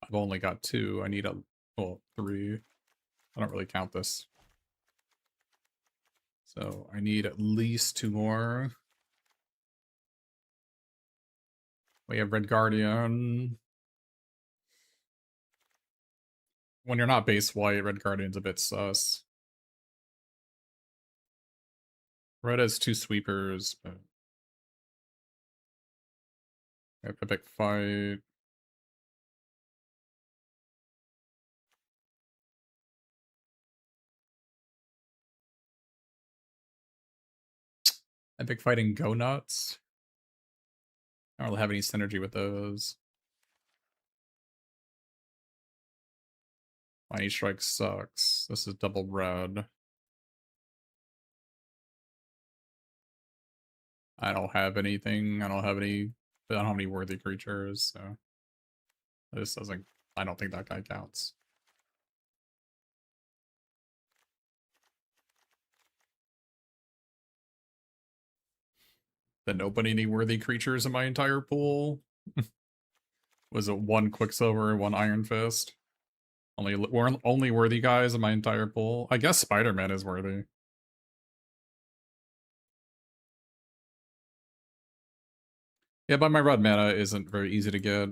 I've only got 2. I need well, 3. I don't really count this. So I need at least 2 more. We have Red Guardian. When you're not base white, Red Guardian's a bit sus. Red has 2 sweepers, but Epic Fight. Epic Fighting Go Nuts. I don't really have any synergy with those. Mighty Strike sucks. This is double red. I don't have anything. I don't have any worthy creatures, so this doesn't, I don't think that guy counts. Then open any worthy creatures in my entire pool. Was it one Quicksilver, one Iron Fist? Only worthy guys in my entire pool? I guess Spider-Man is worthy. Yeah, but my red mana isn't very easy to get.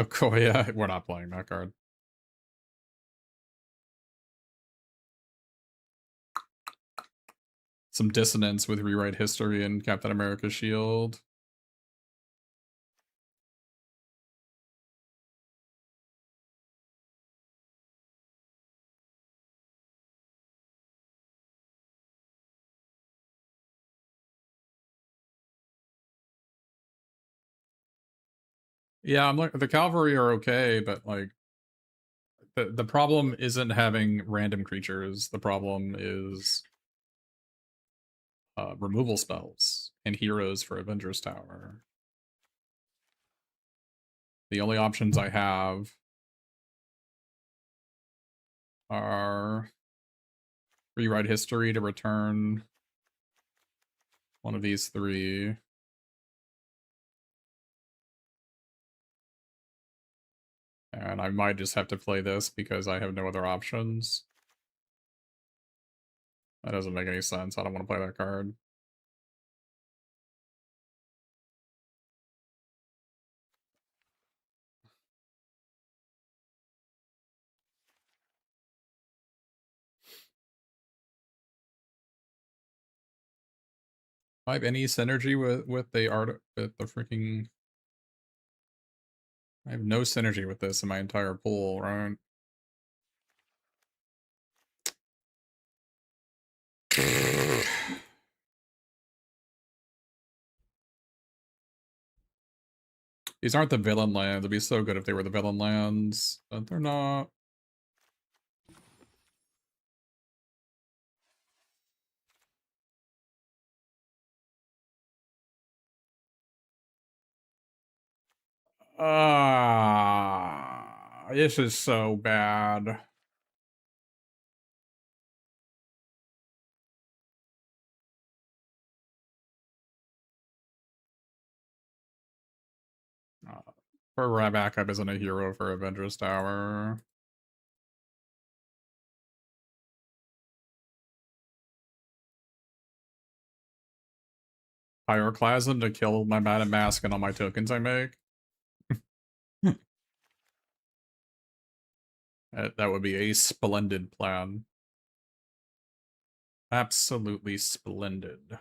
Okoye, we're not playing that card. Some dissonance with Rewrite History and Captain America Shield. Yeah, I'm like the cavalry are okay, but like the problem isn't having random creatures. The problem is removal spells and heroes for Avengers Tower. The only options I have are Rewrite History to return one of these three. And I might just have to play this because I have no other options. That doesn't make any sense. I don't want to play that card. I have any synergy with the art with the freaking. I have no synergy with this in my entire pool, right? These aren't the villain lands. It'd be so good if they were the villain lands, but they're not. This is so bad. For backup isn't a hero for Avengers Tower. Pyroclasm to kill my Madam Mask and all my tokens I make. That would be a splendid plan. Absolutely splendid.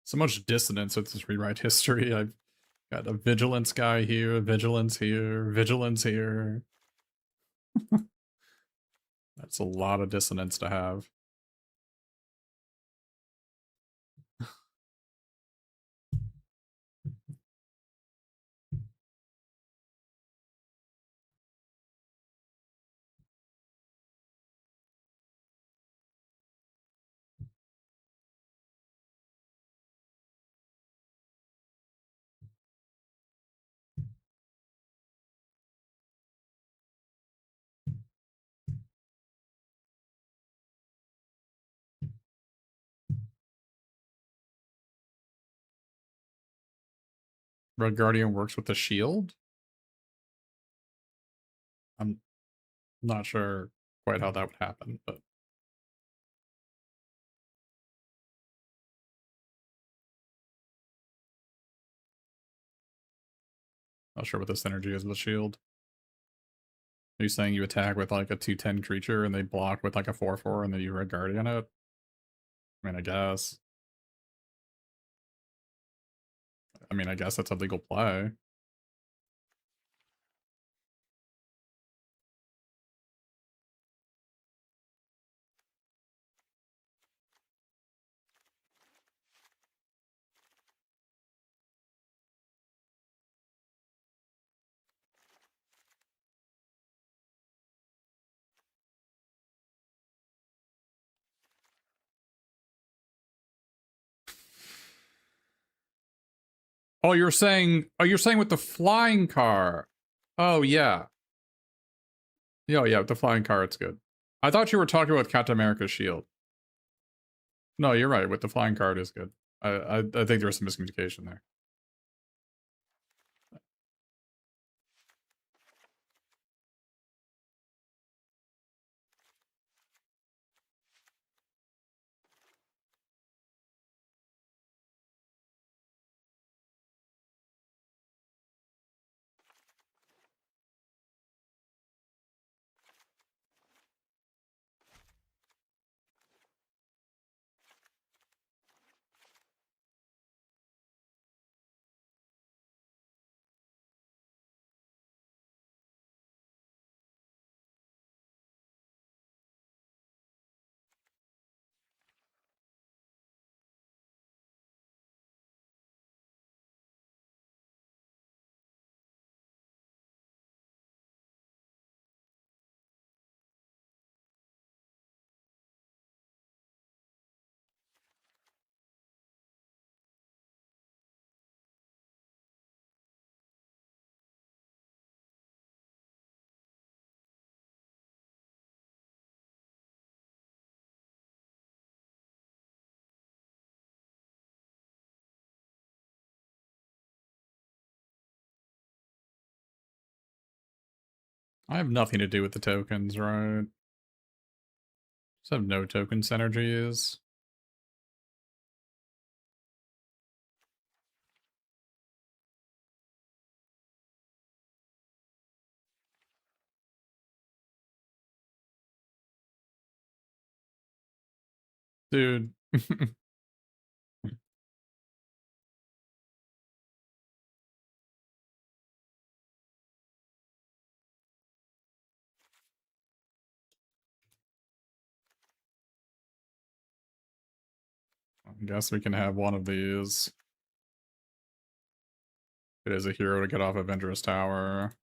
So much dissonance with this rewrite history. I've got a vigilance guy here, vigilance here, vigilance here. That's a lot of dissonance to have. Red Guardian works with the shield? I'm not sure quite how that would happen, but not sure what the synergy is with shield. Are you saying you attack with like a 2/10 creature and they block with like a 4/4 and then you Red Guardian it? I mean, I guess. I mean, I guess that's a legal play. Oh, you're saying with the flying car. Oh, yeah. Yeah, with the flying car, it's good. I thought you were talking about Captain America's shield. No, you're right. With the flying card is good. I think there's some miscommunication there. I have nothing to do with the tokens, right? Just have no token synergies. Dude. I guess we can have one of these. It is a hero to get off Avengers Tower.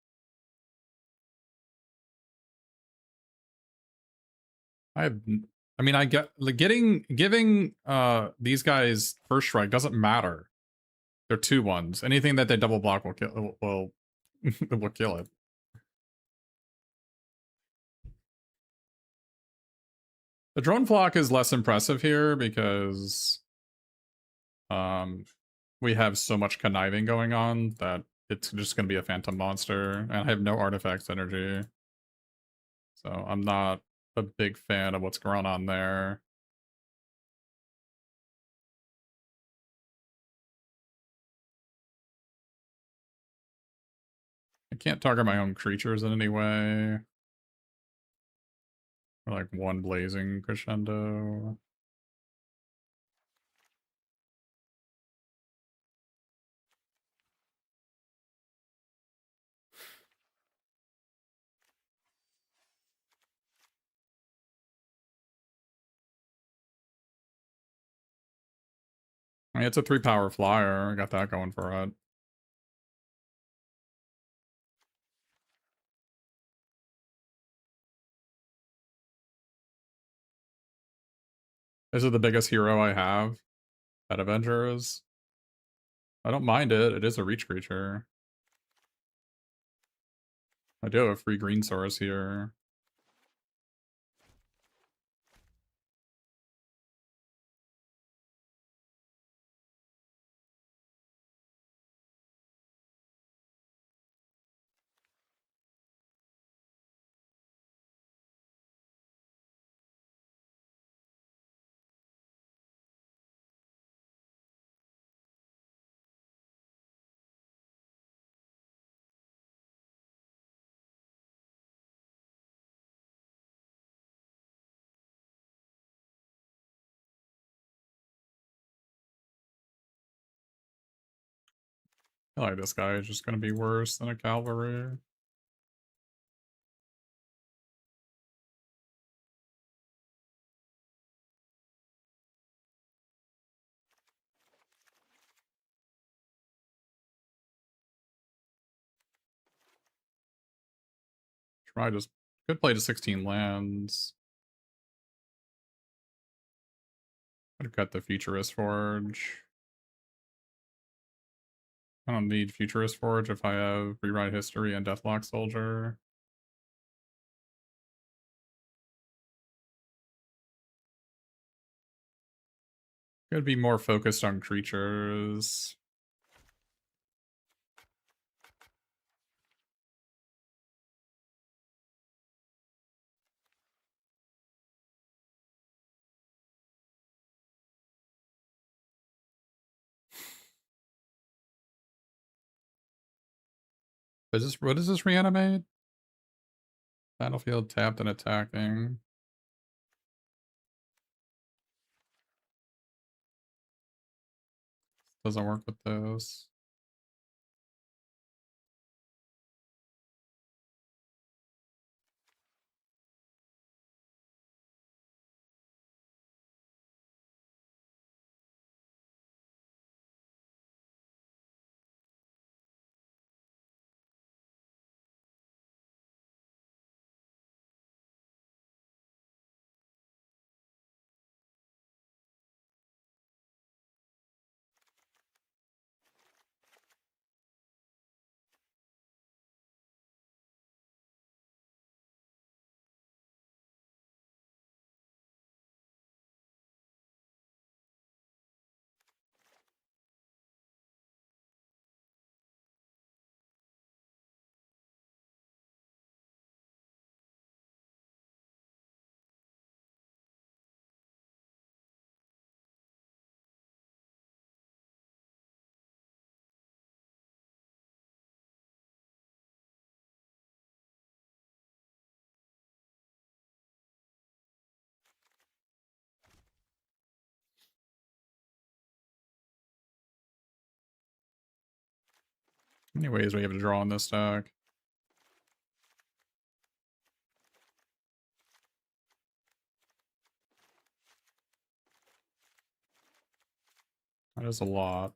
I have, I mean, I get like giving these guys first strike doesn't matter. They're 2/1s. Anything that they double block will kill will kill it. The drone flock is less impressive here because we have so much conniving going on that it's just going to be a phantom monster, and I have no artifacts energy. So I'm not a big fan of what's going on there. I can't target my own creatures in any way. Or like one blazing crescendo. I mean, it's a 3-power flyer. I got that going for it. This is the biggest hero I have at Avengers. I don't mind it. It is a reach creature. I do have a free green source here. I feel like this guy is just gonna be worse than a cavalry. Try just could play to 16 lands. Could cut the Futurist Forge. I don't need Futurist Forge if I have Rewrite History and Deathlock Soldier. Could be more focused on creatures. What does this reanimate? Battlefield tapped and attacking. Doesn't work with this. How many ways we have to draw on this deck? That is a lot.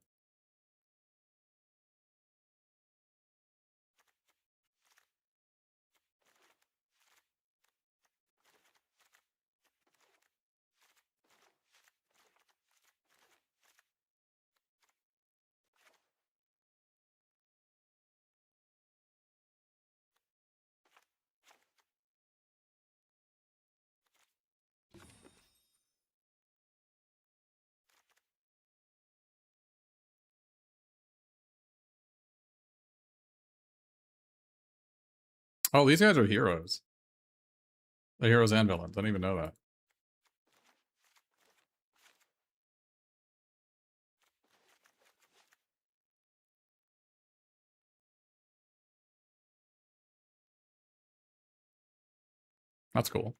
Oh, these guys are heroes. They're heroes and villains. I didn't even know that. That's cool.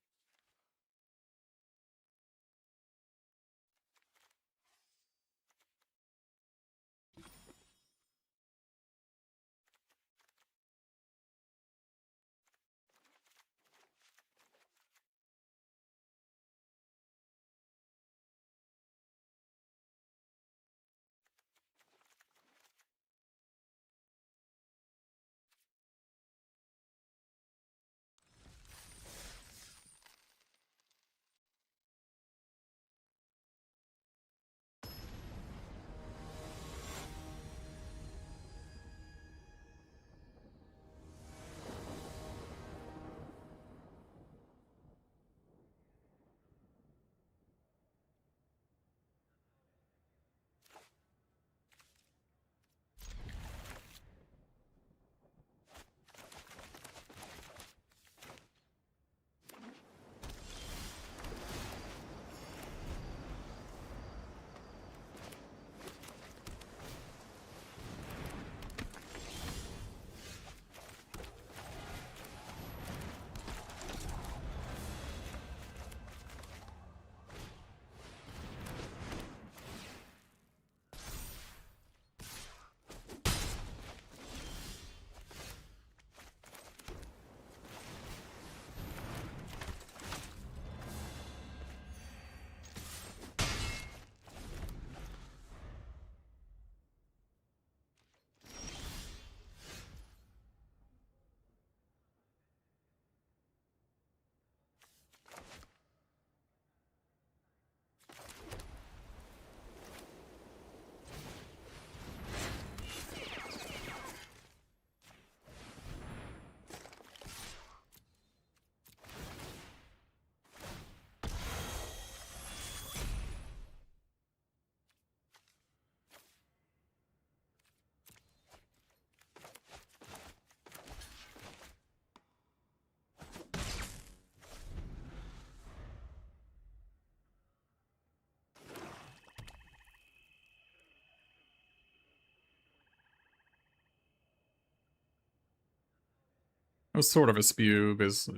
was sort of a spew because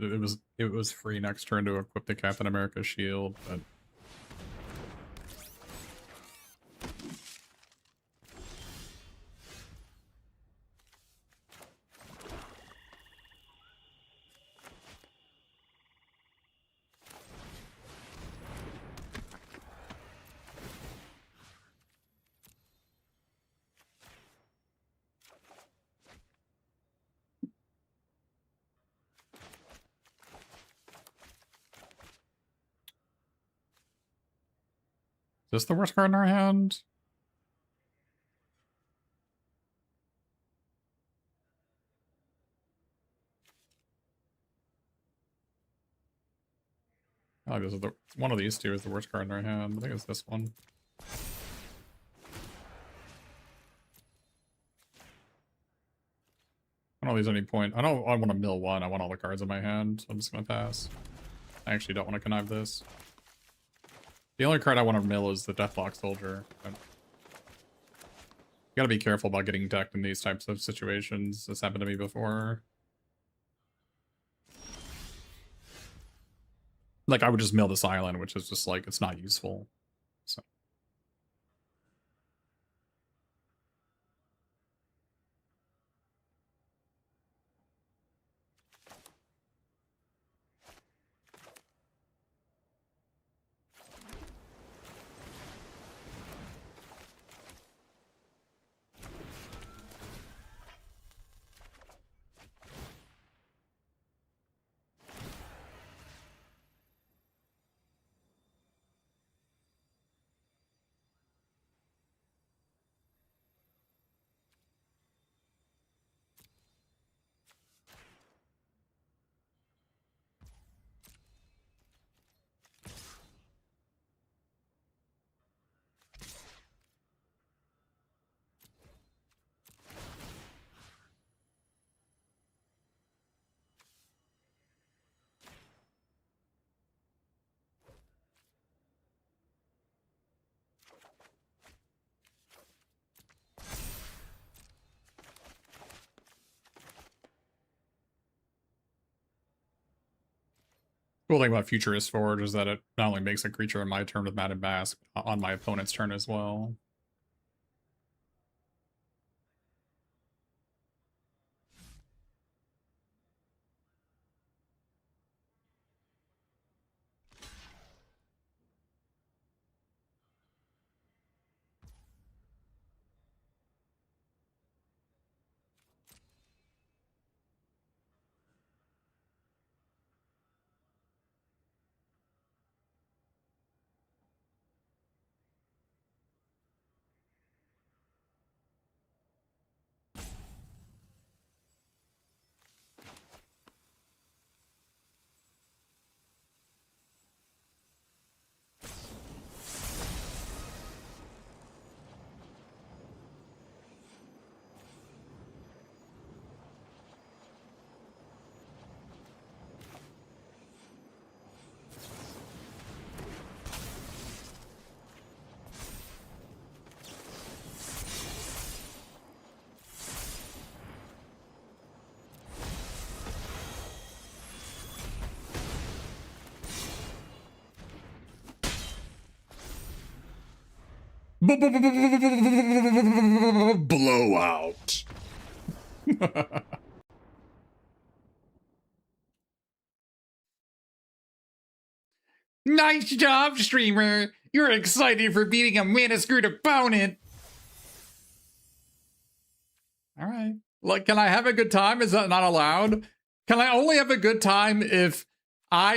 it was free next turn to equip the Captain America shield, but is this the worst card in our hand? I like this is one of these two is the worst card in our hand. I think it's this one. I don't lose any point. I want to mill one. I want all the cards in my hand, so I'm just gonna pass. I actually don't want to connive this. The only card I want to mill is the Deathlock Soldier. You gotta be careful about getting decked in these types of situations. This happened to me before. Like, I would just mill this island, which is just like, it's not useful. So. Cool thing about Futurist Forge is that it not only makes a creature in my turn with Madden Mask, on my opponent's turn as well. Blowout. Nice job, streamer. You're excited for beating a mana-screwed opponent. All right. Like, can I have a good time? Is that not allowed? Can I only have a good time if my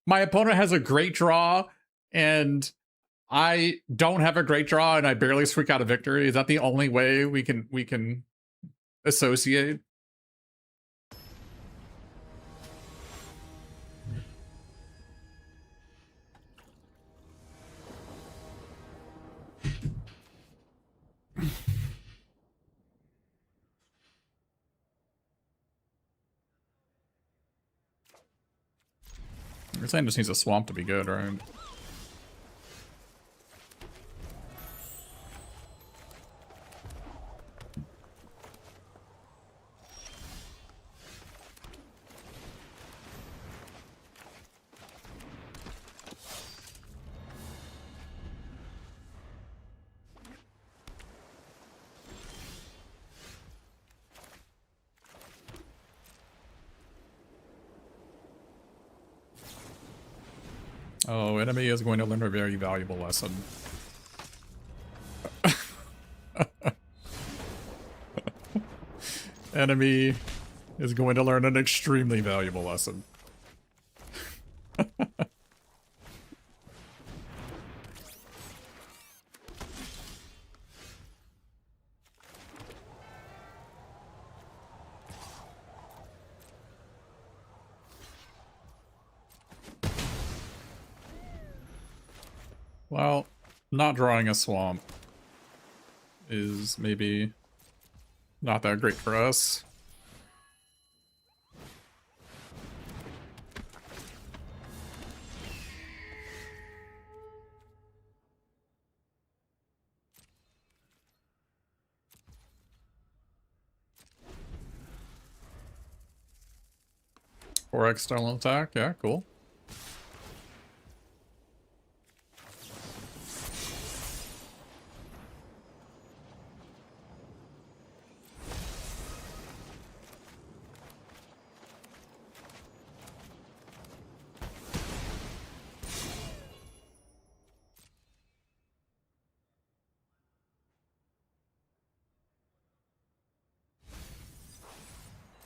opponent has a great draw and I don't have a great draw and I barely squeak out a victory? Is that the only way we can associate? You're saying just needs a swamp to be good, right? Oh, enemy is going to learn a very valuable lesson. Enemy is going to learn an extremely valuable lesson. Well, not drawing a swamp is maybe not that great for us. Or external attack, yeah, cool.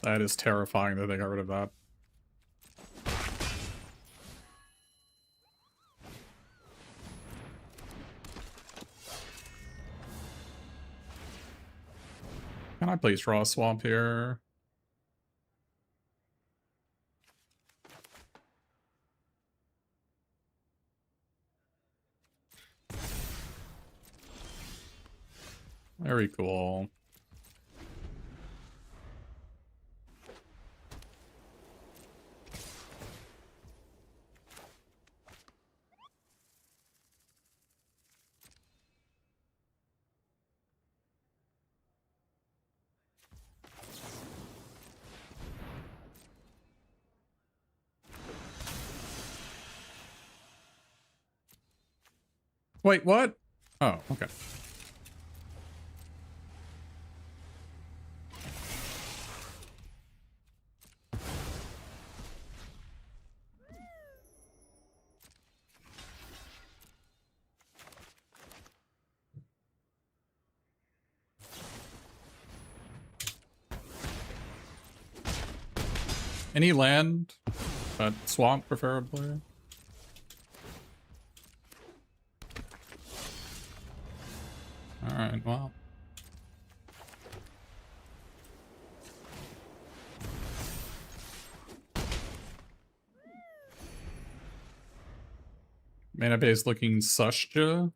That is terrifying that they got rid of that. Can I please draw a swamp here? Very cool. Wait, what? Oh, okay. Any land, but swamp preferably. Alright, well. Mana base looking sushja.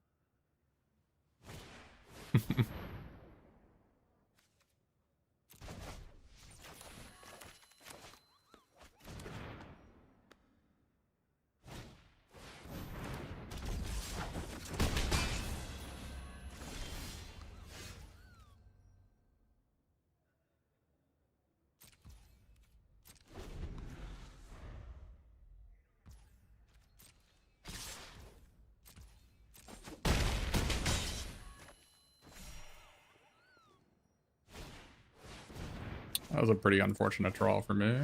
That was a pretty unfortunate draw for me.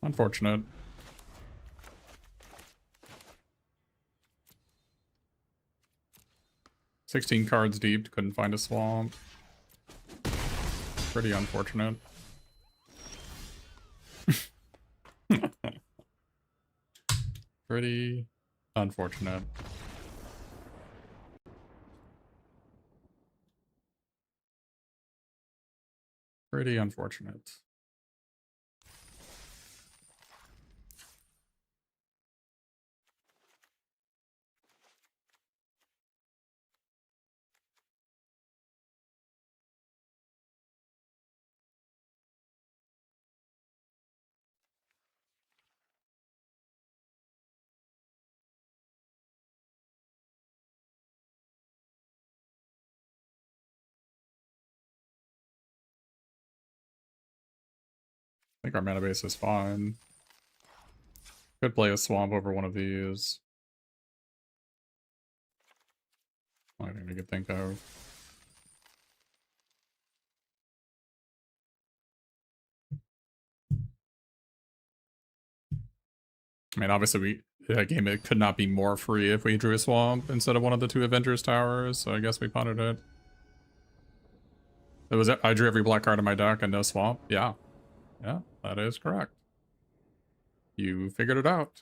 Unfortunate. "16 cards deep, couldn't find a swamp." Pretty unfortunate. Pretty unfortunate. Pretty unfortunate. I think our mana base is fine. Could play a swamp over one of these. I think we could think of. I mean, obviously that game, it could not be more free if we drew a swamp instead of one of the two Avengers towers, so I guess we punted it. I drew every black card in my deck and no swamp? Yeah. Yeah, that is correct. You figured it out.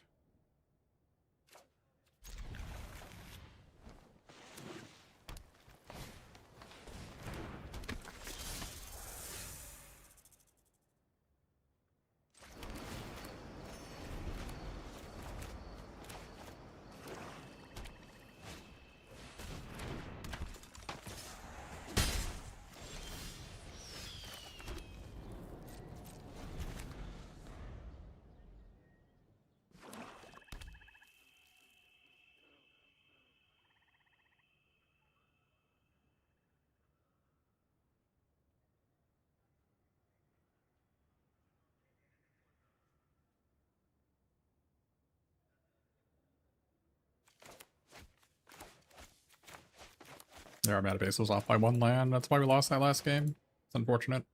There, our mana base was off by 1 land. That's why we lost that last game. It's unfortunate.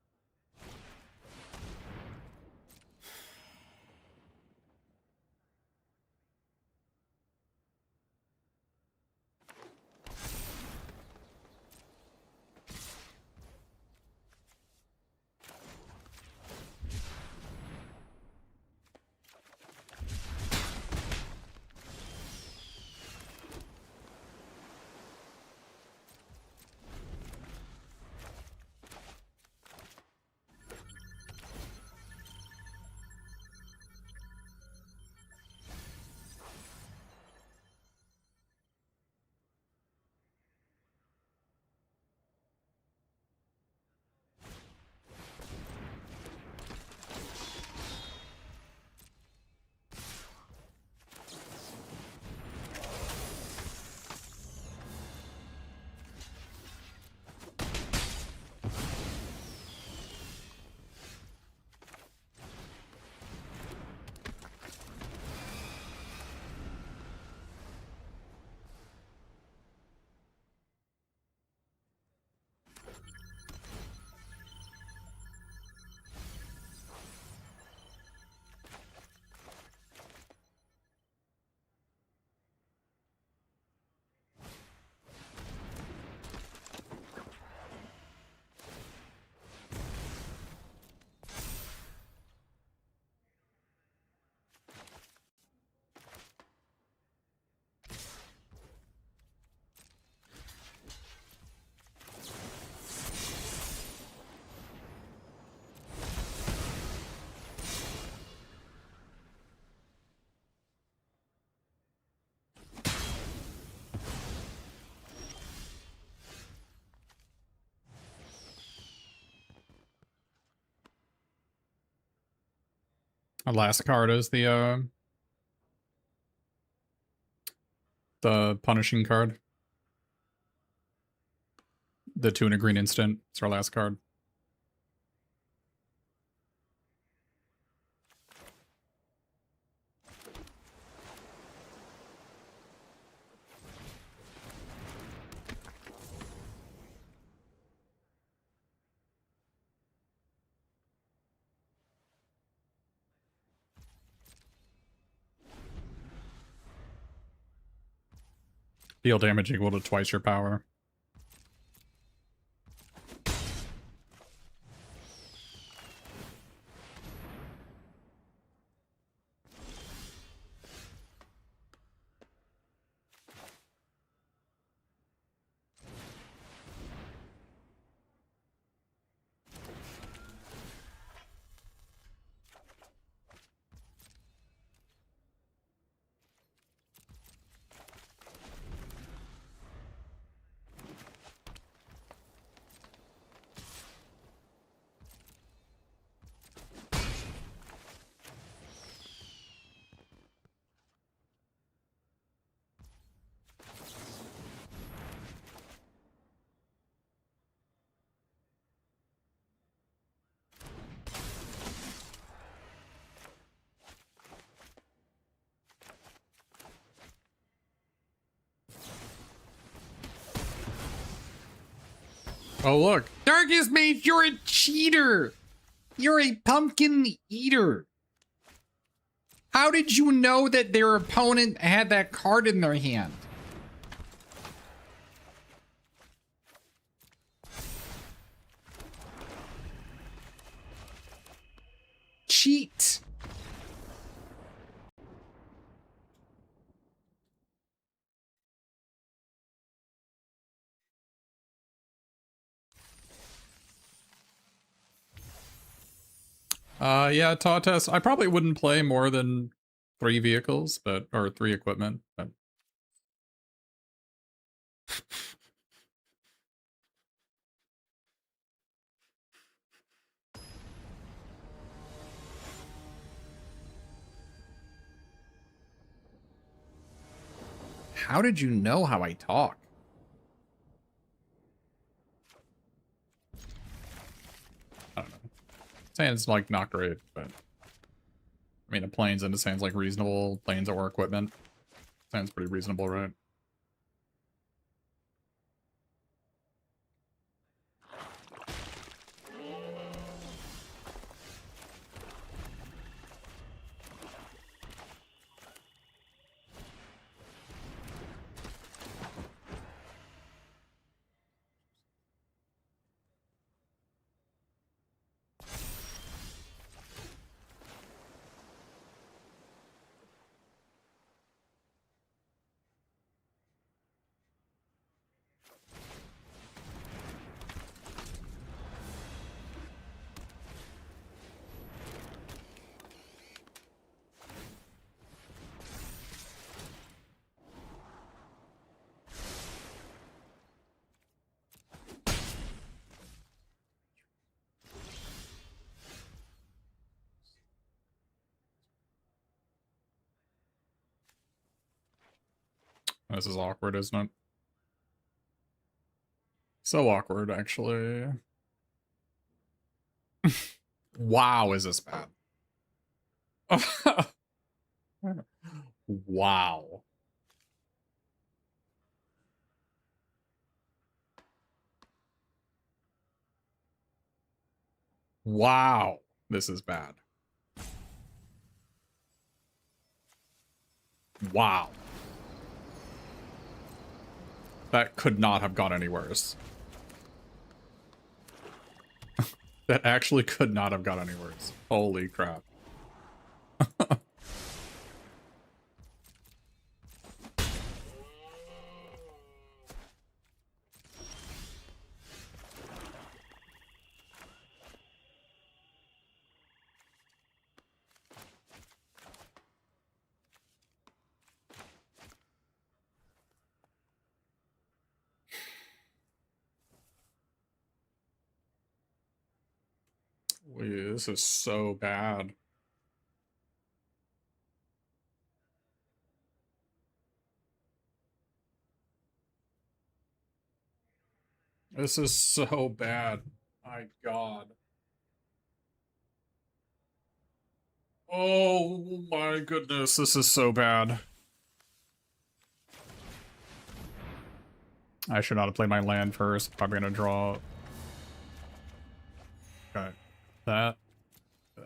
Our last card is the punishing card. The 2 and a green instant. It's our last card. Deal damage equal to twice your power. Oh, look. Darkest Mage, you're a cheater! You're a pumpkin eater! How did you know that their opponent had that card in their hand? Cheat! Yeah, Taw Test. I probably wouldn't play more than 3 vehicles, or 3 equipment, but How did you know how I talk? I don't know. Sounds like not great, but I mean, a planes into sounds like reasonable. Planes or equipment sounds pretty reasonable, right? This is awkward, isn't it? So awkward, actually. Wow, is this bad? Wow. Wow, this is bad. Wow. That could not have gone any worse. That actually could not have got any worse. Holy crap. This is so bad. This is so bad. My god. Oh my goodness, this is so bad. I should not have played my land first. Probably gonna draw. Okay. That.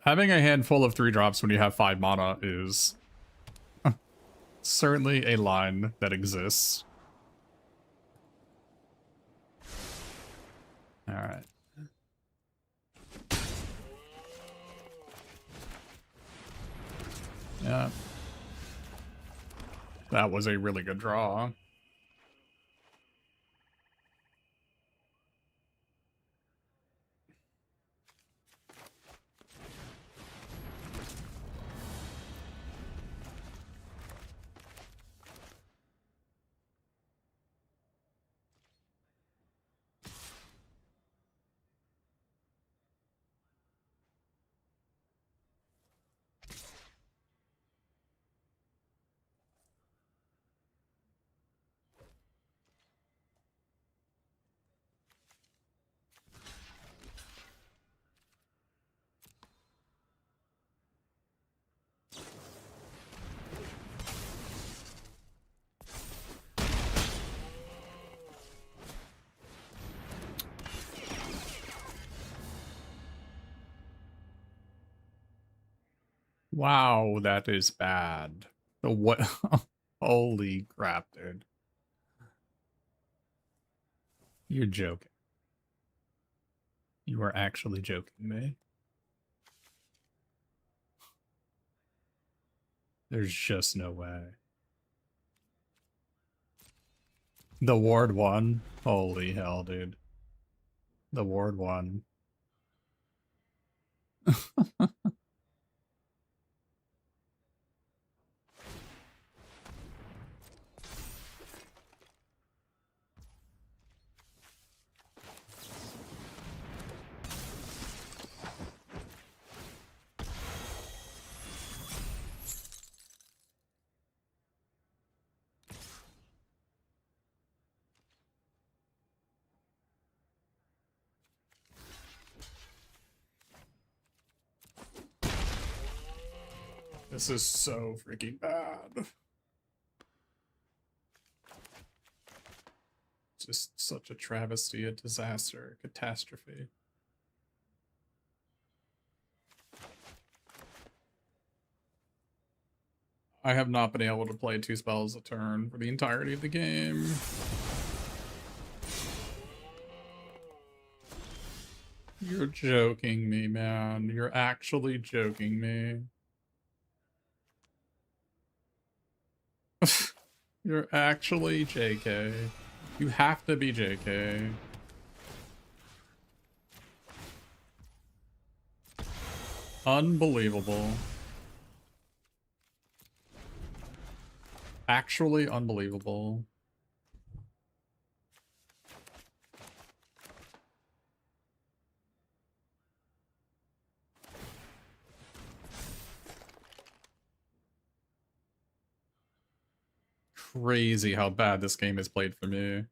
Having a handful of 3-drops when you have 5 mana is certainly a line that exists. Alright. Yeah. That was a really good draw. Wow, that is bad. The what? Holy crap, dude. You're joking. You are actually joking me. There's just no way. The ward won? Holy hell, dude. The ward won. This is so freaking bad. Just such a travesty, a disaster, a catastrophe. I have not been able to play 2 spells a turn for the entirety of the game. You're joking me, man. You're actually joking me. You're actually JK. You have to be JK. Unbelievable. Actually unbelievable. Crazy how bad this game is played for me.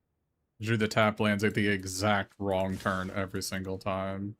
Drew the tap lands at the exact wrong turn every single time.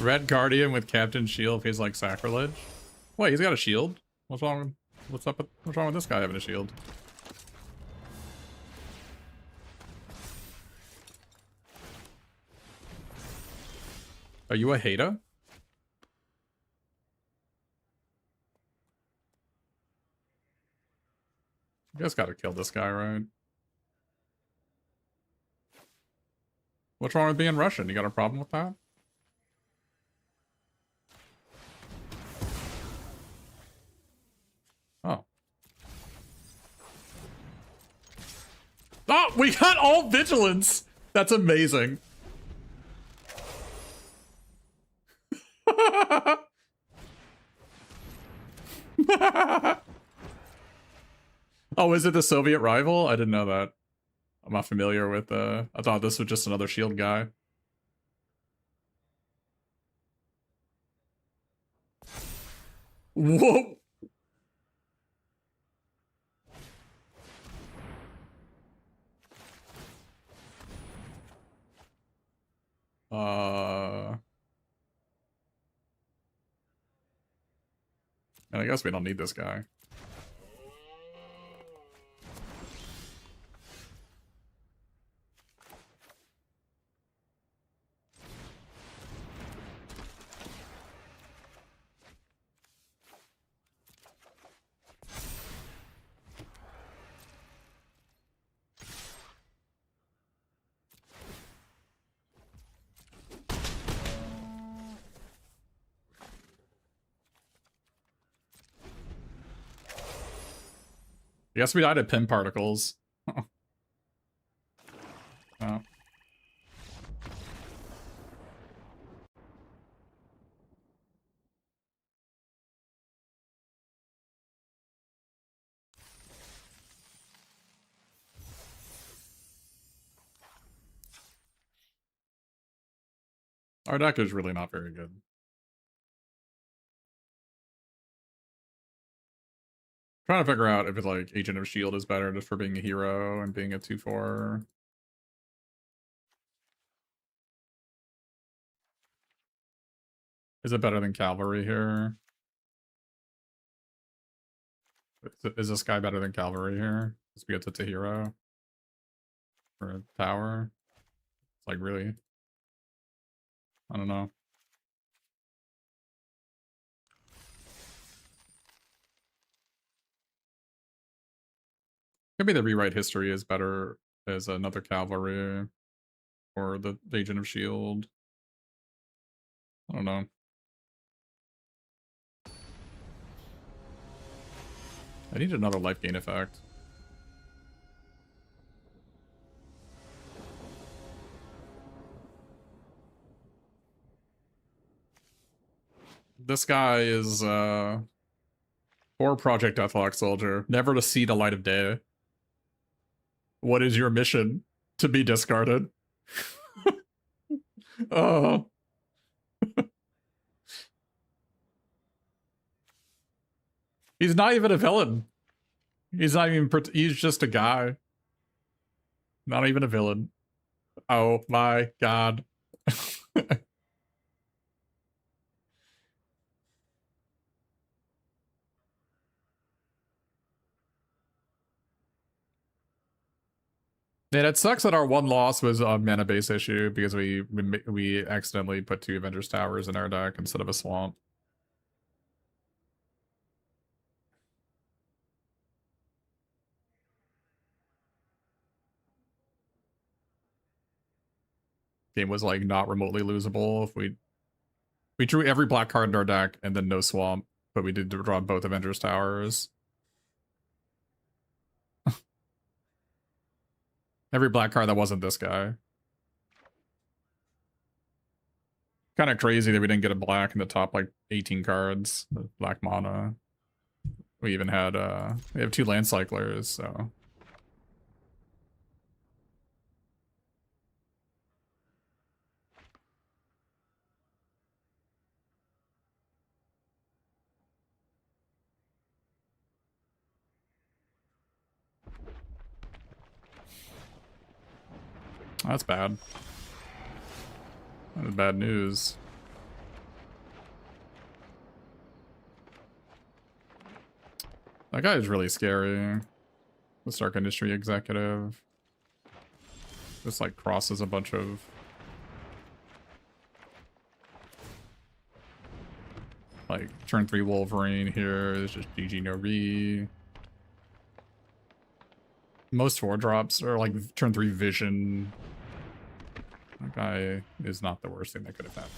Red Guardian with Captain Shield feels like sacrilege. Wait, he's got a shield? What's wrong? What's wrong with this guy having a shield? Are you a hater? You just gotta kill this guy, right? What's wrong with being Russian? You got a problem with that? Oh. got all vigilance. That's amazing. Oh, is it the Soviet rival? I didn't know that. I'm not familiar with I thought this was just another shield guy. Whoa. And I guess we don't need this guy. I guess we died at pin particles. Oh. Our deck is really not very good. Trying to figure out if it's like Agent of Shield is better just for being a hero and being a 2/4. Is it better than Cavalry here? Is this guy better than Cavalry here? Just because it's a hero? For a tower? It's like really? I don't know. Maybe the rewrite history is better as another Cavalry or the Agent of Shield. I don't know. I need another life gain effect. This guy is for Project Deathlock Soldier, never to see the light of day. What is your mission? To be discarded. Oh. He's not even a villain. He's not even, he's just a guy. Not even a villain. Oh my god. And it sucks that our one loss was a mana base issue because we accidentally put 2 Avengers Towers in our deck instead of a swamp. Game was like not remotely losable if we drew every black card in our deck and then no swamp, but we did draw both Avengers Towers. Every black card that wasn't this guy. Kind of crazy that we didn't get a black in the top like 18 cards. The black mana. We even had we have 2 land cyclers, so. That's bad. That is bad news. That guy is really scary. The Stark Industry executive. Just like crosses a bunch of... Like, turn 3 Wolverine here. There's just GG no re. Most 4-drops are like turn 3 Vision. That guy is not the worst thing that could have happened.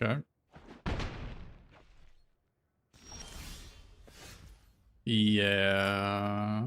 Okay. Yeah.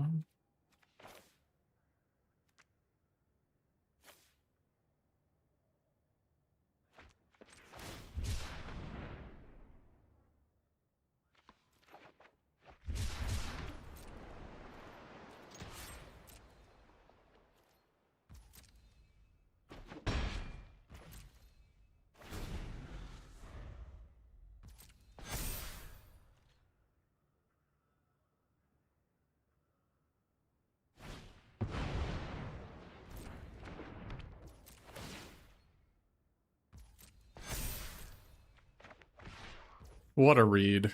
What a read.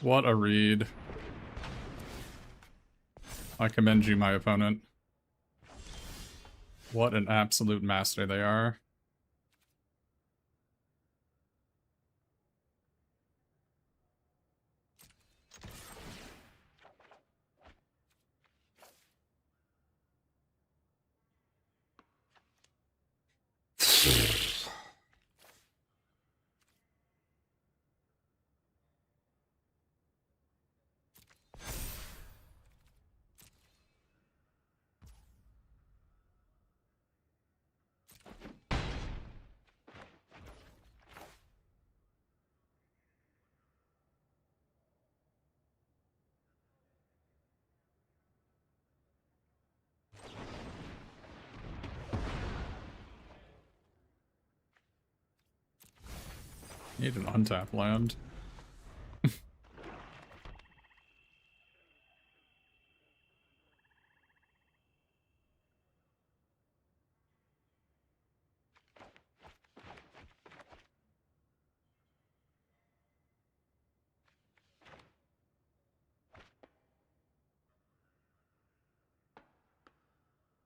What a read. I commend you, my opponent. What an absolute master they are. Need an untap land.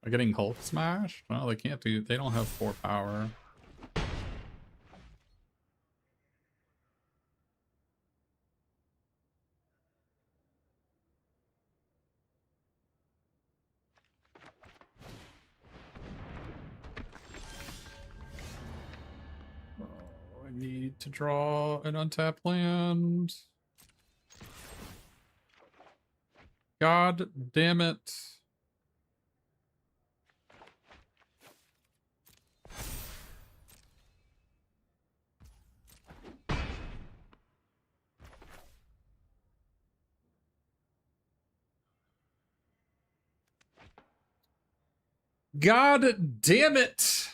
Are getting Hulk smashed? No, they can't do. They don't have 4 power. Oh, I need to draw an untapped land. God damn it. God damn it!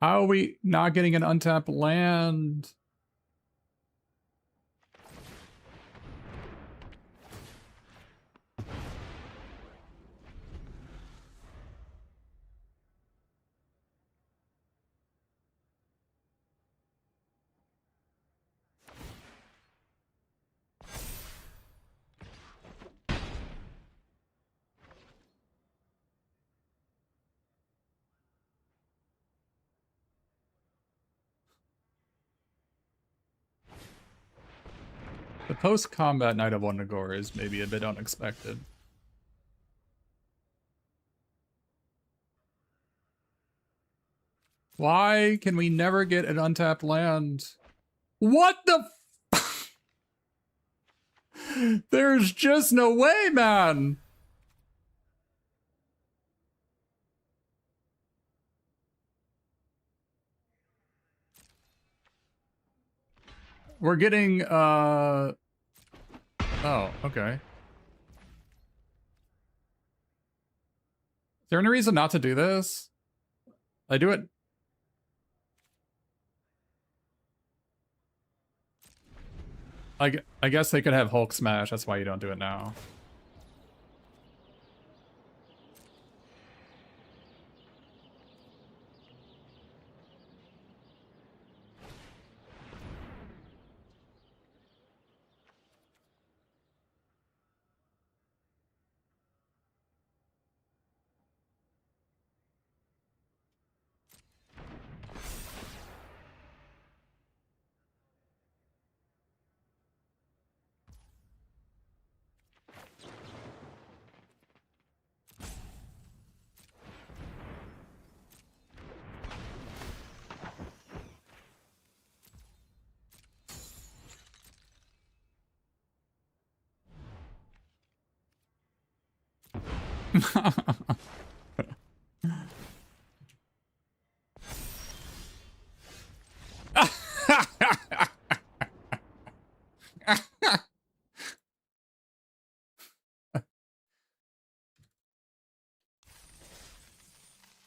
How are we not getting an untapped land? The post-combat Knight of Wundagore is maybe a bit unexpected. Why can we never get an untapped land? What the f- There's just no way, man! We're getting, oh, okay. Is there any reason not to do this? I do it. I guess they could have Hulk smash, that's why you don't do it now.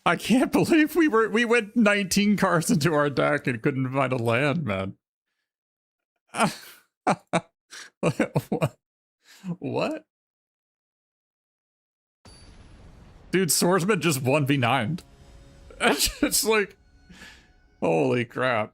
I can't believe we went 19 cars into our deck and couldn't find a land, man. What? What? Dude, Swordsman just 1v9'd. It's like, holy crap.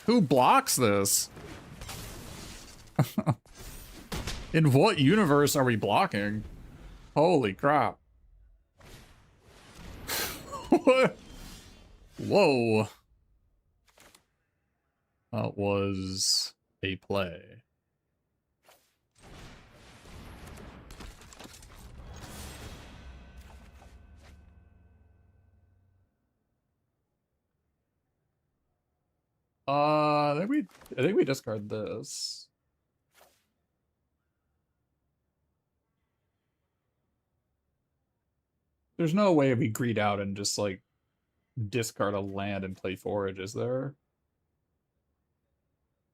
Who blocks this? In what universe are we blocking? Holy crap. What? Whoa. That was a play. I think we discard this. There's no way we greed out and just like discard a land and play forage, is there?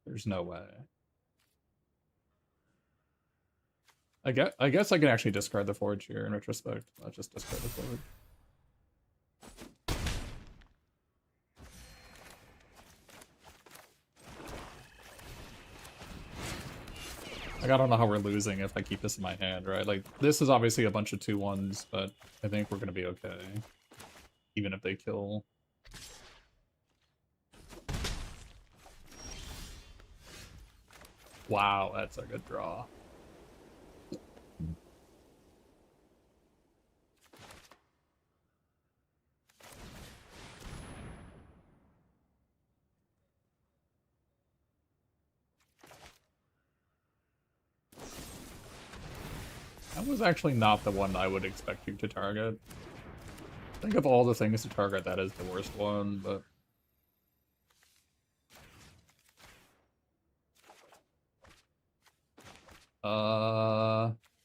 There's no way. I guess I can actually discard the forage here in retrospect. I'll just discard the forage. Like, I don't know how we're losing if I keep this in my hand, right? Like, this is obviously a bunch of 2/1s, but I think we're gonna be okay. Even if they kill. Wow, that's a good draw. That was actually not the one I would expect you to target. I think of all the things to target, that is the worst one, but...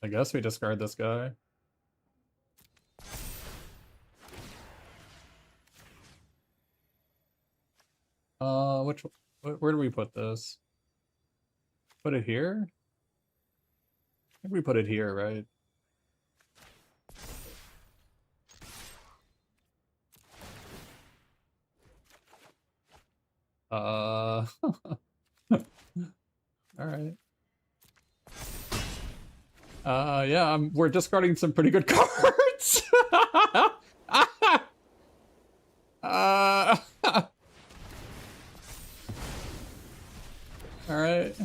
I guess we discard this guy. Where do we put this? Put it here? I think we put it here, right? Alright. Yeah, we're discarding some pretty good cards! Alright.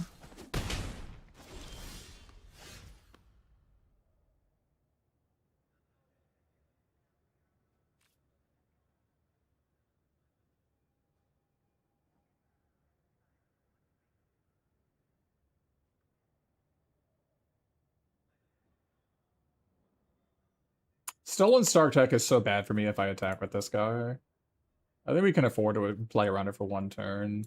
Stolen Stark Tech is so bad for me if I attack with this guy. I think we can afford to play around it for one turn.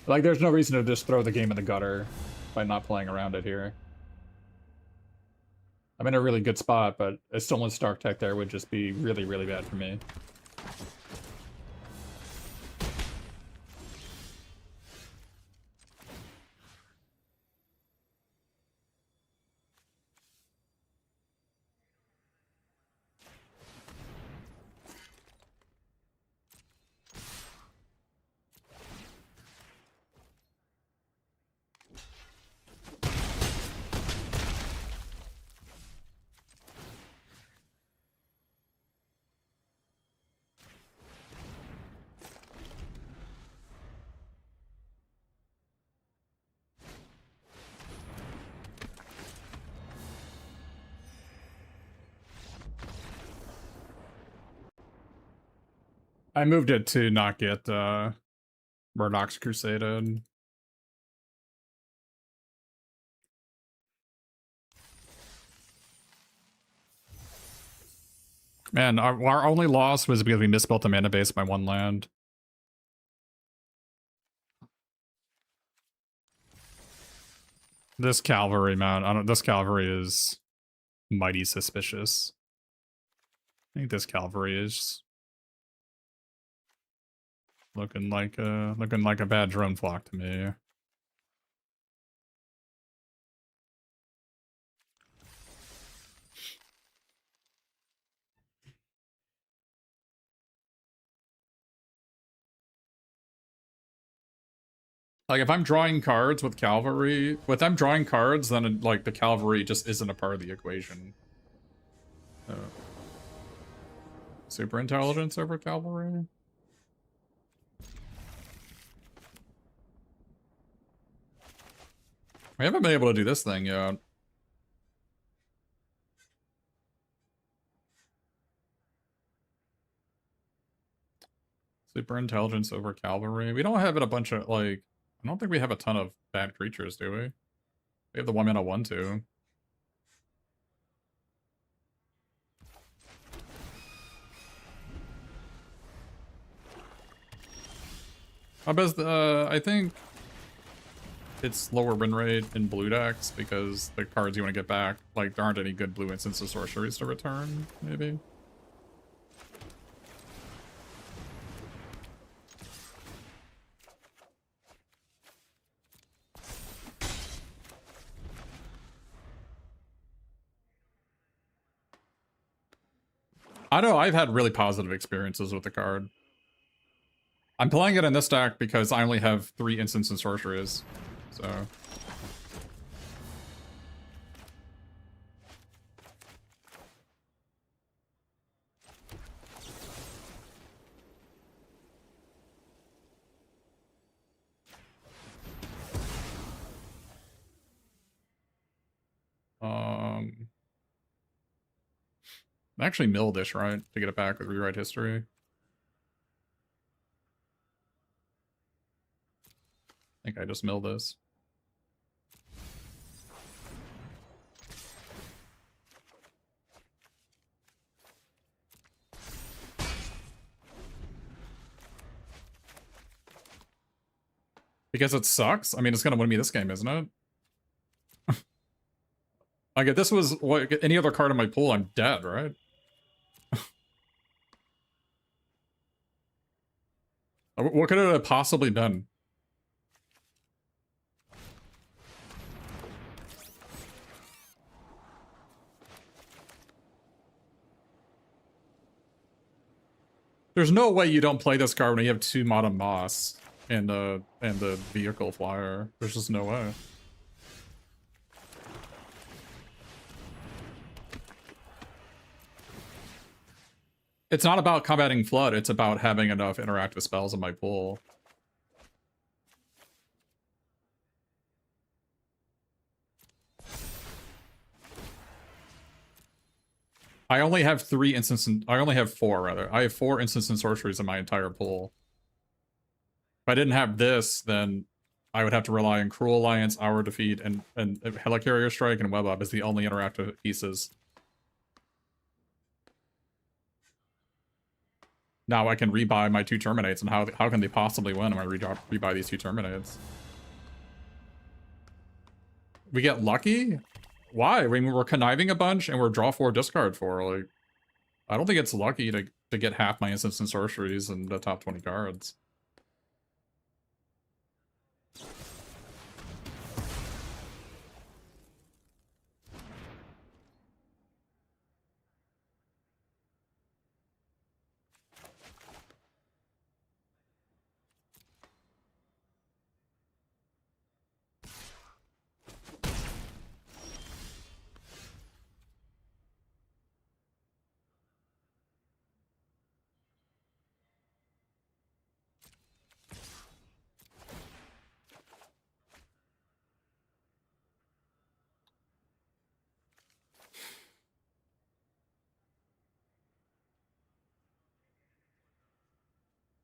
Like, there's no reason to just throw the game in the gutter by not playing around it here. I'm in a really good spot, but a Stolen Stark Tech there would just be really, really bad for me. I moved it to not get Murdoch's Crusaded. Man, our only loss was because we misbuilt the mana base by 1 land. This cavalry, man, this cavalry is mighty suspicious. I think this cavalry is looking like a bad drone flock to me. Like, if I'm drawing cards with cavalry, with them drawing cards, then, like, the cavalry just isn't a part of the equation. Super intelligence over cavalry? We haven't been able to do this thing yet. Super intelligence over cavalry. We don't have it a bunch of, like, I don't think we have a ton of bad creatures, do we? We have the 1 mana 1/2. I think it's lower win rate in blue decks because the cards you want to get back, like, there aren't any good blue instants of sorceries to return, maybe. I know, I've had really positive experiences with the card. I'm playing it in this deck because I only have 3 instants and sorceries, so... Actually mill this, right? To get it back with Rewrite History. I think I just mill this. Because it sucks? I mean, it's gonna win me this game, isn't it? Like, if this was like any other card in my pool, I'm dead, right? What could it have possibly been? There's no way you don't play this card when you have 2 Modern Moss and the Vehicle Flyer. There's just no way. It's not about combating Flood, it's about having enough interactive spells in my pool. I only have 3 instants, I only have 4, rather. I have 4 instants and sorceries in my entire pool. If I didn't have this, then I would have to rely on Cruel Alliance, Hour Defeat, and Helicarrier Strike and Web Up as the only interactive pieces. Now I can rebuy my 2 Terminates, and how can they possibly win if I rebuy these 2 Terminates? We get lucky? Why? I mean, we're conniving a bunch, and we're draw 4, discard 4. Like, I don't think it's lucky to get half my instants and sorceries in the top 20 cards.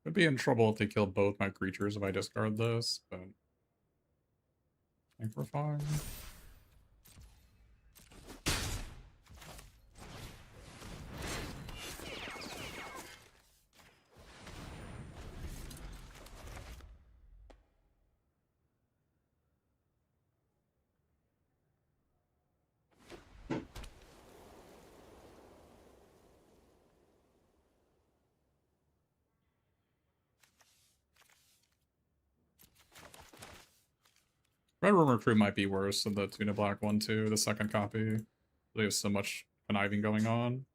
Could be in trouble if they kill both my creatures if I discard this, but I think we're fine. Red Room Recruit might be worse than the Tuna Black one too, the second copy. There's so much conniving going on.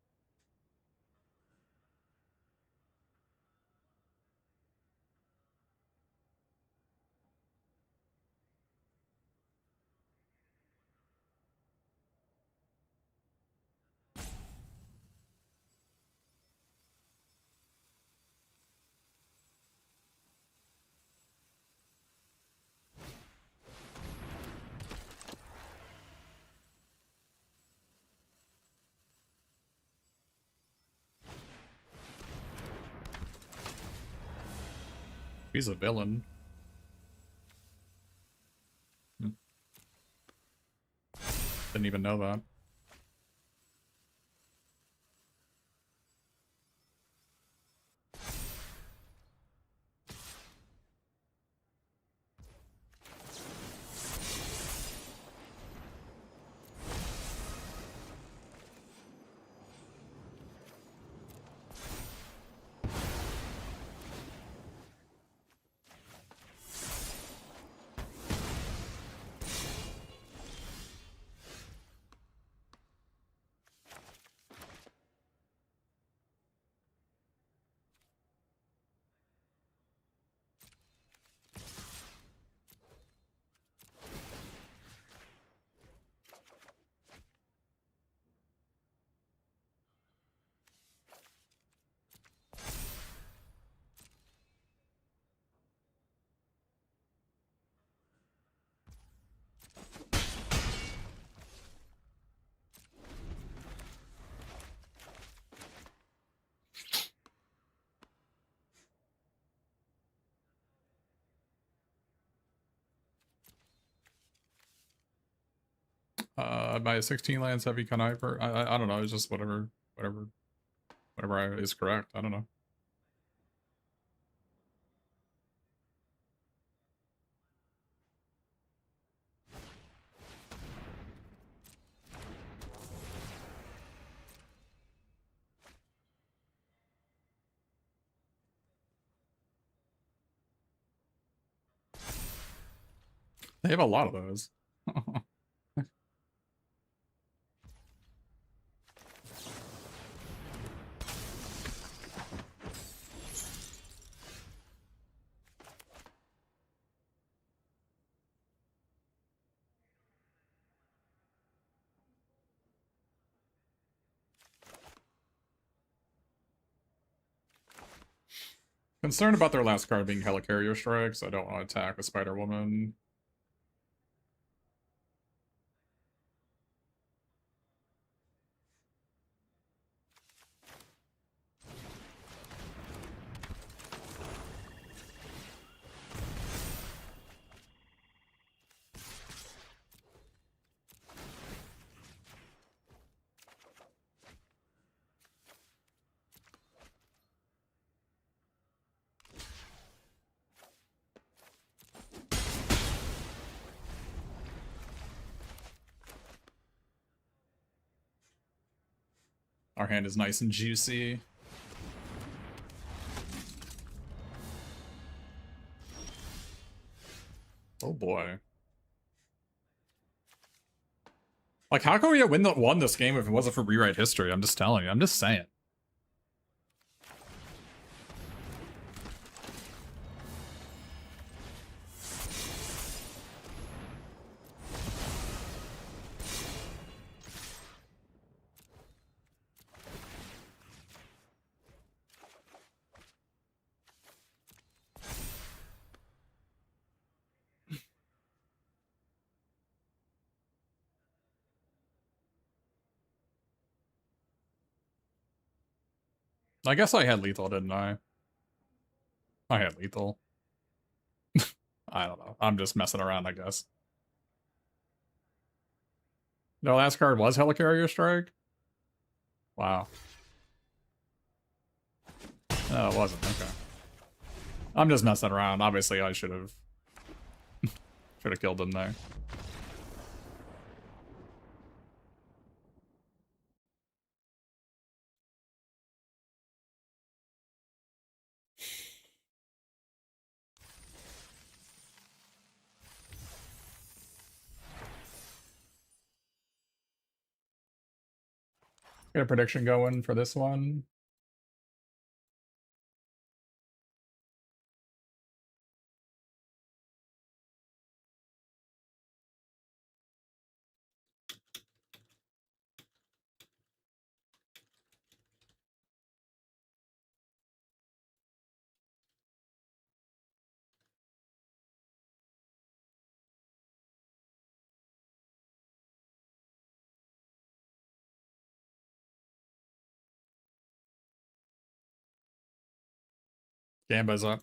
He's a villain. Didn't even know that. My 16 lands heavy conniver. I don't know. It's just whatever is correct. I don't know. They have a lot of those. Concerned about their last card being Helicarrier Strikes. I don't want to attack the Spider Woman. Our hand is nice and juicy. Oh boy. Like, how come we won this game if it wasn't for Rewrite History? I'm just telling you. I'm just saying. I guess I had lethal, didn't I? I had lethal. I don't know. I'm just messing around, I guess. No, last card was Helicarrier Strike? Wow. No, it wasn't. Okay. I'm just messing around. Obviously, I should have killed him there. Get a prediction going for this one. Gamba's up.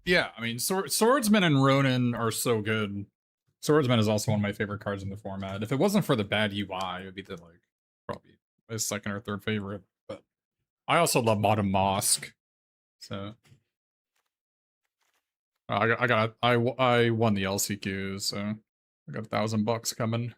Yeah, I mean, Swordsman and Ronin are so good. Swordsman is also one of my favorite cards in the format. If it wasn't for the bad UI, it would be the like probably my second or third favorite. But I also love Modern Mosque. So I won the LCQ, so I got $1,000 coming.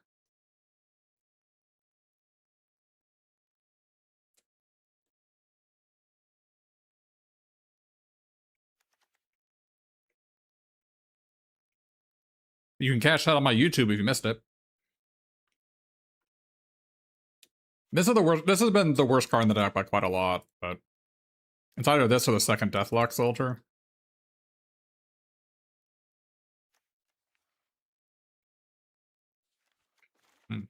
You can cash out on my YouTube if you missed it. This is the worst. This has been the worst card in the deck by quite a lot, but it's either this or the second Deathlock Soldier. Hmm.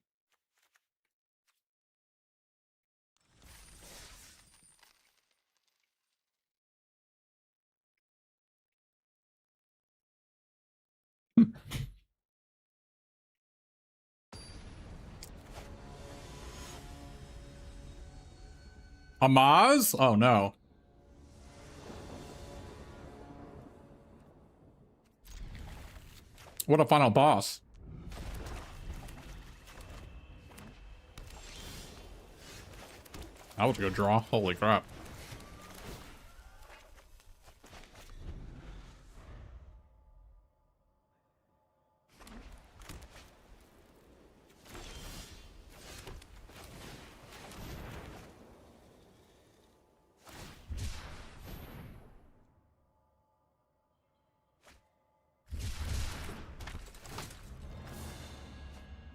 Amaz? Oh no. What a final boss. I was gonna draw. Holy crap.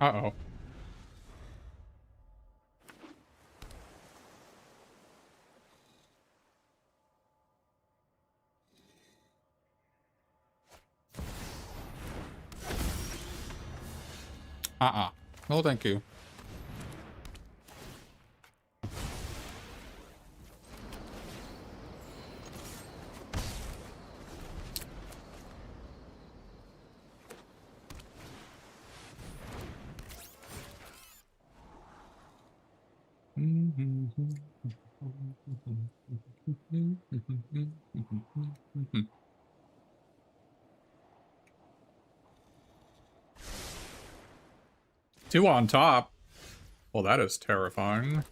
Uh-oh. Uh-uh. No, thank you. Two on top. Well, that is terrifying.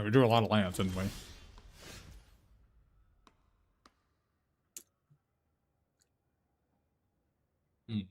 We drew a lot of lands, didn't we? Hmm.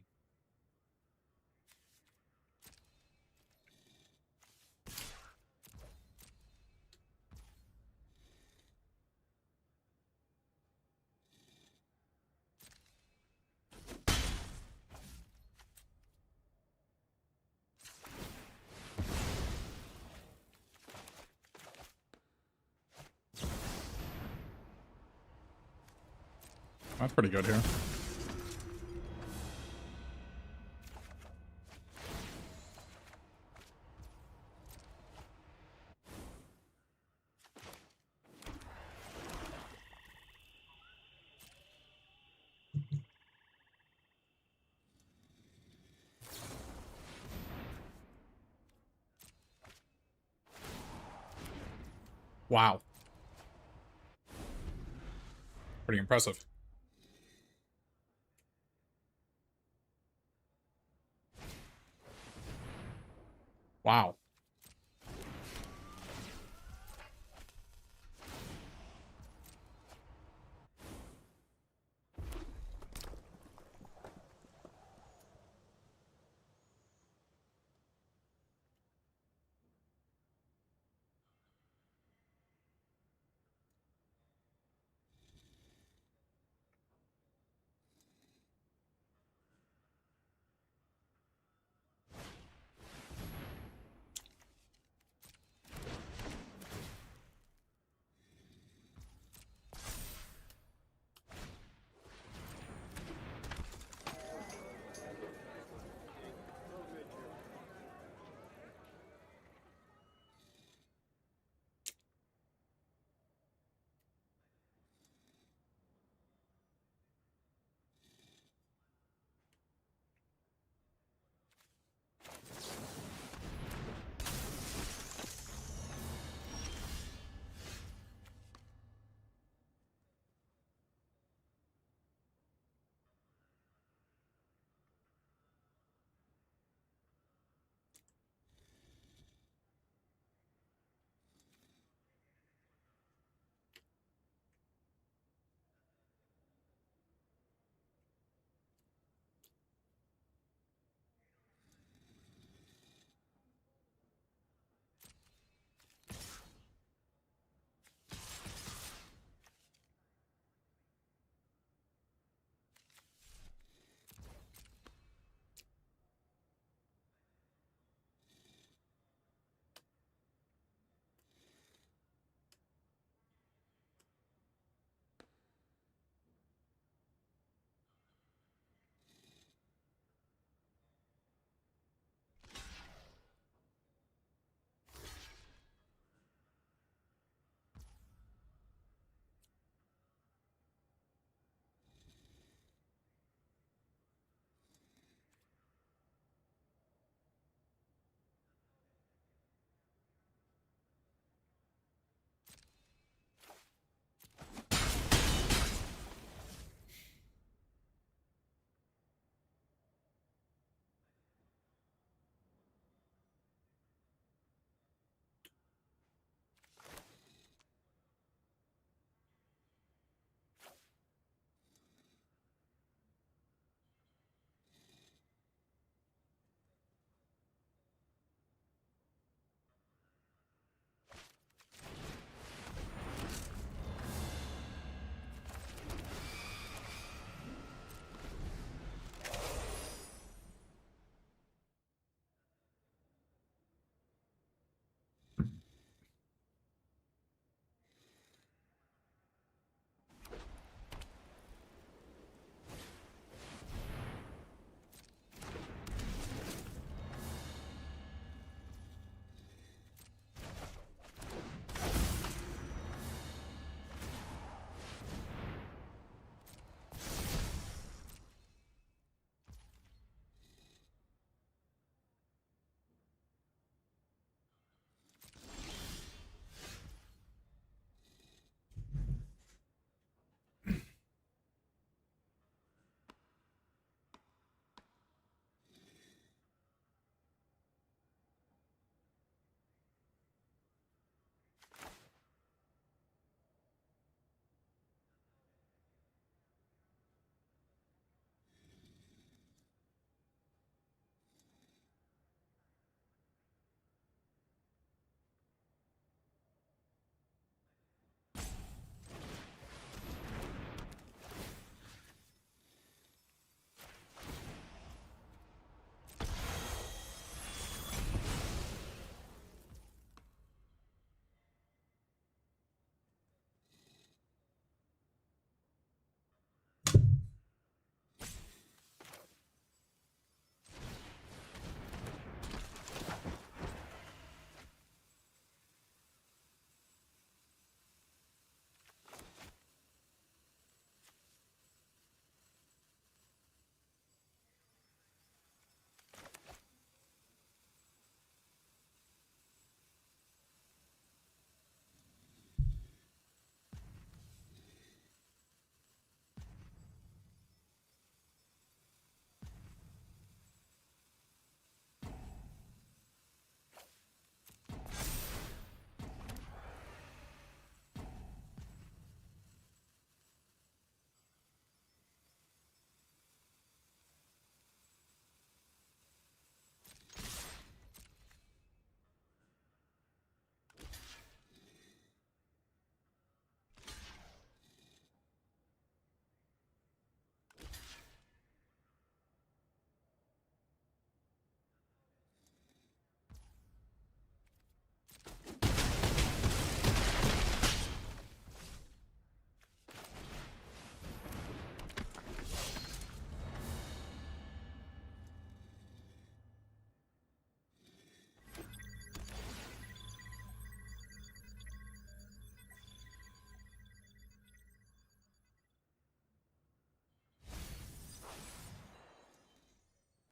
That's pretty good here. Wow. Pretty impressive. Wow.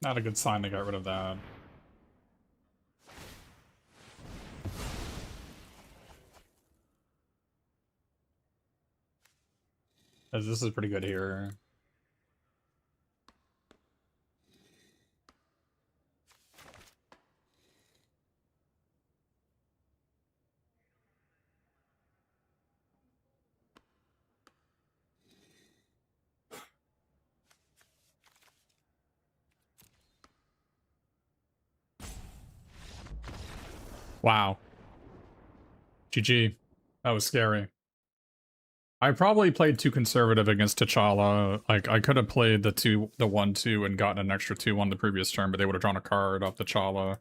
Not a good sign to get rid of that. As this is pretty good here. Wow. GG. That was scary. I probably played too conservative against T'Challa. Like, I could have played the 1-2 and gotten an extra 2-1 the previous turn, but they would have drawn a card off T'Challa.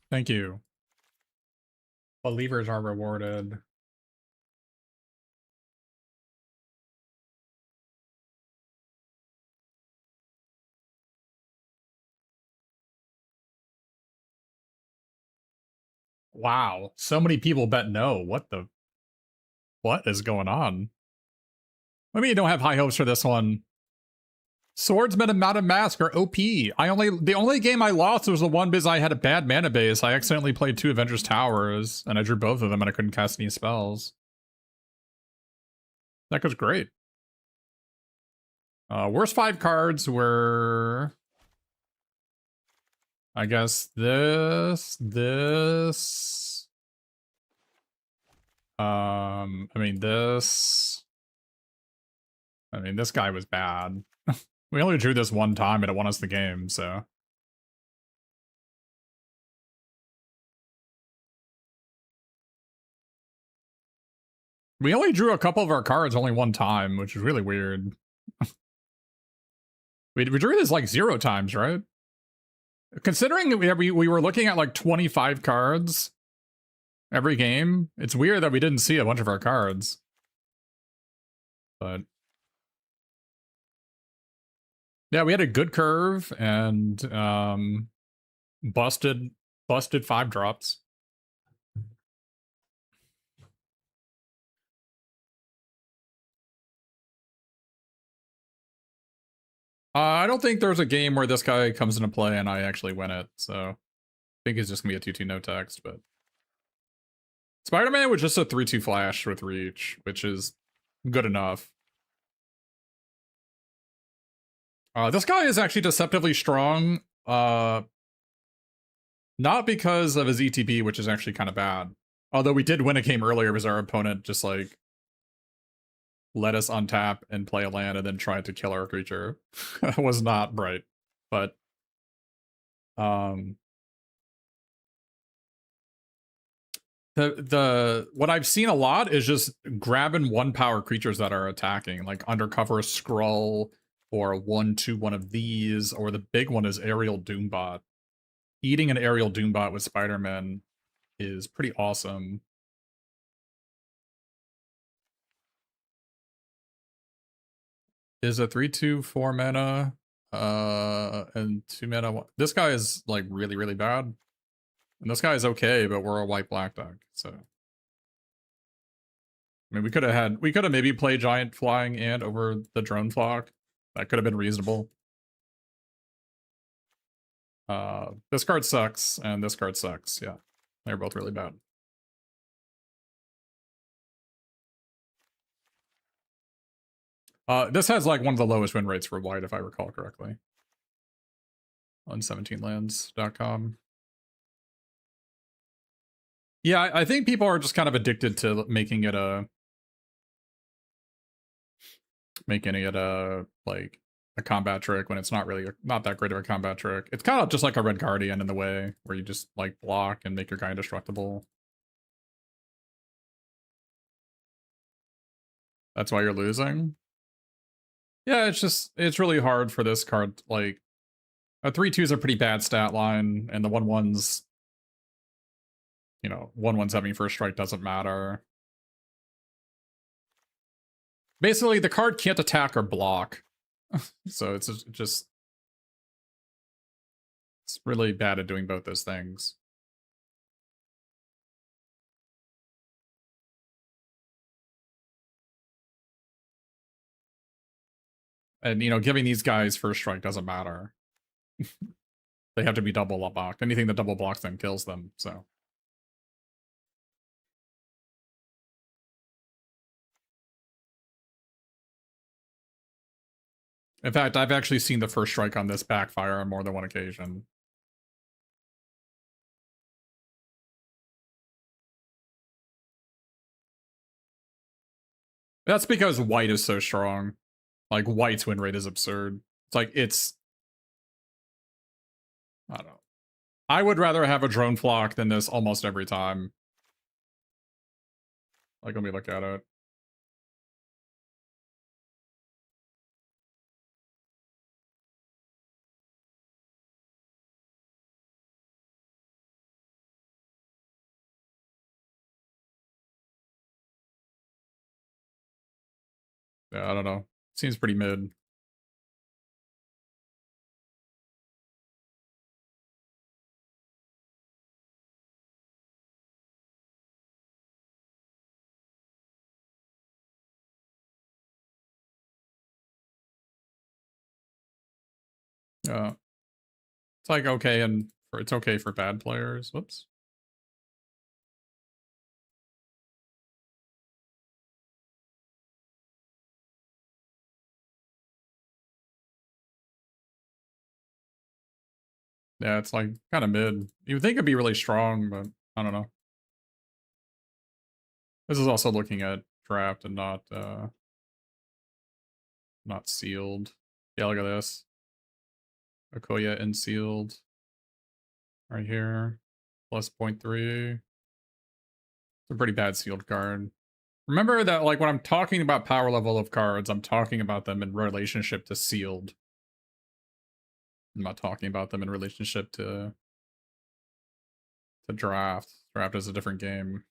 Thank you. Believers are rewarded. Wow. So many people bet no. What is going on? Maybe you don't have high hopes for this one. Swordsman and Madame Mask are OP. The only game I lost was the one because I had a bad mana base. I accidentally played 2 Avengers Towers, and I drew both of them, and I couldn't cast any spells. That goes great. Worst 5 cards were, I guess, this. This guy was bad. We only drew this one time and it won us the game, so. We only drew a couple of our cards only one time, which is really weird. we drew this like 0 times, right? Considering that we were looking at like 25 cards every game, it's weird that we didn't see a bunch of our cards. But yeah, we had a good curve and busted 5 drops. I don't think there's a game where this guy comes into play and I actually win it, so I think it's just gonna be a 2/2 no text, but Spider-Man was just a 3/2 flash with reach, which is good enough. This guy is actually deceptively strong, not because of his ETB, which is actually kind of bad. Although we did win a game earlier because our opponent just like let us untap and play a land and then tried to kill our creature. It was not bright, but what I've seen a lot is just grabbing 1-power creatures that are attacking, like Undercover Skrull or 1/2 one of these, or the big one is Aerial Doombot. Eating an Aerial Doombot with Spider-Man is pretty awesome. Is a 3/2 4 mana and 2 mana. This guy is like really, really bad. And this guy is okay, but we're a white-black deck, so. I mean, we could have maybe played Giant Flying Ant over the Drone Flock. That could have been reasonable. This card sucks, and this card sucks. Yeah, they're both really bad. This has like one of the lowest win rates for white, if I recall correctly. On 17lands.com. Yeah, I think people are just kind of addicted to making it a like a combat trick when it's not really not that great of a combat trick. It's kind of just like a Red Guardian in the way where you just like block and make your guy indestructible. That's why you're losing. Yeah, it's really hard for this card. Like a 3/2 is a pretty bad stat line, and the 1/1s, you know, 1/1s having first strike doesn't matter. Basically, the card can't attack or block. So it's just it's really bad at doing both those things. And you know, giving these guys first strike doesn't matter. They have to be double blocked. Anything that double blocks them kills them, so. In fact, I've actually seen the first strike on this backfire on more than one occasion. That's because white is so strong. Like, white's win rate is absurd. It's like, I don't know. I would rather have a drone flock than this almost every time. Like, let me look at it. Yeah, I don't know. Seems pretty mid. Yeah. It's like okay, and it's okay for bad players. Whoops. Yeah, it's like kind of mid. You would think it'd be really strong, but I don't know. This is also looking at draft and not sealed. Yeah, look at this. Okoye and sealed. Right here. Plus 0.3. It's a pretty bad sealed card. Remember that, like, when I'm talking about power level of cards, I'm talking about them in relationship to sealed. I'm not talking about them in relationship to draft. Draft is a different game.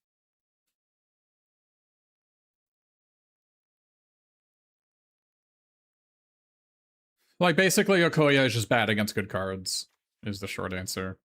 Like, basically, Okoye is just bad against good cards, is the short answer.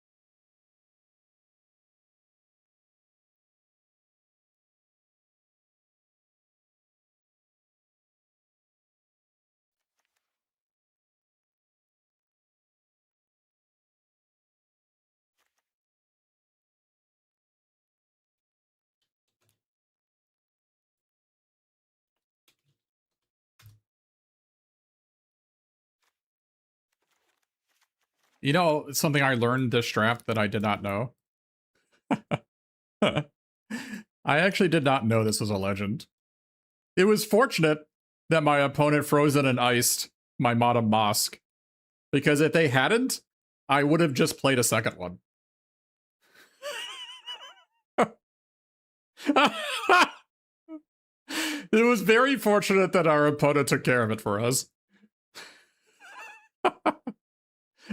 You know, something I learned this draft that I did not know? I actually did not know this was a legend. It was fortunate that my opponent frozen and iced my Madam Mosque, because if they hadn't, I would have just played a second one. It was very fortunate that our opponent took care of it for us.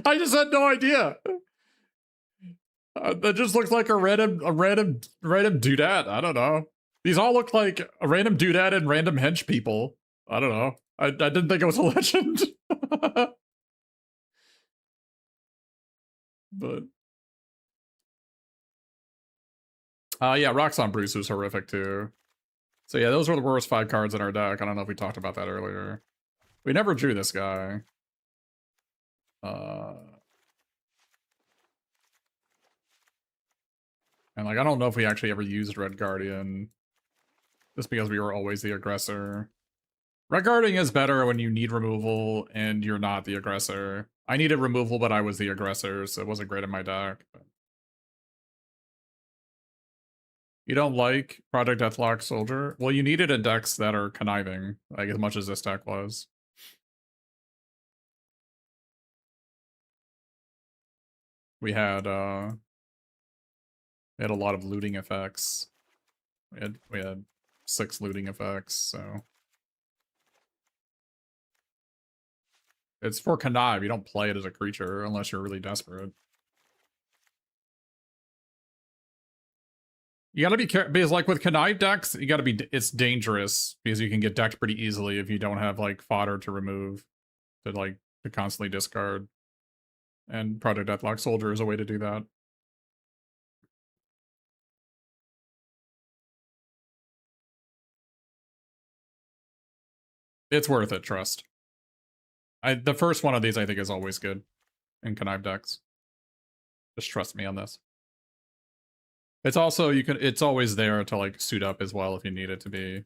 I just had no idea. That just looks like a random doodad. I don't know. These all look like a random doodad and random hench people. I don't know. I didn't think it was a legend. But yeah, Roxanne Bruce was horrific too. So yeah, those were the worst 5 cards in our deck. I don't know if we talked about that earlier. We never drew this guy. And like, I don't know if we actually ever used Red Guardian. Just because we were always the aggressor. Red Guardian is better when you need removal and you're not the aggressor. I needed removal, but I was the aggressor, so it wasn't great in my deck. But... You don't like Project Deathlock Soldier? Well, you needed in decks that are conniving, like as much as this deck was. We had a lot of looting effects. We had 6 looting effects, so it's for Connive. You don't play it as a creature unless you're really desperate. You gotta be careful because, like, with Connive decks, you gotta be. It's dangerous because you can get decked pretty easily if you don't have like fodder to remove, to constantly discard. And Project Deathlock Soldier is a way to do that. It's worth it, trust. The first one of these I think is always good in Connive decks. Just trust me on this. It's also it's always there to like suit up as well if you need it to be.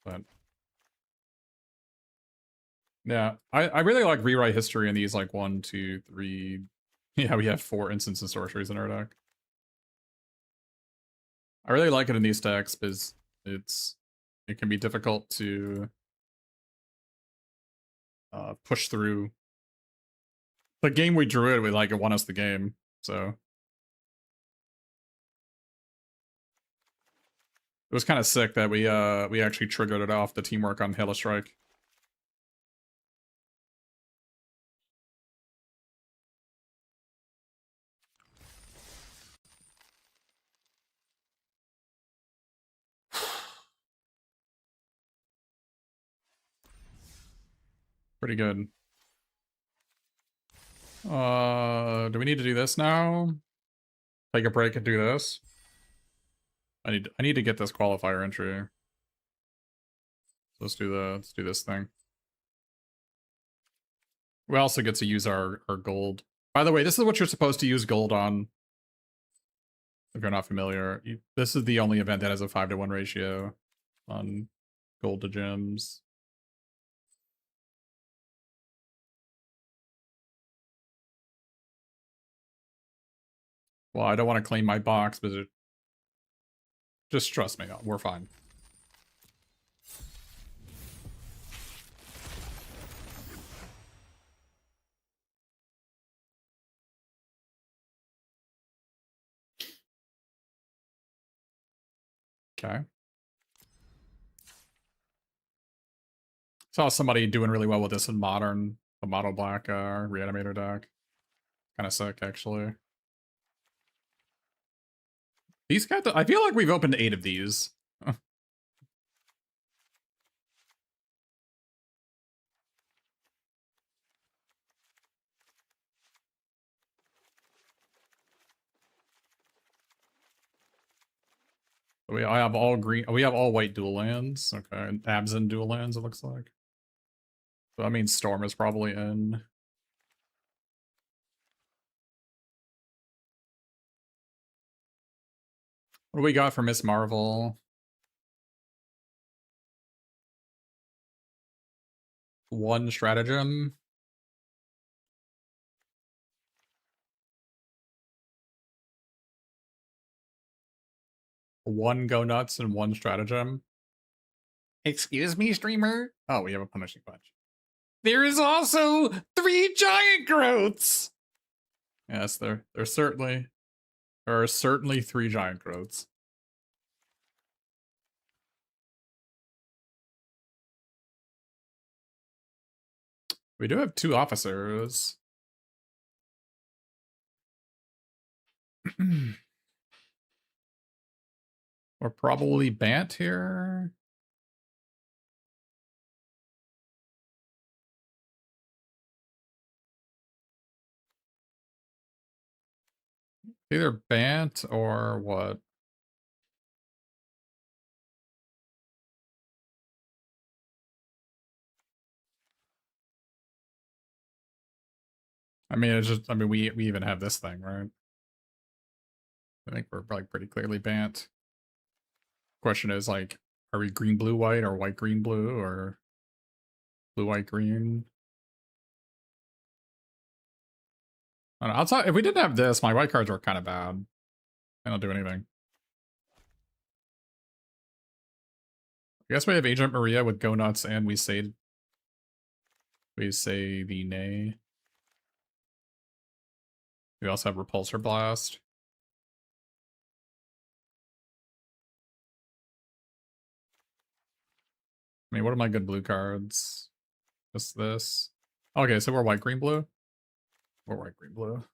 But yeah, I really like rewrite history in these like 1, 2, 3. Yeah, we have 4 instants and sorceries in our deck. I really like it in these decks because it can be difficult to push through. The game we drew it won us the game, so it was kind of sick that we actually triggered it off the teamwork on Hella Strike. Pretty good. Do we need to do this now? Take a break and do this? I need to get this qualifier entry. So let's do this thing. We also get to use our gold. By the way, this is what you're supposed to use gold on. If you're not familiar, this is the only event that has a 5-to-1 ratio on gold to gems. Well, I don't want to claim my box, but just trust me, we're fine. Okay. Saw somebody doing really well with this in modern, the Mono Black Reanimator deck. Kind of sick, actually. These got I feel like we've opened 8 of these. We have all green. We have all white dual lands. Okay, Abzan dual lands. It looks like. So that means Storm is probably in. What do we got for Miss Marvel? One stratagem. One go nuts and one stratagem. Excuse me, streamer? Oh, we have a punishing punch. There is also 3 giant growths! Yes, there are certainly 3 giant growths. We do have 2 officers. We're probably Bant here. Either Bant or what? I mean, it's just, I mean, we even have this thing, right? I think we're like pretty clearly Bant. Question is like, are we green, blue, white, or white, green, blue, or blue, white, green? I don't know. Outside, if we didn't have this, my white cards were kind of bad. They don't do anything. I guess we have Agent Maria with Go Nuts, and we say the nay. We also have Repulsor Blast. I mean, what are my good blue cards? Just this. Okay, so we're white, green, blue. We're white, green, blue.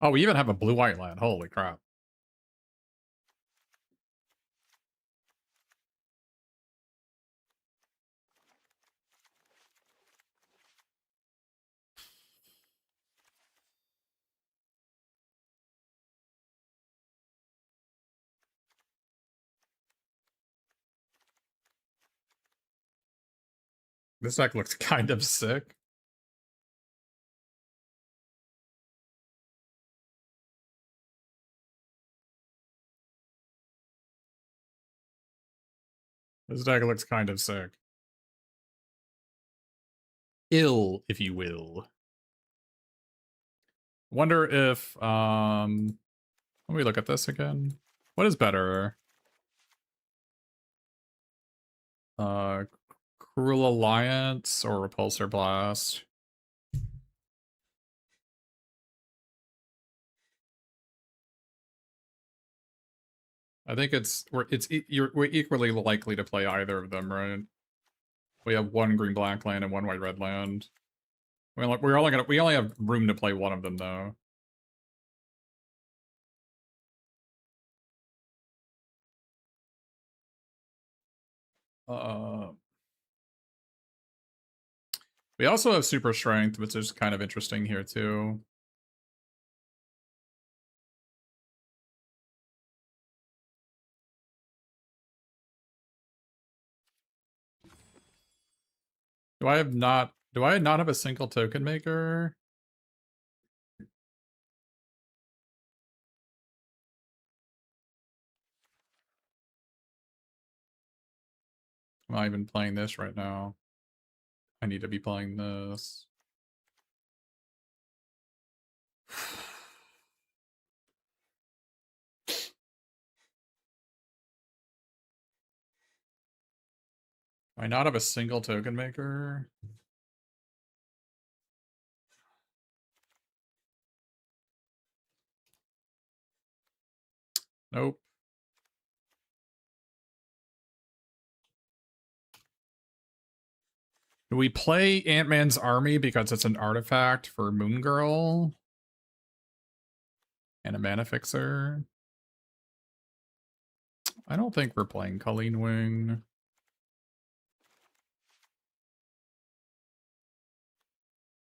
Oh, we even have a blue-white land. Holy crap. This deck looks kind of sick. This deck looks kind of sick. Ill, if you will. Wonder if, let me look at this again. What is better? Cruel Alliance or Repulsor Blast? I think we're equally likely to play either of them, right? We have one green black land and one white red land. We only have room to play one of them though. We also have super strength, which is kind of interesting here too. Do I not have a single token maker? I'm not even playing this right now. I need to be playing this. Do I not have a single token maker? Nope. Do we play Ant-Man's Army because it's an artifact for Moon Girl? And a mana fixer? I don't think we're playing Colleen Wing.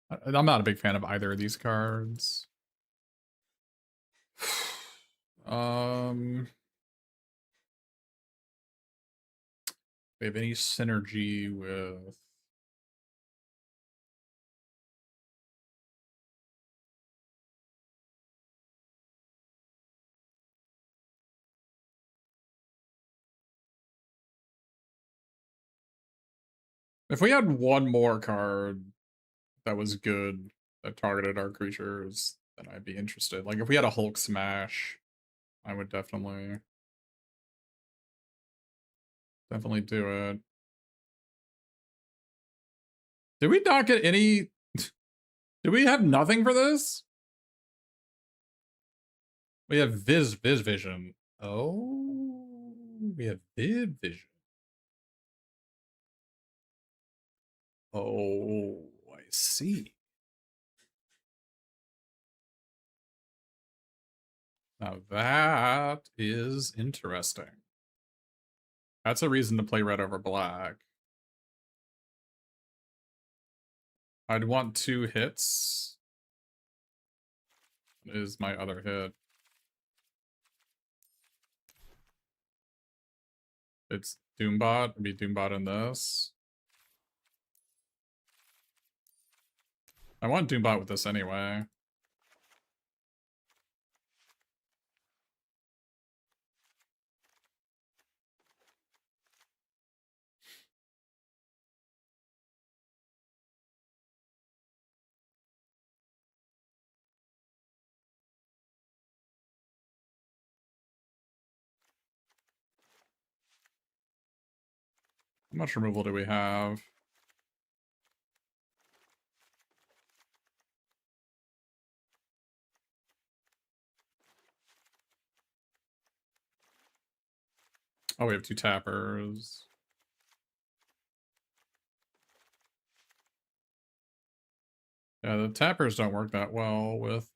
I'm not a big fan of either of these cards. We have any synergy with if we had one more card that was good that targeted our creatures, then I'd be interested. Like if we had a Hulk Smash, I would definitely do it. Did we not get any? Did we have nothing for this? We have Vision. Oh, we have Vision. Oh, I see. Now that is interesting. That's a reason to play red over black. I'd want 2 hits. Is my other hit. It's Doombot. It'd be Doombot in this. I want Doombot with this anyway. How much removal do we have? Oh, we have 2 tappers. Yeah, the tappers don't work that well with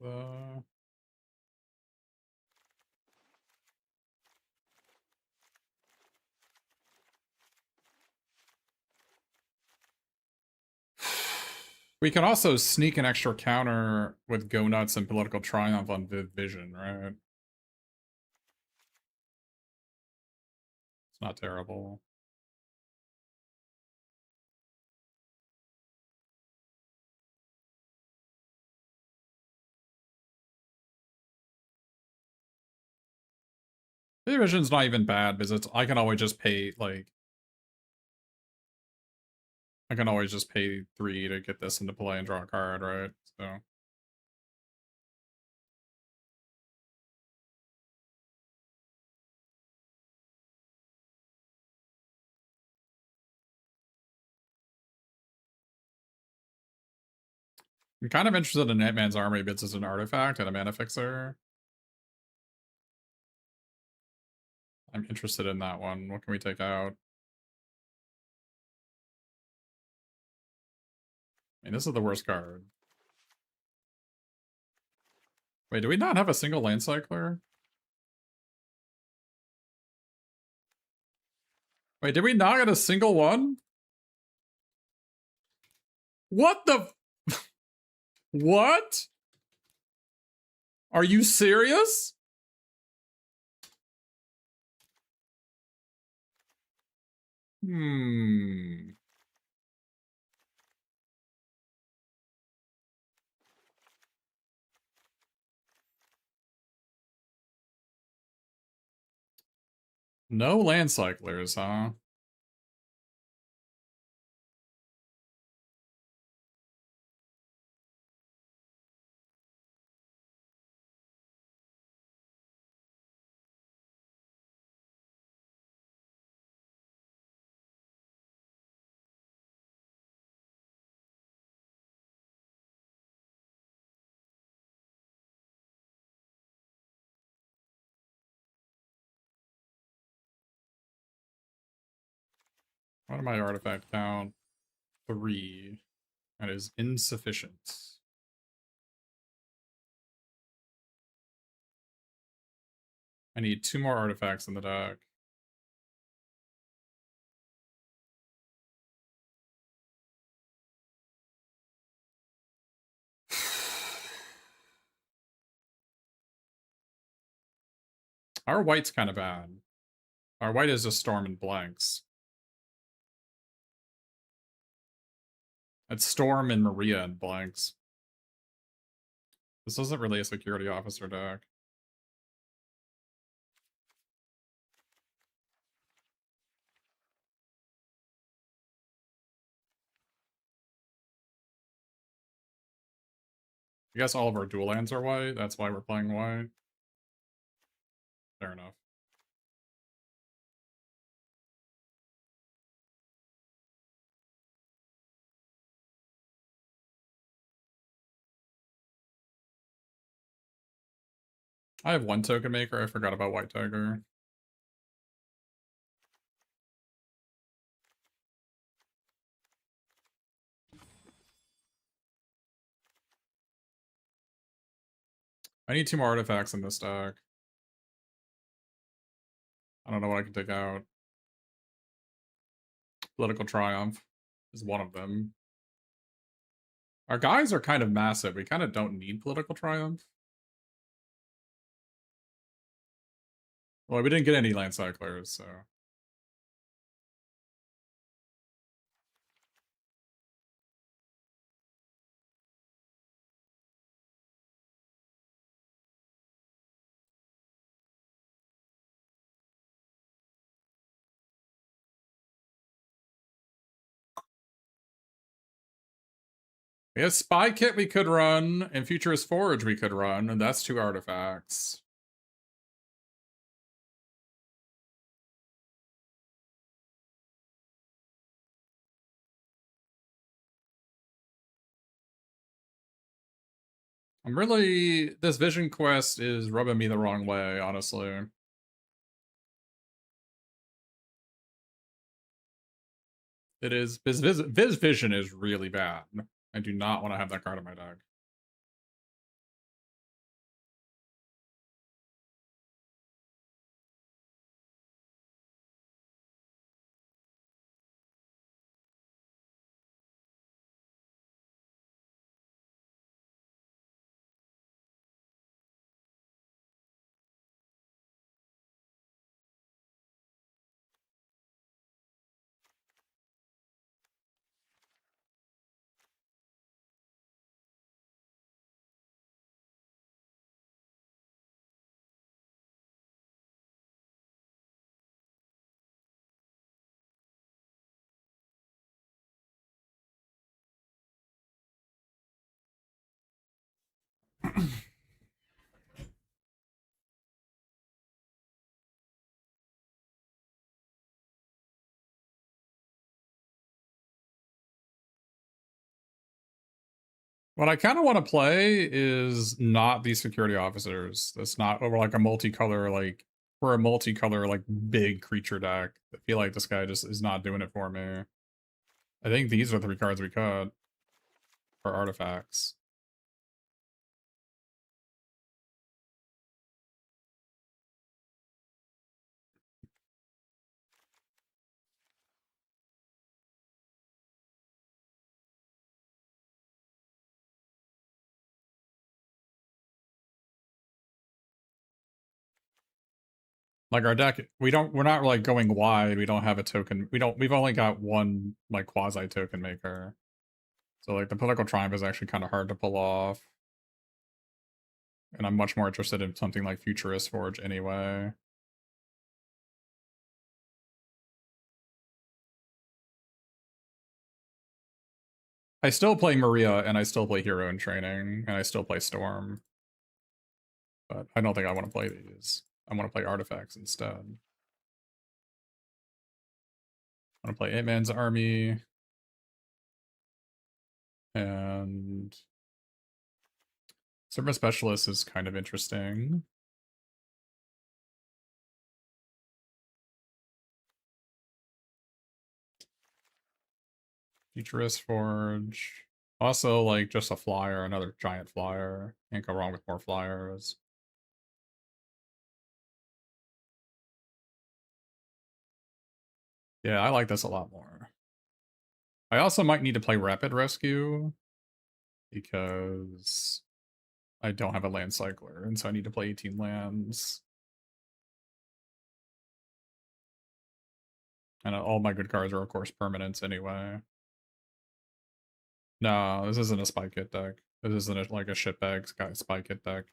We can also sneak an extra counter with Go Nuts and Political Triumph on Viv Vision, right? It's not terrible. Viv Vision's not even bad because it's I can always just pay like I can always just pay 3 to get this into play and draw a card, right? So I'm kind of interested in Ant-Man's Army bits as an artifact and a mana fixer. I'm interested in that one. What can we take out? I mean, this is the worst card. Wait, do we not have a single land cycler? Wait, did we not get a single one? What the? What? Are you serious? Hmm. No land cyclers, huh? What am I artifact count? 3. That is insufficient. I need 2 more artifacts in the deck. Our white's kind of bad. Our white is just Storm and blanks. It's Storm and Maria and blanks. This isn't really a security officer deck. I guess all of our dual lands are white. That's why we're playing white. Fair enough. I have 1 token maker. I forgot about White Tiger. I need 2 more artifacts in this deck. I don't know what I can take out. Political Triumph is one of them. Our guys are kind of massive. We kind of don't need Political Triumph. Well, we didn't get any land cyclers, so. We have Spy Kit we could run, and Futurist Forge we could run, and that's 2 artifacts. I'm really... This vision quest is rubbing me the wrong way, honestly. It is... Viz Vision is really bad. I do not want to have that card in my deck. What I kind of want to play is not these security officers. That's not over like a multicolor, like for a multicolor, like big creature deck. I feel like this guy just is not doing it for me. I think these are the 3 cards we cut for artifacts. Like our deck, we're not like going wide. We don't have a token. We've only got one like quasi token maker. So like the political triumph is actually kind of hard to pull off. And I'm much more interested in something like Futurist Forge anyway. I still play Maria and I still play Hero in Training and I still play Storm. But I don't think I want to play these. I want to play artifacts instead. I want to play Ant-Man's Army. And Serpent Specialist is kind of interesting. Futurist Forge. Also, like, just a flyer, another giant flyer. Can't go wrong with more flyers. Yeah, I like this a lot more. I also might need to play Rapid Rescue because I don't have a land cycler, and so I need to play 18 lands. And all my good cards are, of course, permanents anyway. No, this isn't a Spike Hit deck. This isn't like a shitbag Spike Hit deck.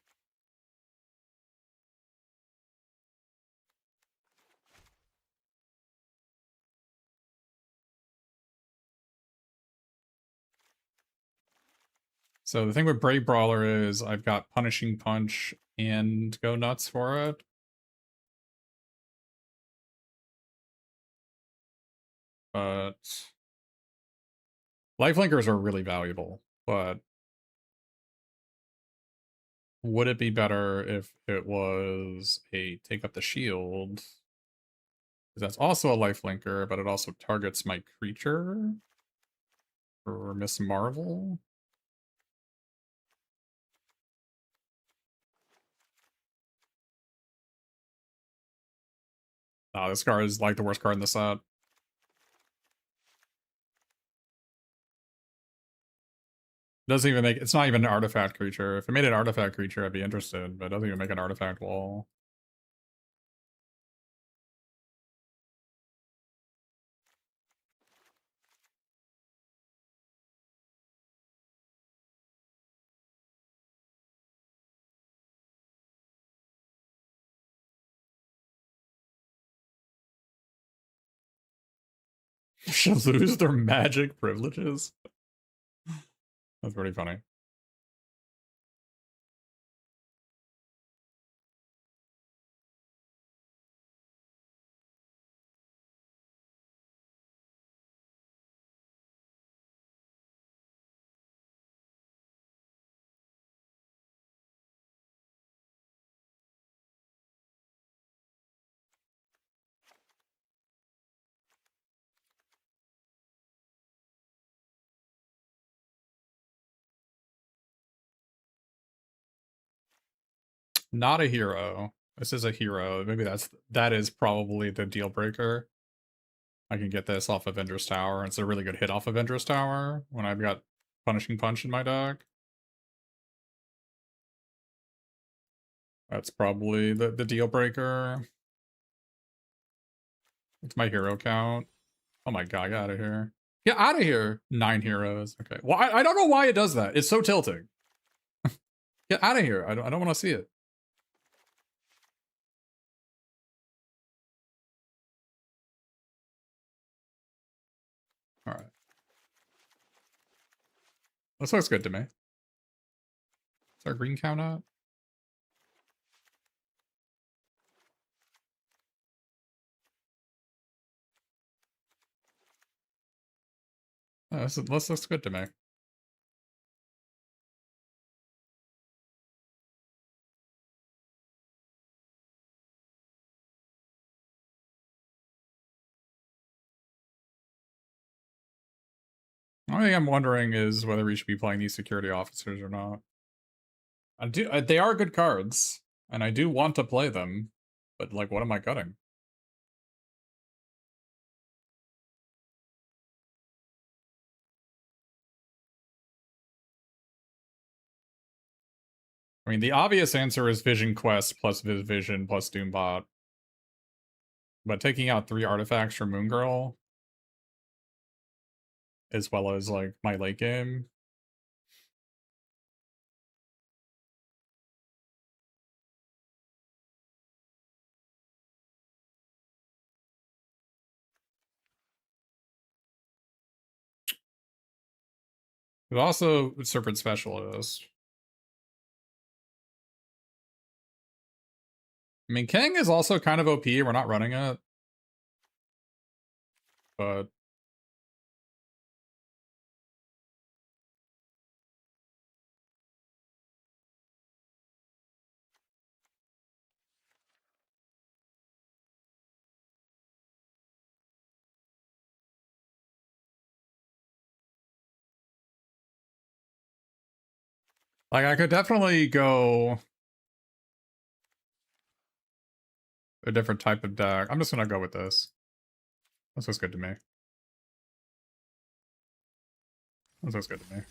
So the thing with Brave Brawler is I've got Punishing Punch and Go Nuts for it. But Lifelinkers are really valuable, but would it be better if it was a Take Up the Shield? Because that's also a lifelinker, but it also targets my creature for Miss Marvel. This card is like the worst card in the set. Doesn't even make it's not even an artifact creature. If it made an artifact creature, I'd be interested, but it doesn't even make an artifact wall. She'll lose their magic privileges. That's pretty funny. Not a hero. This is a hero. Maybe that is probably the deal breaker. I can get this off of Vender's Tower. It's a really good hit off of Vender's Tower when I've got Punishing Punch in my deck. That's probably the deal breaker. What's my hero count? Oh my god, get out of here. Get out of here! 9 heroes. Okay. Well, I don't know why it does that. It's so tilting. Get out of here. I don't want to see it. Alright. This looks good to me. Is our green count up? Oh, this looks good to me. Only thing I'm wondering is whether we should be playing these security officers or not. They are good cards, and I do want to play them, but like, what am I cutting? I mean, the obvious answer is Vision Quest plus Vision plus Doombot. But taking out 3 artifacts from Moon Girl, as well as like my late game. There's also Serpent Specialist. I mean, King is also kind of OP. We're not running it. But like, I could definitely go a different type of deck. I'm just gonna go with this. This looks good to me. This looks good to me.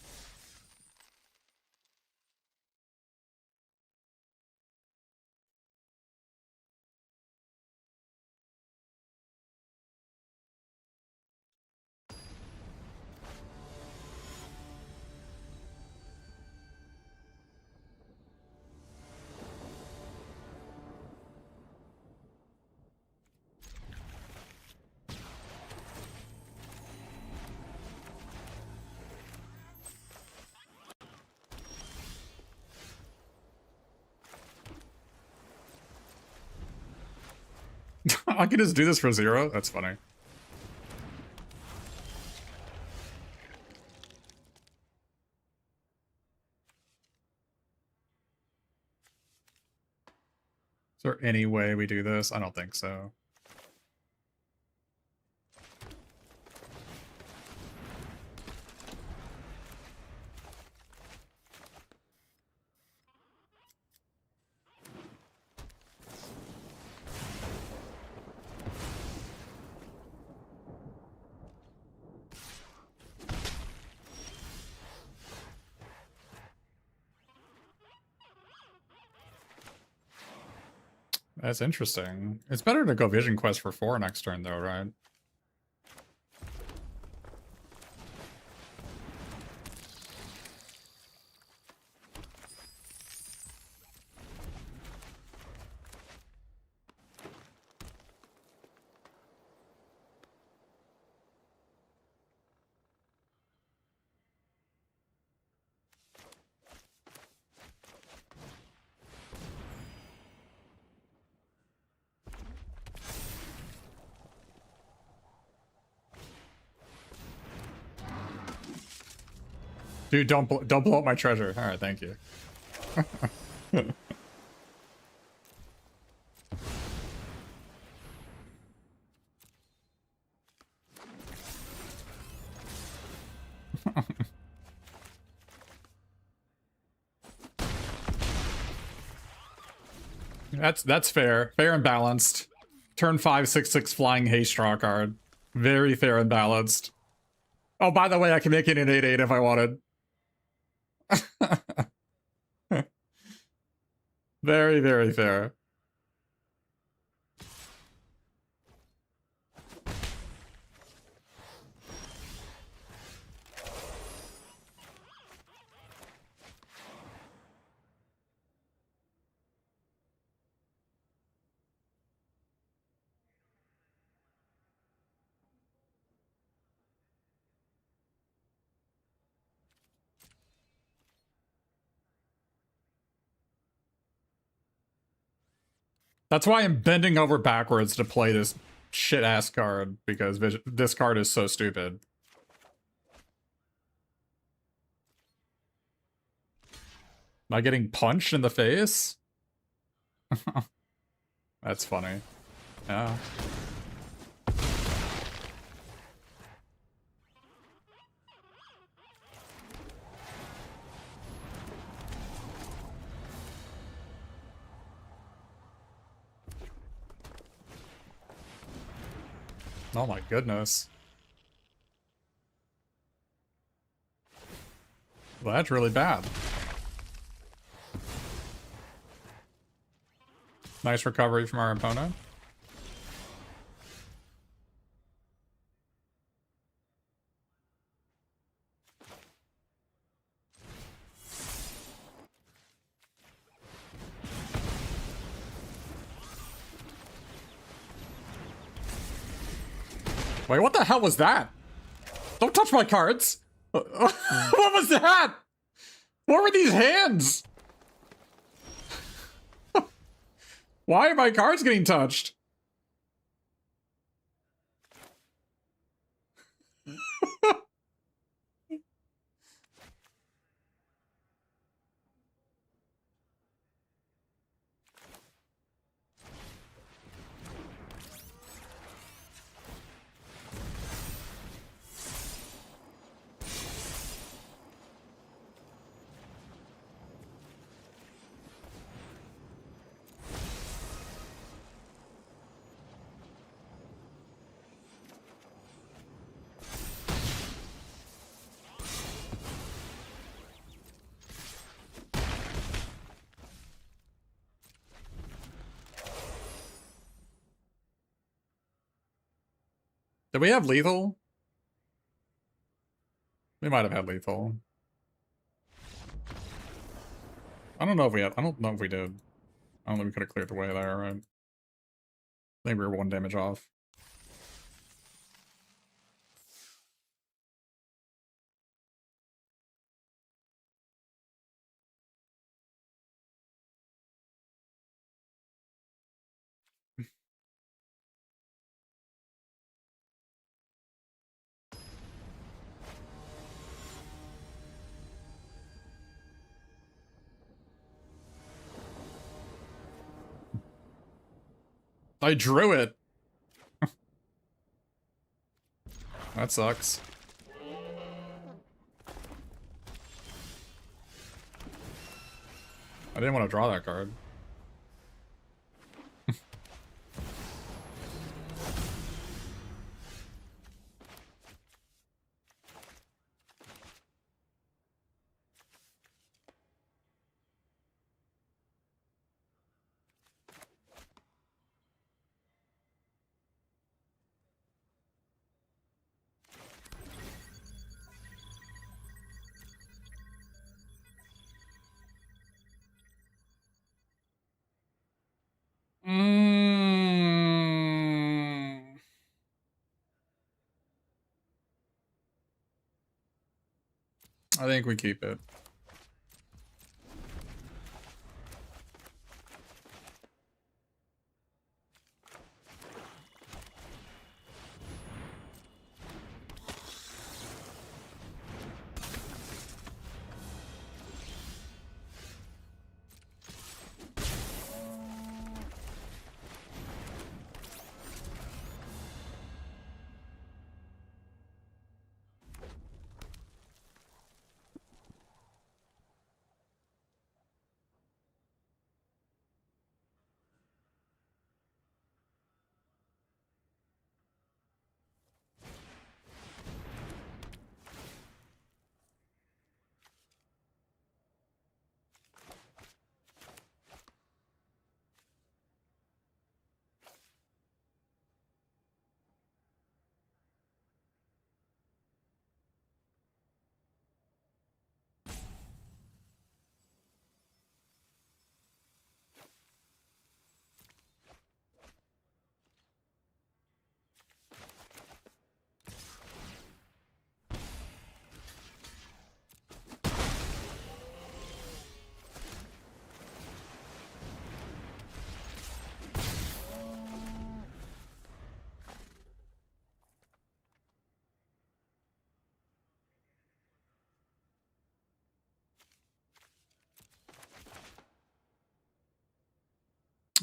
I could just do this for 0? That's funny. Is there any way we do this? I don't think so. That's interesting. It's better to go Vision Quest for 4 next turn, though, right? Dude, don't blow up my treasure. All right, thank you. That's fair. Fair and balanced. Turn 5, 6/6 flying haste draw card. Very fair and balanced. Oh, by the way, I can make it an 8/8 if I wanted. Very, very fair. That's why I'm bending over backwards to play this shit-ass card, because this card is so stupid. Am I getting punched in the face? That's funny. Yeah. Oh my goodness. Well, that's really bad. Nice recovery from our opponent. Wait, what the hell was that? Don't touch my cards! What was that? What were these hands? Why are my cards getting touched? Did we have lethal? We might have had lethal. I don't know if we had. I don't know if we did. I don't think we could have cleared the way there, right? I think we were 1 damage off. I drew it. That sucks. I didn't want to draw that card. I think we keep it.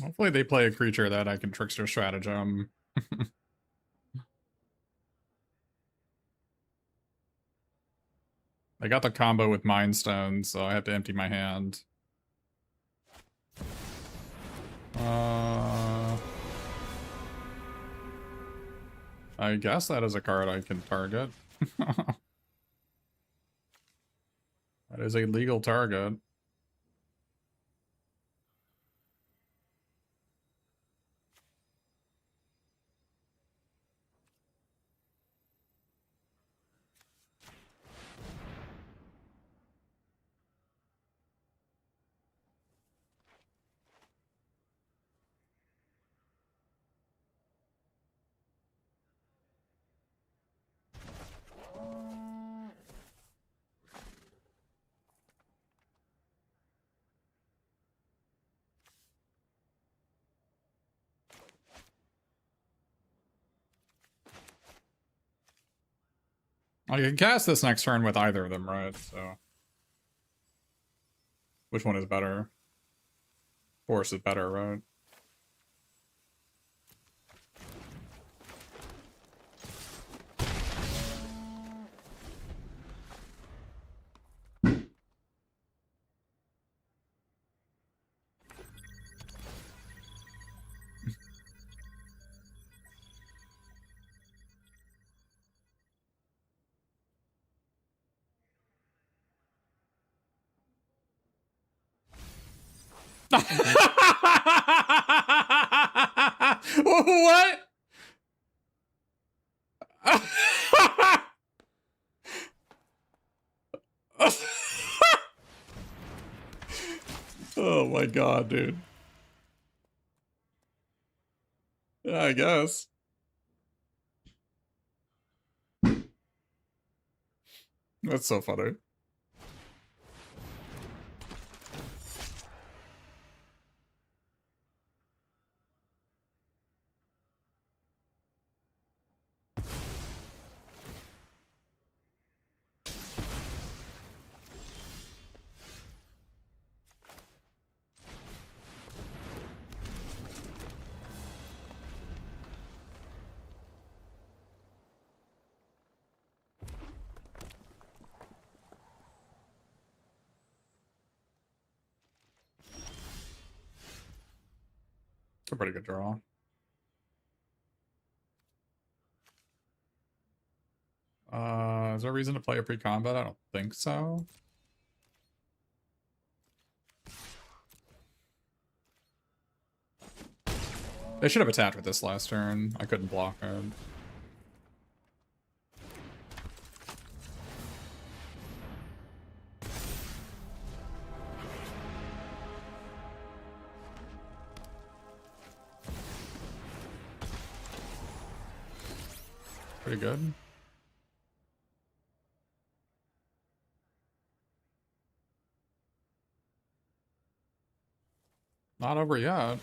Hopefully they play a creature that I can trickster stratagem. I got the combo with Mind Stone, so I have to empty my hand. I guess that is a card I can target. That is a legal target. I can cast this next turn with either of them, right? So, which one is better? Force is better, right? What? Oh my god, dude. Yeah, I guess. That's so funny. It's a pretty good draw. Is there a reason to play a pre-combat? I don't think so. They should have attacked with this last turn. I couldn't block it. Pretty good. Not over yet.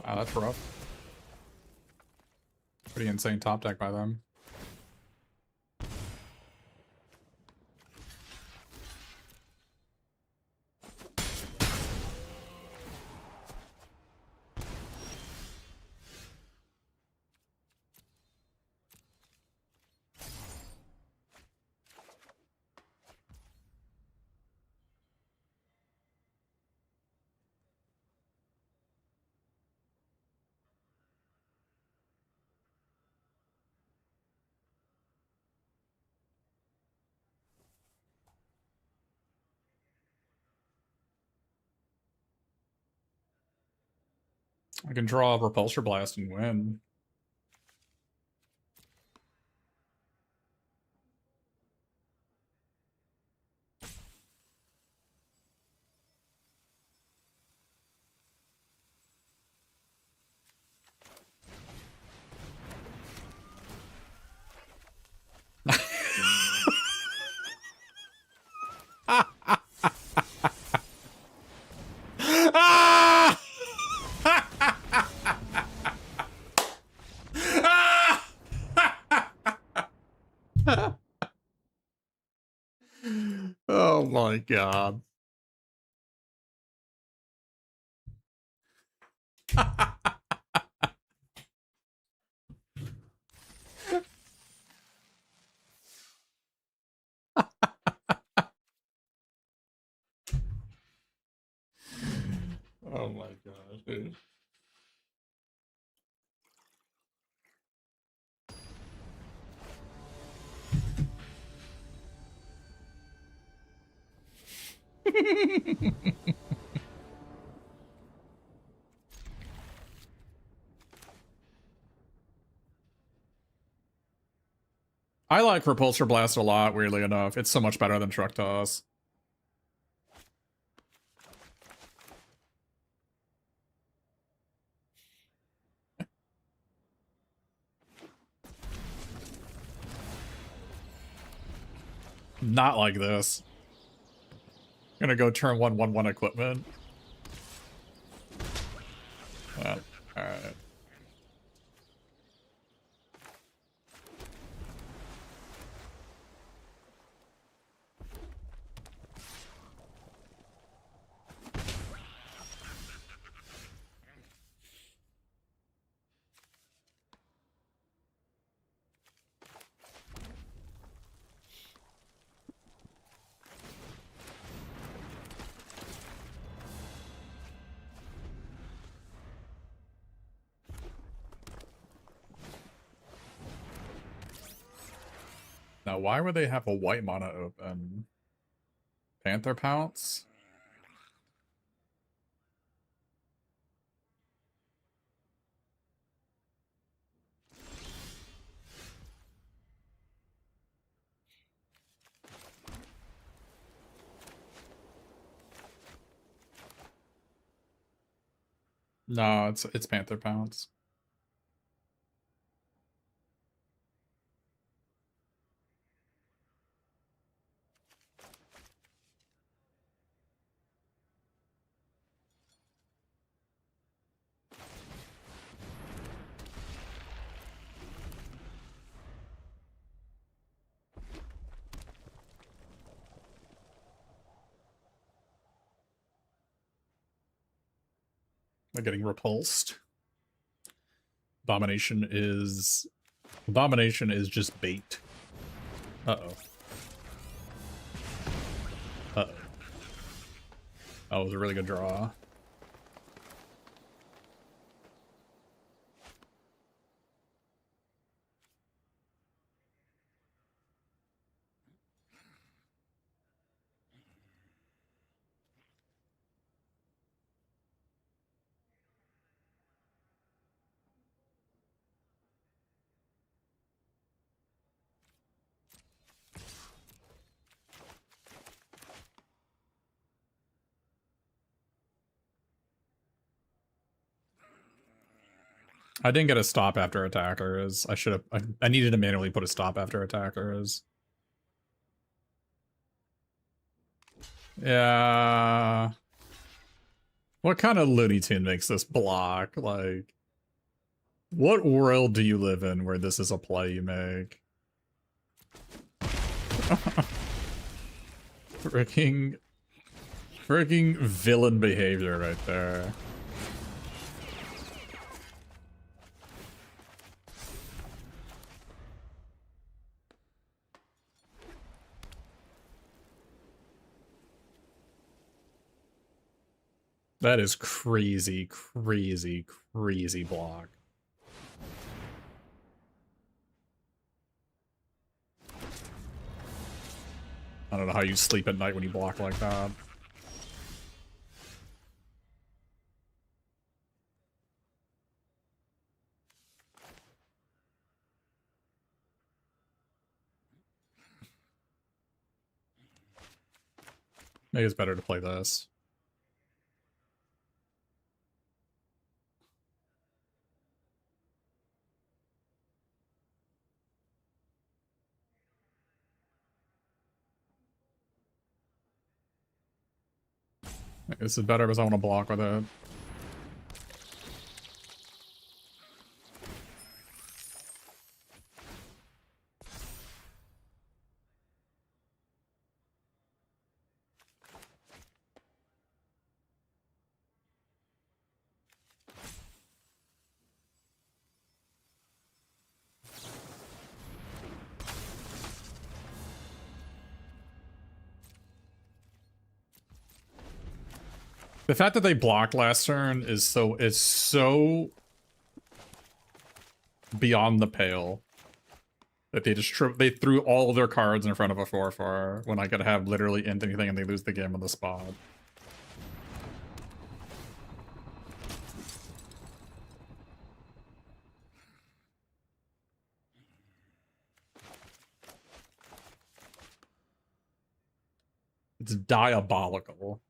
Wow, that's rough. Pretty insane top deck by them. I can draw a Repulsor Blast and win. my god. Oh my gosh, dude. I like Repulsor Blast a lot, weirdly enough. It's so much better than Truck Toss. Not like this. Gonna go turn 1/1/1 equipment. Well, alright. Now, why would they have a white mana open? Panther Pounce? No, it's Panther Pounce. They're getting repulsed. Abomination is just bait. Uh-oh. Uh-oh. That was a really good draw. I didn't get a stop after attackers. I should have. I needed to manually put a stop after attackers. Yeah. What kind of Looney Tune makes this block? Like, what world do you live in where this is a play you make? Freaking villain behavior right there. That is crazy, crazy, crazy block. I don't know how you sleep at night when you block like that. Maybe it's better to play this. This is better because I want to block with it. The fact that they blocked last turn is so beyond the pale. That they just they threw all of their cards in front of a 4/4 when I could have literally anything and they lose the game on the spot. It's diabolical.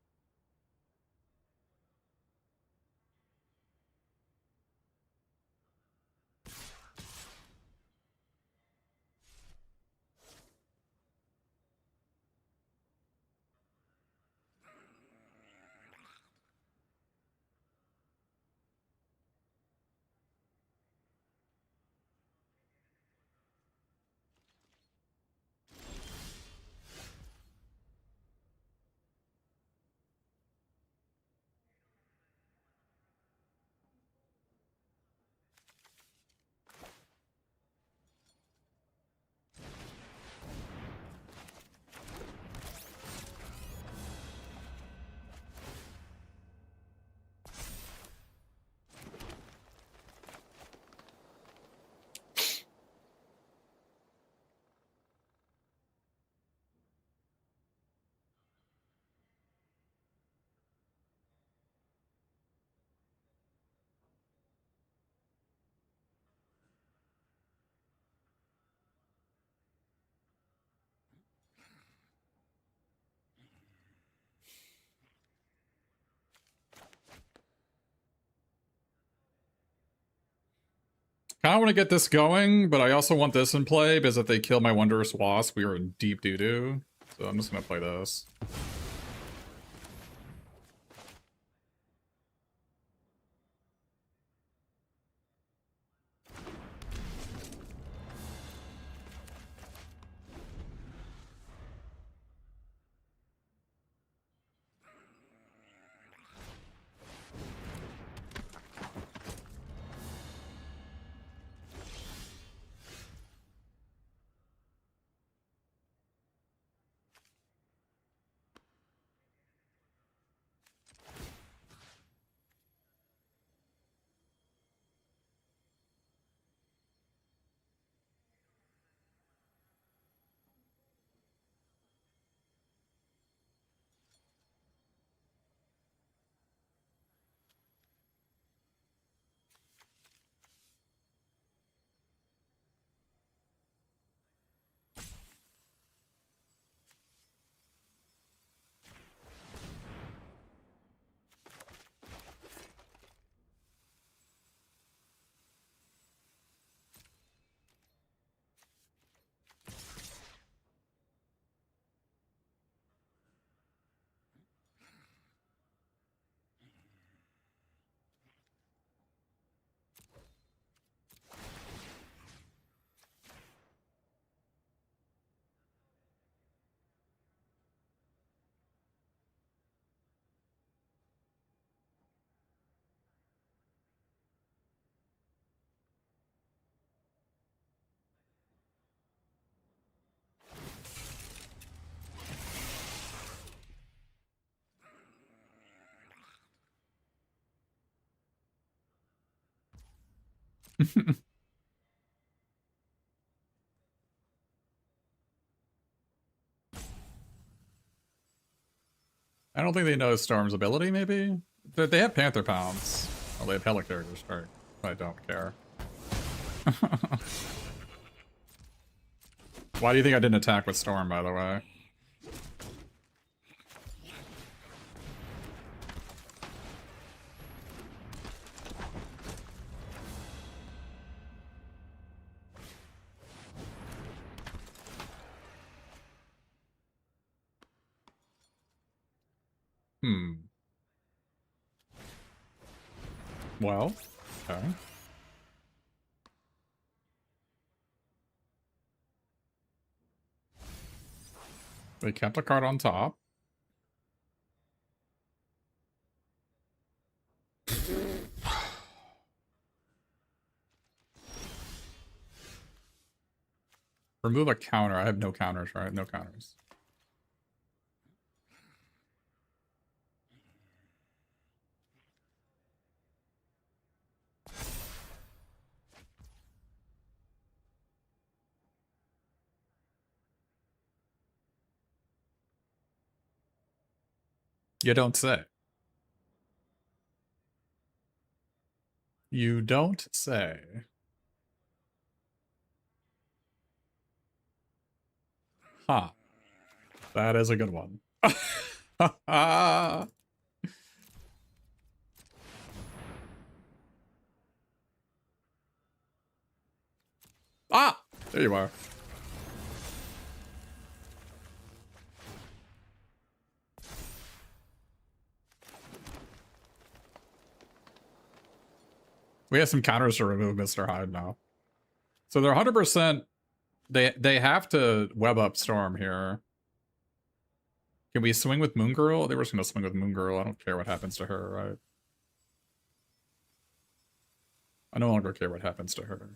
I kind of want to get this going, but I also want this in play because if they kill my Wondrous Wasp, we are in deep doo-doo. So I'm just going to play this. I don't think they know Storm's ability, maybe? They have Panther Pounce. Well, they have Helicarrier Strike. I don't care. Why do you think I didn't attack with Storm, by the way? Well, okay. They kept a card on top. Remove a counter. I have no counters, right? No counters. You don't say. You don't say. Huh. That is a good one. Ah, there you are. We have some counters to remove Mr. Hyde now. So they're 100%. They have to web up Storm here. Can we swing with Moon Girl? They were just gonna swing with Moon Girl. I don't care what happens to her, right? I no longer care what happens to her.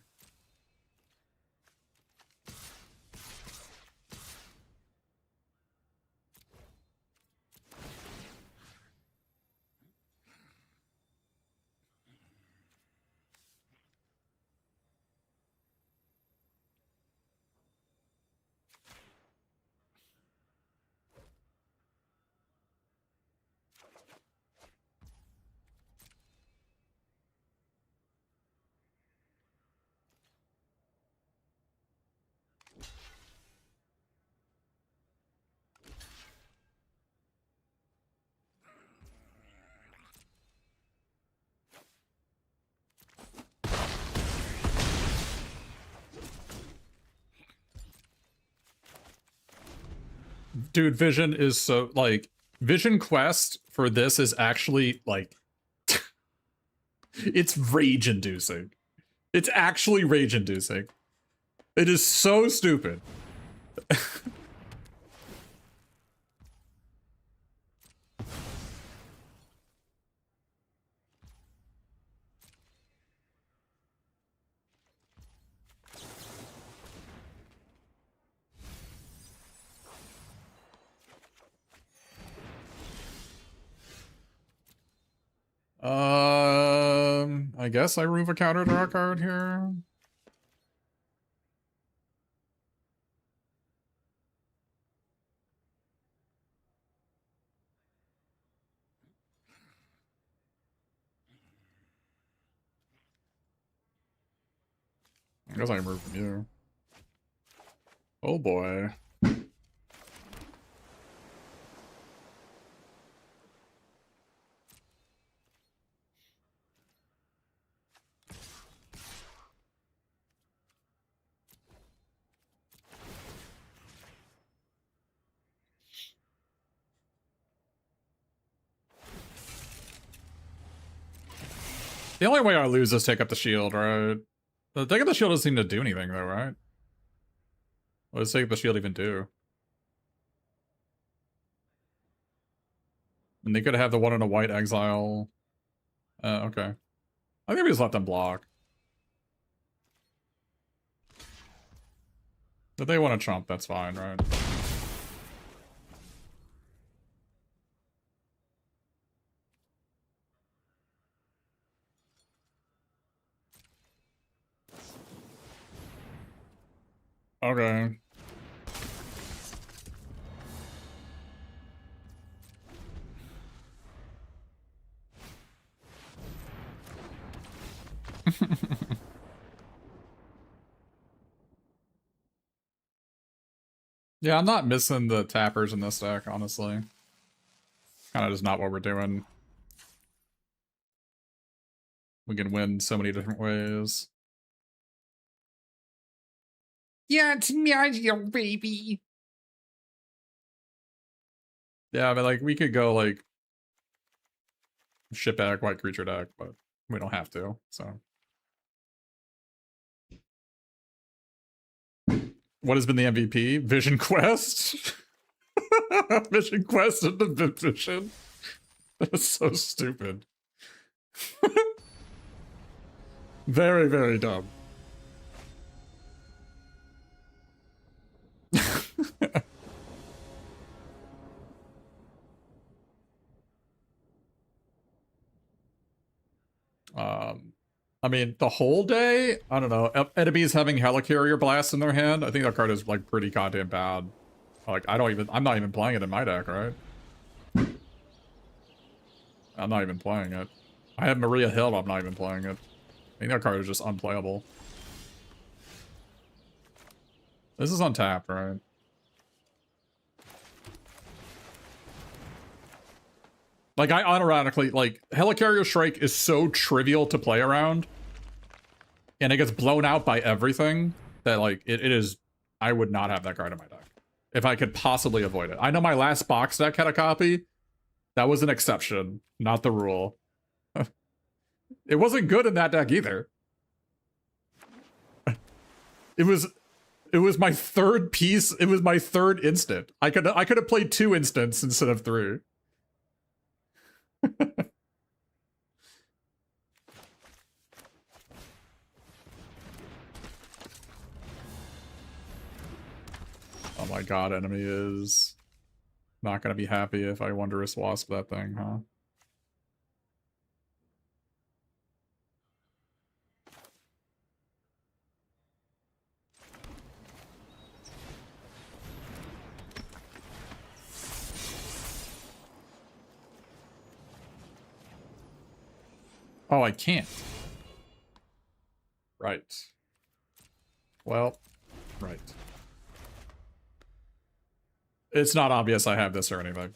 Dude, Vision is so, like, Vision Quest for this is actually, like, it's rage-inducing. It's actually rage-inducing. It is so stupid. I guess I remove a counter to our card here. I guess I can remove from you. Oh boy. The only way I lose is take up the shield, right? The take up the shield doesn't seem to do anything though, right? What does take up the shield even do? And they could have the one in a white exile. Okay. I think we just let them block. If they want to chump, that's fine, right? Okay. Yeah, I'm not missing the tappers in this deck, honestly. Kind of just not what we're doing. We can win so many different ways. Yeah, it's Mario, baby. Yeah, but like we could go like ship back white creature deck, but we don't have to, so. What has been the MVP? Vision Quest? Vision Quest and the Vision. That's so stupid. Very, very dumb. I mean, the whole day, I don't know. Enemies having Helicarrier Blast in their hand, I think that card is like pretty goddamn bad. Like, I'm not even playing it in my deck, right? I'm not even playing it. I have Maria Hill, I'm not even playing it. I think that card is just unplayable. This is untapped, right? Like, I unironically, like, Helicarrier Shrike is so trivial to play around, and it gets blown out by everything, that, like, it is... I would not have that card in my deck. If I could possibly avoid it. I know my last box deck had a copy. That was an exception, not the rule. It wasn't good in that deck either. It was my third piece. It was my third instant. I could have played 2 instants instead of 3. Oh my god, enemy is not gonna be happy if I Wondrous Wasp that thing, huh? Oh, I can't. Right. Well, right. It's not obvious I have this or anything.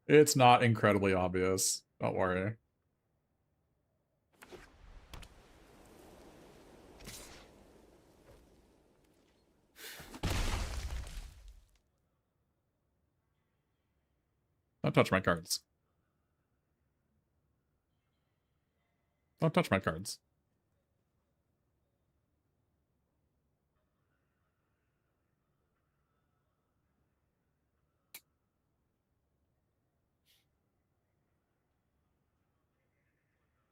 It's not incredibly obvious. Don't worry. Don't touch my cards. Don't touch my cards.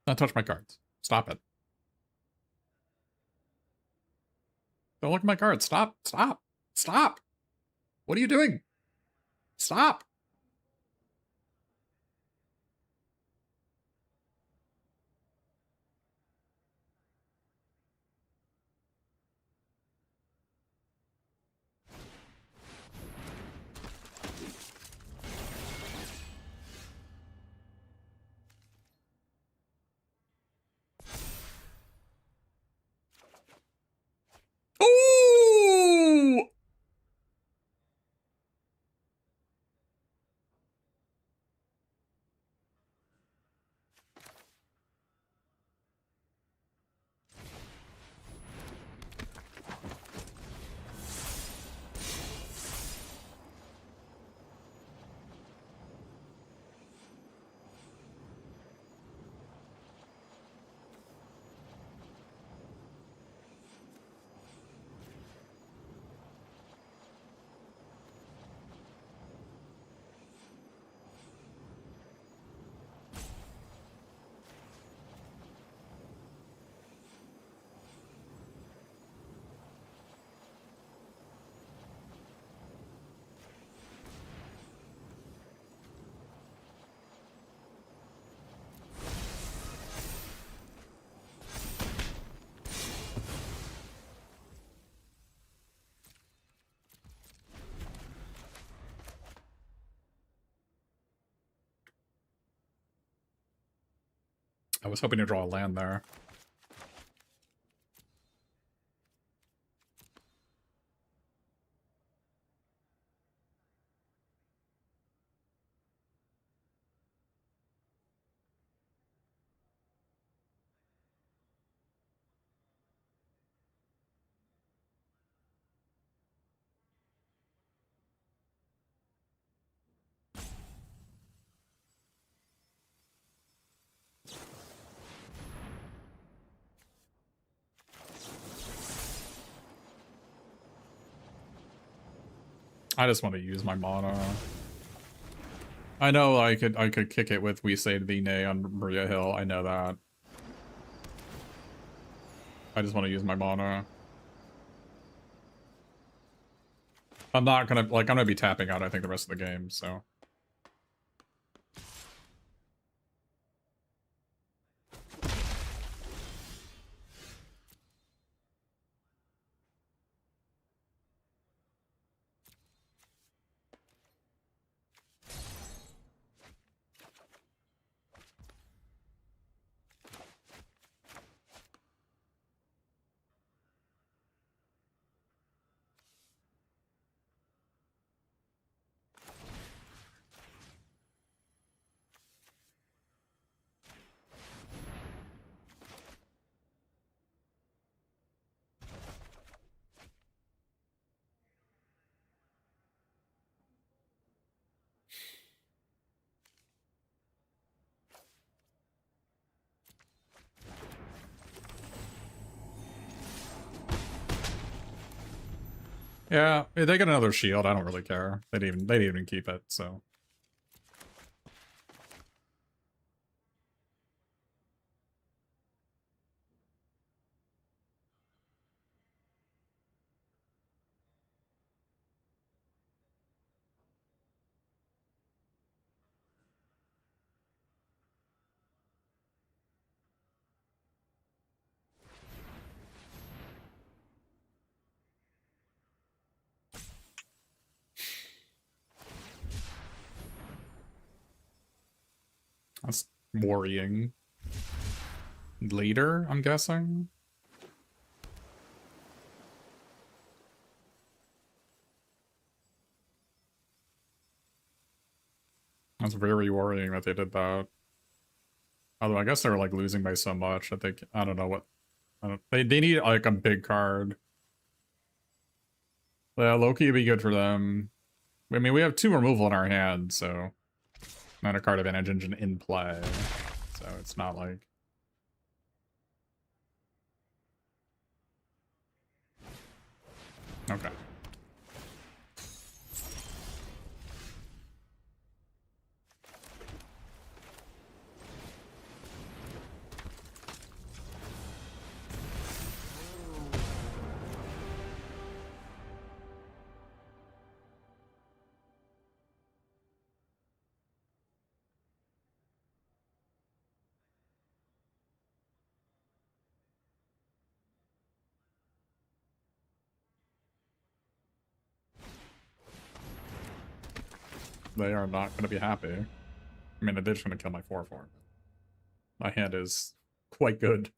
Don't touch my cards. Stop it. Don't look at my cards. Stop. Stop. Stop. What are you doing? Stop. Ooh! I was hoping to draw a land there. I just want to use my mana. I know I could kick it with We Say to Thee Nay on Maria Hill. I know that. I just want to use my mana. I'm not gonna, like, I'm gonna be tapping out, I think, the rest of the game, so. Yeah, they get another shield. I don't really care. They'd even keep it, so. That's worrying. Later, I'm guessing? That's very worrying that they did that. Although I guess they were like losing by so much. I don't know what. They need like a big card. Yeah, Loki would be good for them. I mean, we have 2 removal in our hand, so not a card advantage engine in play. So it's not like. Okay. They are not going to be happy. I mean, they're just going to kill my 4/4. My hand is quite good.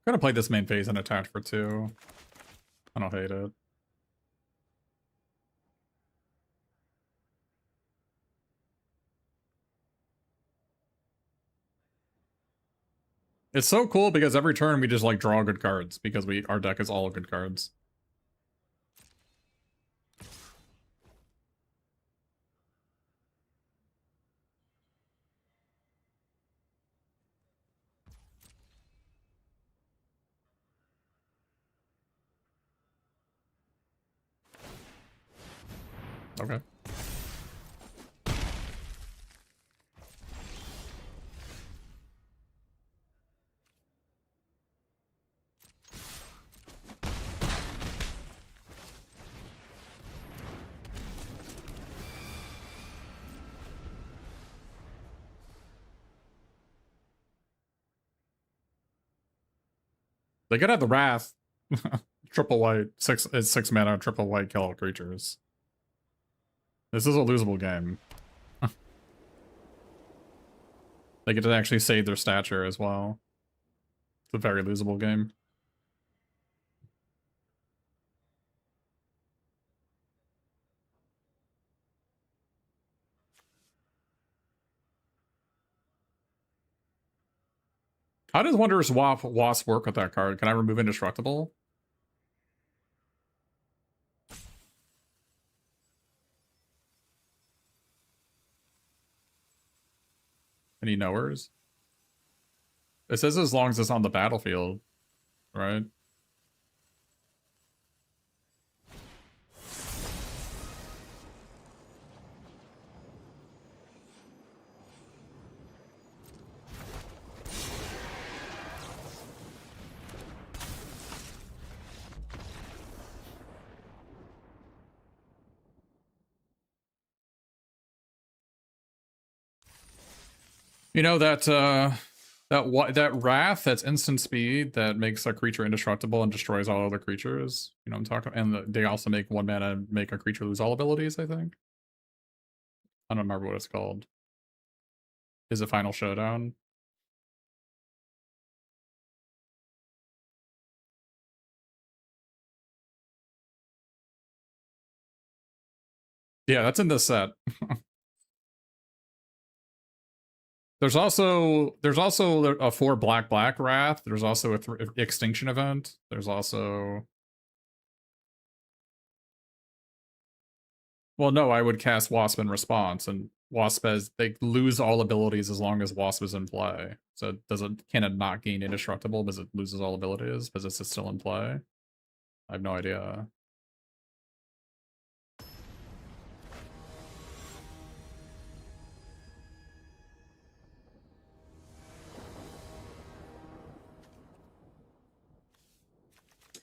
Gonna play this main phase and attack for 2. I don't hate it. It's so cool because every turn we just like draw good cards because our deck is all good cards. Okay. They could have the Wrath. Triple white, 6 mana, triple white, kill all creatures. This is a losable game. They get to actually save their stature as well. It's a very losable game. How does Wondrous Wasp work with that card? Can I remove Indestructible? Any knowers? It says as long as it's on the battlefield, right? You know that wrath that's instant speed that makes a creature indestructible and destroys all other creatures. You know what I'm talking about? And they also make 1 mana make a creature lose all abilities, I think. I don't remember what it's called. Is it Final Showdown? Yeah, that's in this set. There's also a 4 black wrath. There's also a extinction event. There's also, well, no, I would cast Wasp in response, and Wasp as they lose all abilities as long as Wasp is in play. So can it not gain indestructible because it loses all abilities because it's still in play? I have no idea.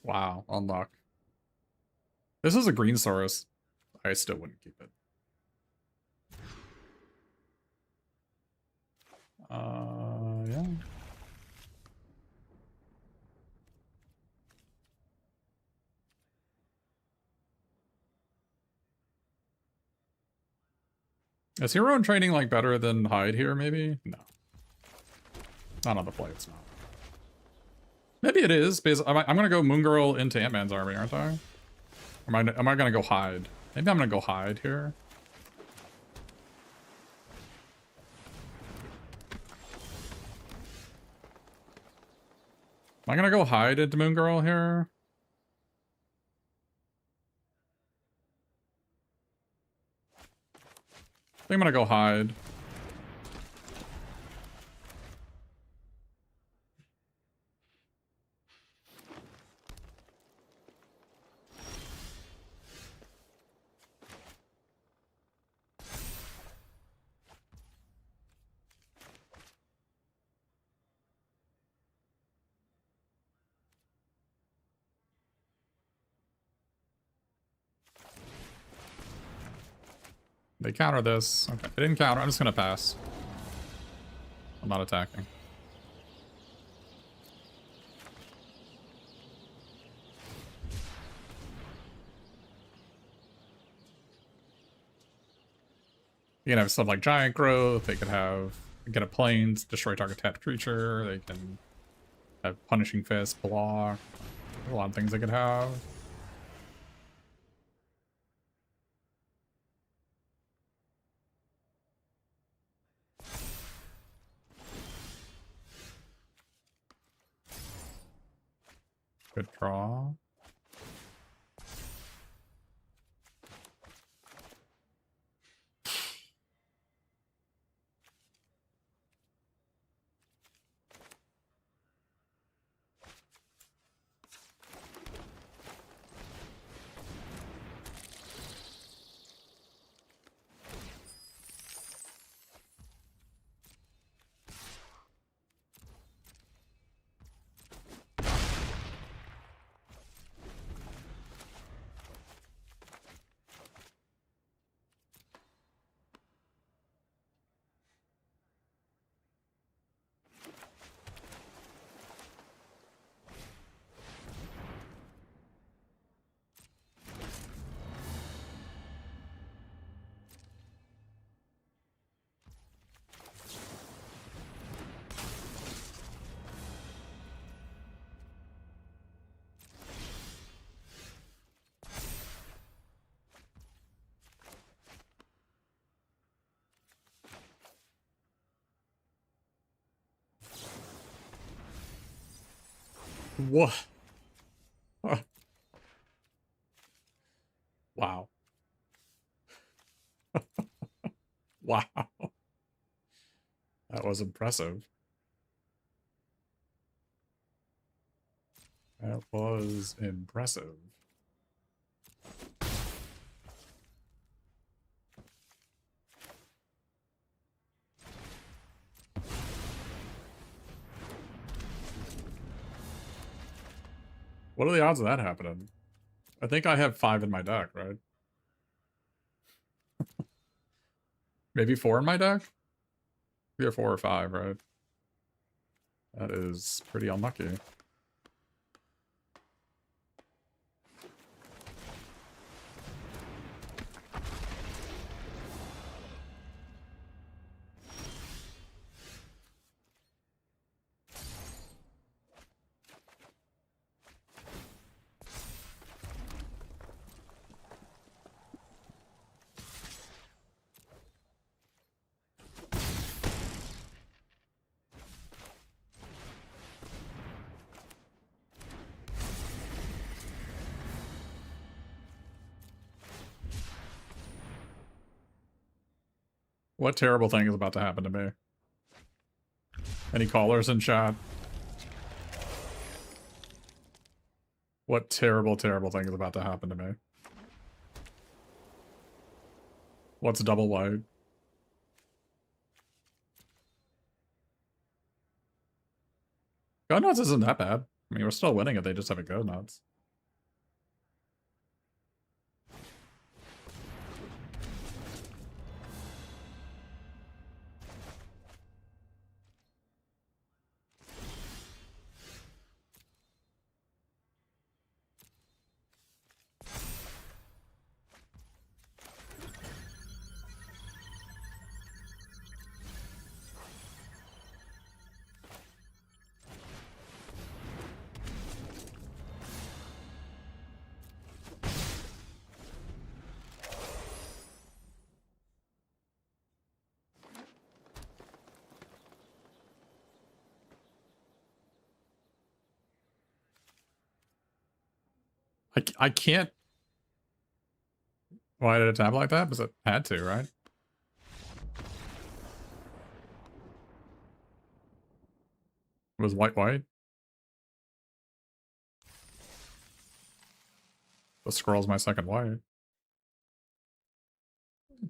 Wow, unlock. This is a green source. I still wouldn't keep it. Yeah. Is Hero in Training like better than Hide here, maybe? No. Not on the play, it's not. Maybe it is, because I'm gonna go Moon Girl into Ant-Man's army, aren't I? Or am I gonna go Hide? Maybe I'm gonna go Hide here. Am I gonna go Hide into Moon Girl here? I think I'm gonna go Hide. They counter this. Okay, they didn't counter. I'm just gonna pass. I'm not attacking. You can have stuff like Giant Growth. They could have get a Plains, destroy target tapped creature. They can have Punishing Fist, block. A lot of things they could have. Good draw. What? Wow. Wow. That was impressive. That was impressive. What are the odds of that happening? I think I have 5 in my deck, right? Maybe 4 in my deck? Either 4 or 5, right? That is pretty unlucky. What terrible thing is about to happen to me? Any callers in chat? What terrible, terrible thing is about to happen to me? What's double white? Go nuts isn't that bad. I mean, we're still winning it, they just haven't go nuts. I can't. Why did it tap like that? Because it had to, right? It was white, white. The scroll's my second white.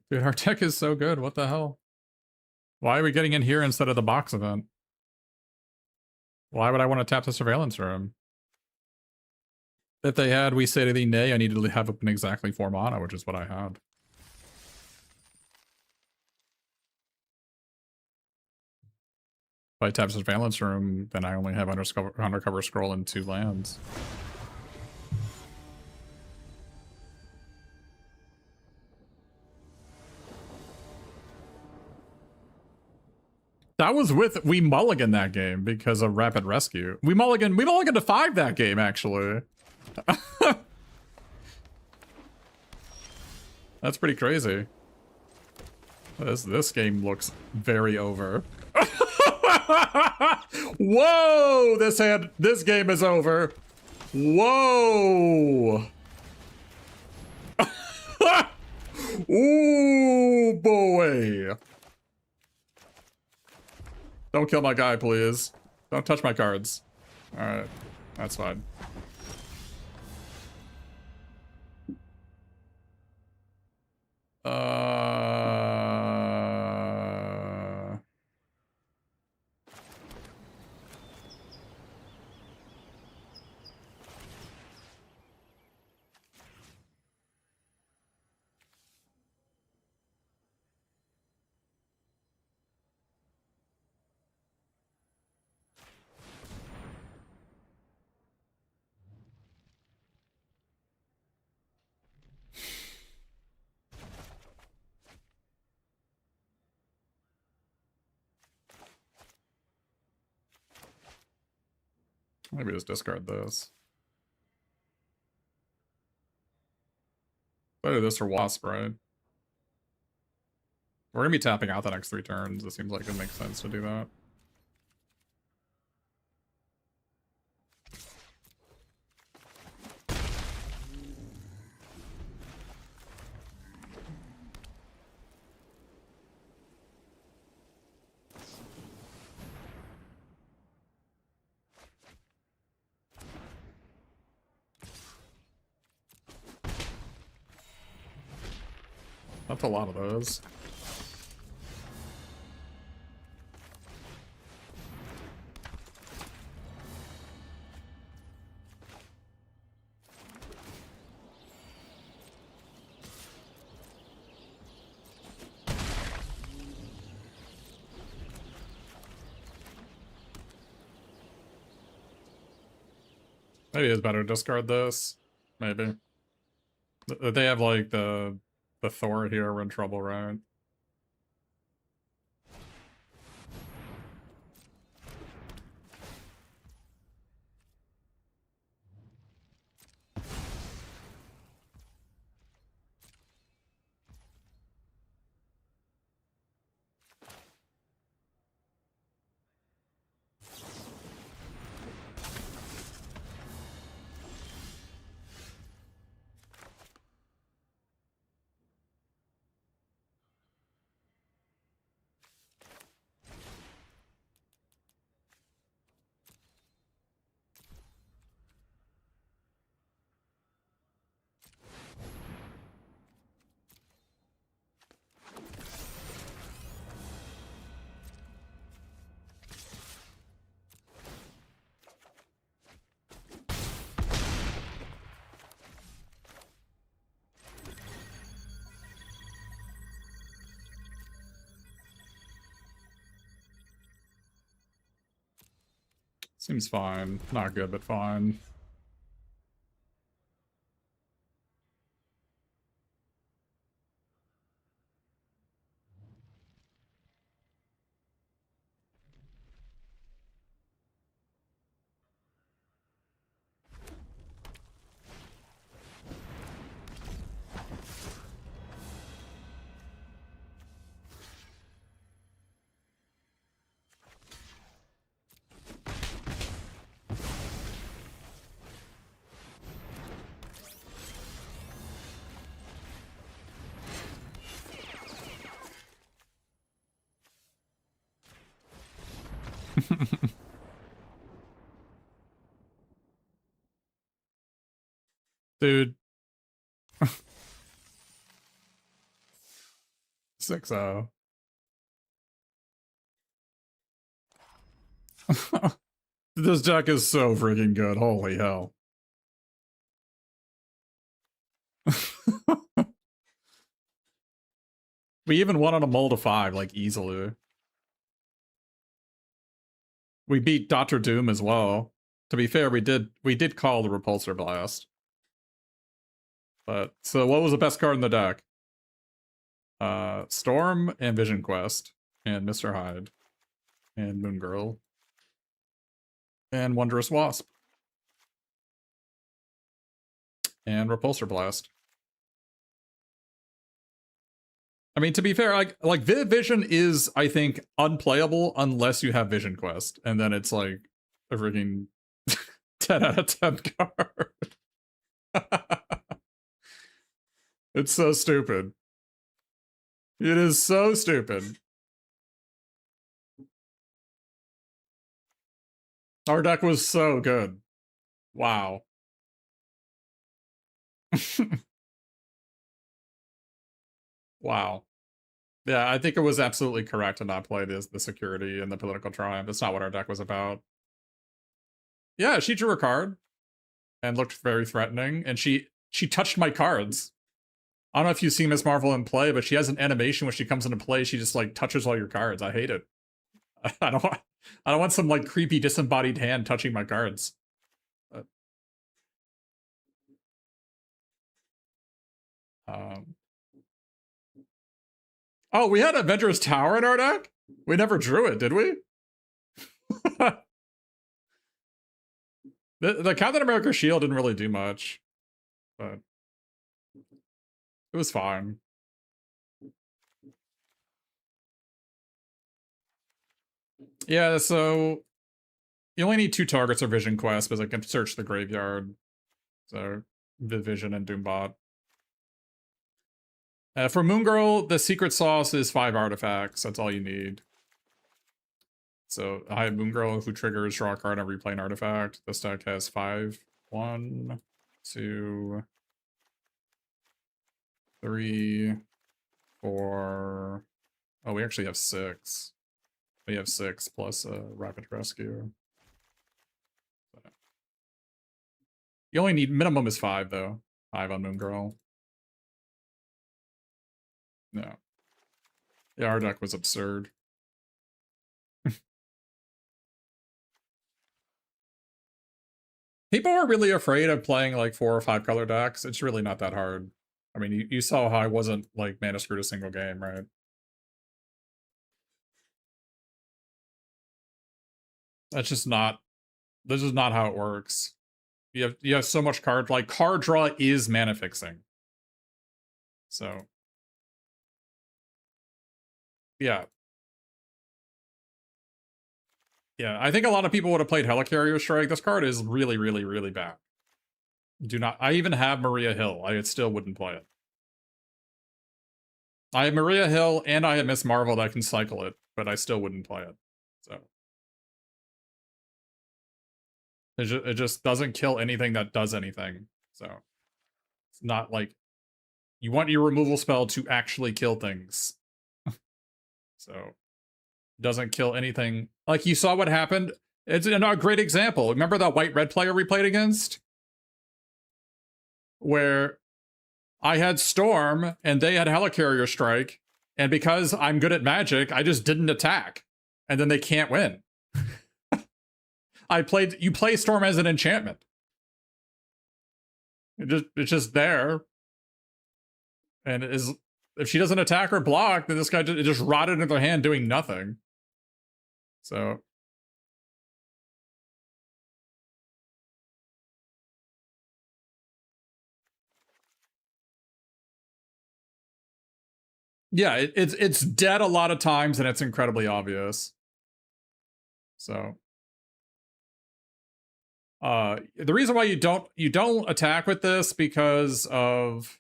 Dude, our deck is so good. What the hell? Why are we getting in here instead of the box event? Why would I want to tap the surveillance room? If they had We Say to Thee Nay, I needed to have open exactly 4 mana, which is what I had. If I tap surveillance room, then I only have undercover scroll and 2 lands. That was with we mulligan that game because of Rapid Rescue. We mulligan to 5 that game actually. That's pretty crazy. This game looks very over. Whoa! This game is over. Whoa! Ooh boy! Don't kill my guy, please. Don't touch my cards. Alright. That's fine. Maybe just discard this. Either this or Wasp, right? We're gonna be tapping out the next 3 turns. It seems like it makes sense to do that. That's a lot of those. Maybe it's better to discard this. Maybe. They have like the Thor here, we're in trouble, right? Seems fine. Not good, but fine. Dude. 6-0. This deck is so freaking good. Holy hell. We even won on a mull to 5, like, easily. We beat Dr. Doom as well. To be fair, we did call the Repulsor Blast. But, so what was the best card in the deck? Storm and Vision Quest. And Mr. Hyde. And Moon Girl. And Wondrous Wasp. And Repulsor Blast. I mean, to be fair, like Vivid Vision is, I think, unplayable unless you have Vision Quest. And then it's like a freaking 10 out of 10 card. It's so stupid. It is so stupid. Our deck was so good. Wow. Wow. Yeah, I think it was absolutely correct to not play the security and the political triumph. That's not what our deck was about. Yeah, she drew a card and looked very threatening, and she touched my cards. I don't know if you've seen Miss Marvel in play, but she has an animation when she comes into play, she just like touches all your cards. I hate it. I don't want some like creepy disembodied hand touching my cards. Oh, we had Avengers Tower in our deck? We never drew it, did we? the Captain America shield didn't really do much, but it was fine. Yeah, so you only need 2 targets or Vision Quest, because I can search the graveyard. So, Vision and Doombot. For Moon Girl, the secret sauce is 5 artifacts. That's all you need. So I have Moon Girl, who triggers draw a card and replay an artifact. This deck has 5. 1, 2, 3, for... Oh, we actually have 6. We have 6 plus a rapid rescue. You only need... Minimum is 5, though. 5 on Moon Girl. No. Yeah, our deck was absurd. People are really afraid of playing like 4 or 5 color decks. It's really not that hard. I mean, you saw how I wasn't like mana screwed a single game, right? That's just not... This is not how it works. You have so much card... Like, card draw is mana fixing. So... Yeah. Yeah, I think a lot of people would have played Helicarrier Strike. This card is really, really, really bad. Do not... I even have Maria Hill. I still wouldn't play it. I have Maria Hill and I have Miss Marvel that can cycle it, but I still wouldn't play it. So... It just doesn't kill anything that does anything. So... It's not like... You want your removal spell to actually kill things. So... Doesn't kill anything. Like, you saw what happened. It's a great example. Remember that white-red player we played against? Where I had Storm, and they had Helicarrier Strike, and because I'm good at Magic, I just didn't attack. And then they can't win. You play Storm as an enchantment. It's just there. And if she doesn't attack or block, then this guy just rotted in their hand doing nothing. So... Yeah, it's dead a lot of times, and it's incredibly obvious. So... the reason why you don't attack with this because of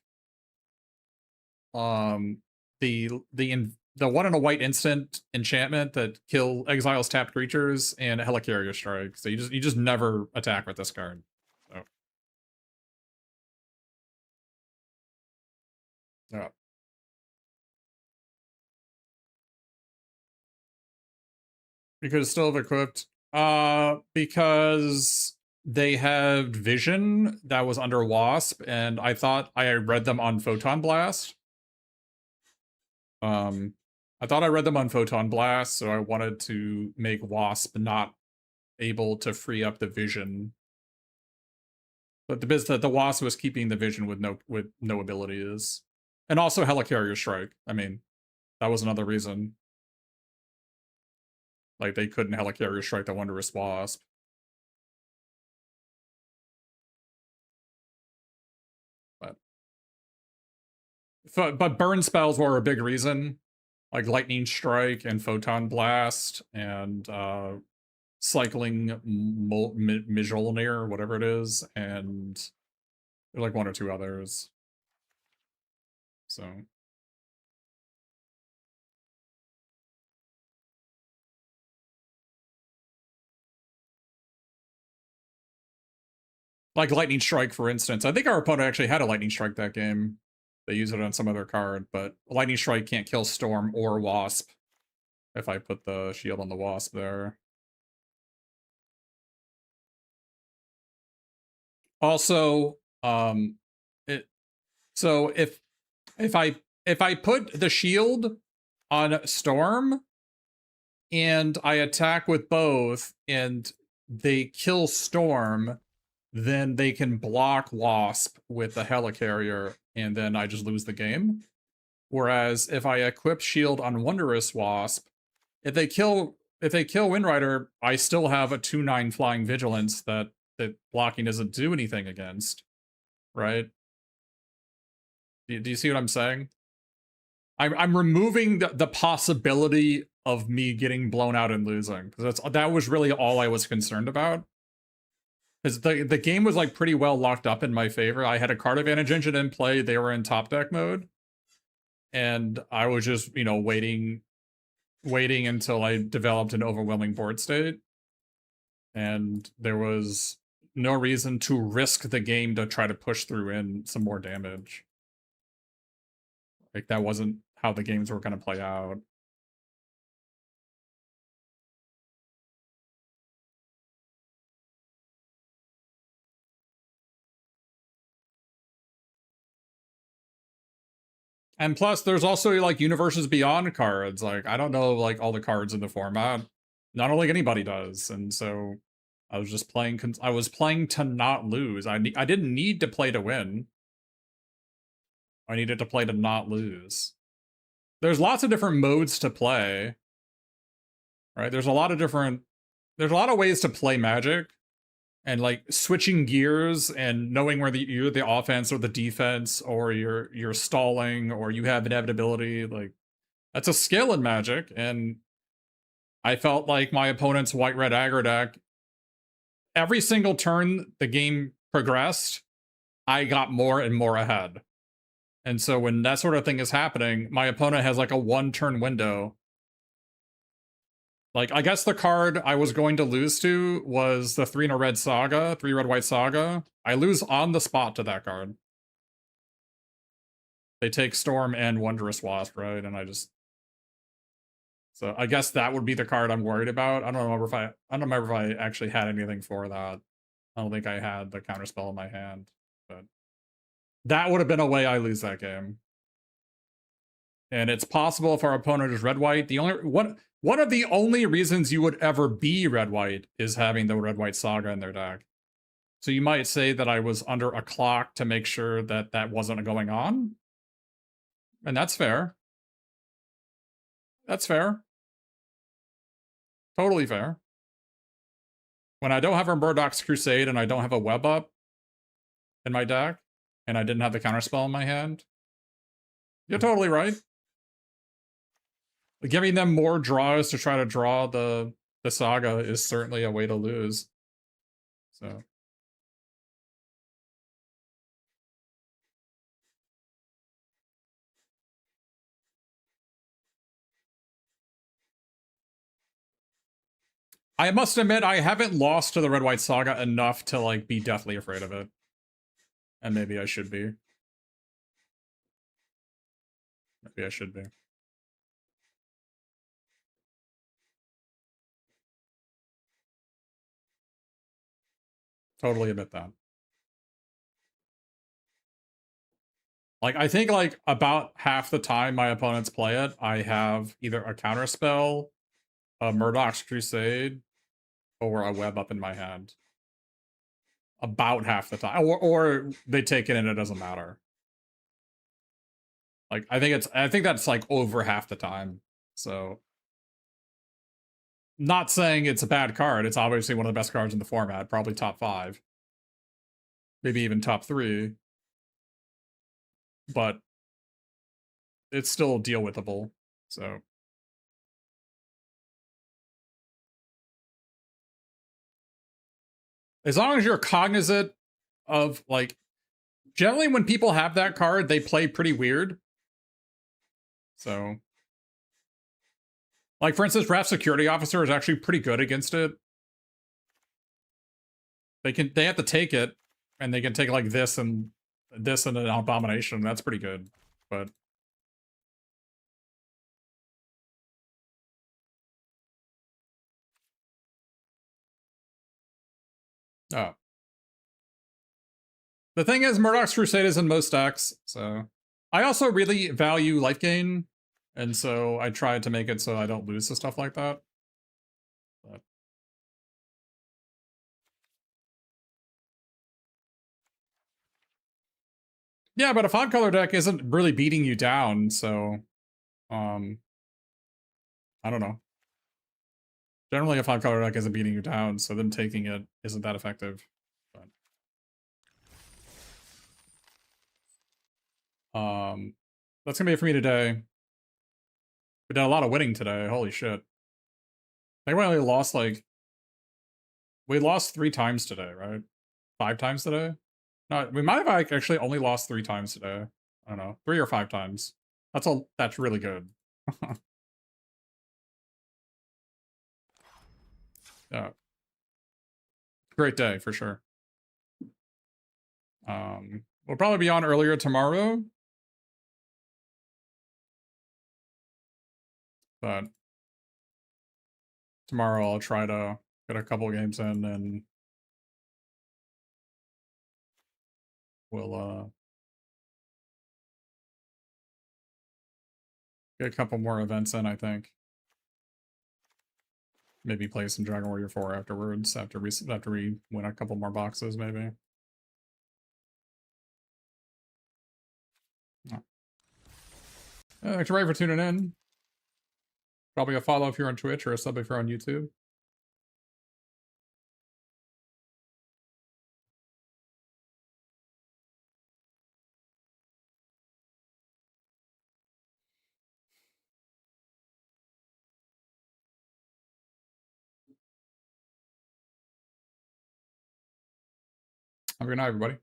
the 1 in a white instant enchantment that exiles tapped creatures and Helicarrier Strike. So you just never attack with this card. So... Yeah. You could still have equipped because they had Vision that was under Wasp, and I thought I read them on Photon Blast. I thought I read them on Photon Blast, so I wanted to make Wasp not able to free up the Vision. But the Wasp was keeping the Vision with no abilities. And also Helicarrier Strike. I mean, that was another reason. Like, they couldn't Helicarrier Strike the Wondrous Wasp. But burn spells were a big reason. Like Lightning Strike and Photon Blast and cycling Mjolnir, whatever it is, and there's like 1 or 2 others. So... Like Lightning Strike, for instance. I think our opponent actually had a Lightning Strike that game. They use it on some other card, but Lightning Strike can't kill Storm or Wasp if I put the shield on the Wasp there. Also, so if I put the shield on Storm and I attack with both and they kill Storm, then they can block Wasp with the Helicarrier, and then I just lose the game. Whereas if I equip shield on Wondrous Wasp, if they kill Windrider, I still have a 2/9 flying vigilance that blocking doesn't do anything against, right? Do you see what I'm saying? I'm removing the possibility of me getting blown out and losing, because that was really all I was concerned about. Because the game was like pretty well locked up in my favor. I had a card advantage engine in play. They were in top deck mode. And I was just, waiting until I developed an overwhelming board state. And there was no reason to risk the game to try to push through in some more damage. Like, that wasn't how the games were going to play out. And plus, there's also like Universes Beyond cards. Like, I don't know like all the cards in the format. Not like anybody does, and so I was just playing. I was playing to not lose. I didn't need to play to win. I needed to play to not lose. There's lots of different modes to play, right? There's a lot of ways to play Magic, and like switching gears and knowing whether you're the offense or the defense, or you're stalling, or you have inevitability. Like, that's a skill in Magic, and I felt like my opponent's white-red aggro deck, every single turn the game progressed, I got more and more ahead. And so when that sort of thing is happening, my opponent has like a 1-turn window. Like, I guess the card I was going to lose to was the 3 in a red Saga, 3 red white Saga. I lose on the spot to that card. They take Storm and Wondrous Wasp, right? And I just... So I guess that would be the card I'm worried about. I don't remember if I actually had anything for that. I don't think I had the counterspell in my hand, but that would have been a way I lose that game. And it's possible if our opponent is red-white. One of the only reasons you would ever be red-white is having the red-white Saga in their deck. So you might say that I was under a clock to make sure that that wasn't going on. And that's fair. That's fair. Totally fair. When I don't have a Murdoch's Crusade and I don't have a web up in my deck, and I didn't have the counterspell in my hand, you're totally right. Giving them more draws to try to draw the Saga is certainly a way to lose. So... I must admit, I haven't lost to the Red-White Saga enough to, like, be deathly afraid of it. And maybe I should be. Maybe I should be. Totally admit that. Like, I think, like, about half the time my opponents play it, I have either a counterspell, a Murdoch's Crusade, or a web up in my hand. About half the time. Or they take it and it doesn't matter. Like, I think that's like over half the time. So, not saying it's a bad card. It's obviously one of the best cards in the format, probably top 5. Maybe even top 3. But it's still deal withable. So, as long as you're cognizant of, like, generally when people have that card, they play pretty weird. So, like, for instance, Draft Security Officer is actually pretty good against it. They have to take it, and they can take like this and an Abomination. That's pretty good. But oh. The thing is, Murdoch's Crusade is in most decks, so... I also really value life gain, and so I try to make it so I don't lose to stuff like that. But... yeah, but a 5-color deck isn't really beating you down, so... I don't know. Generally, a 5-color deck isn't beating you down, so them taking it isn't that effective. But... that's gonna be it for me today. We did a lot of winning today, holy shit. I think we only lost, like... we lost 3 times today, right? 5 times today? No, we might have actually only lost 3 times today. I don't know, 3 or 5 times. That's really good. Yeah. Great day, for sure. We'll probably be on earlier tomorrow. But tomorrow I'll try to get a couple games in and we'll get a couple more events in, I think. Maybe play some Dragon Warrior 4 afterwards, after we win a couple more boxes, maybe. Thanks Ray for tuning in. Probably a follow if you're on Twitch or a sub if you're on YouTube. Have a good night, everybody.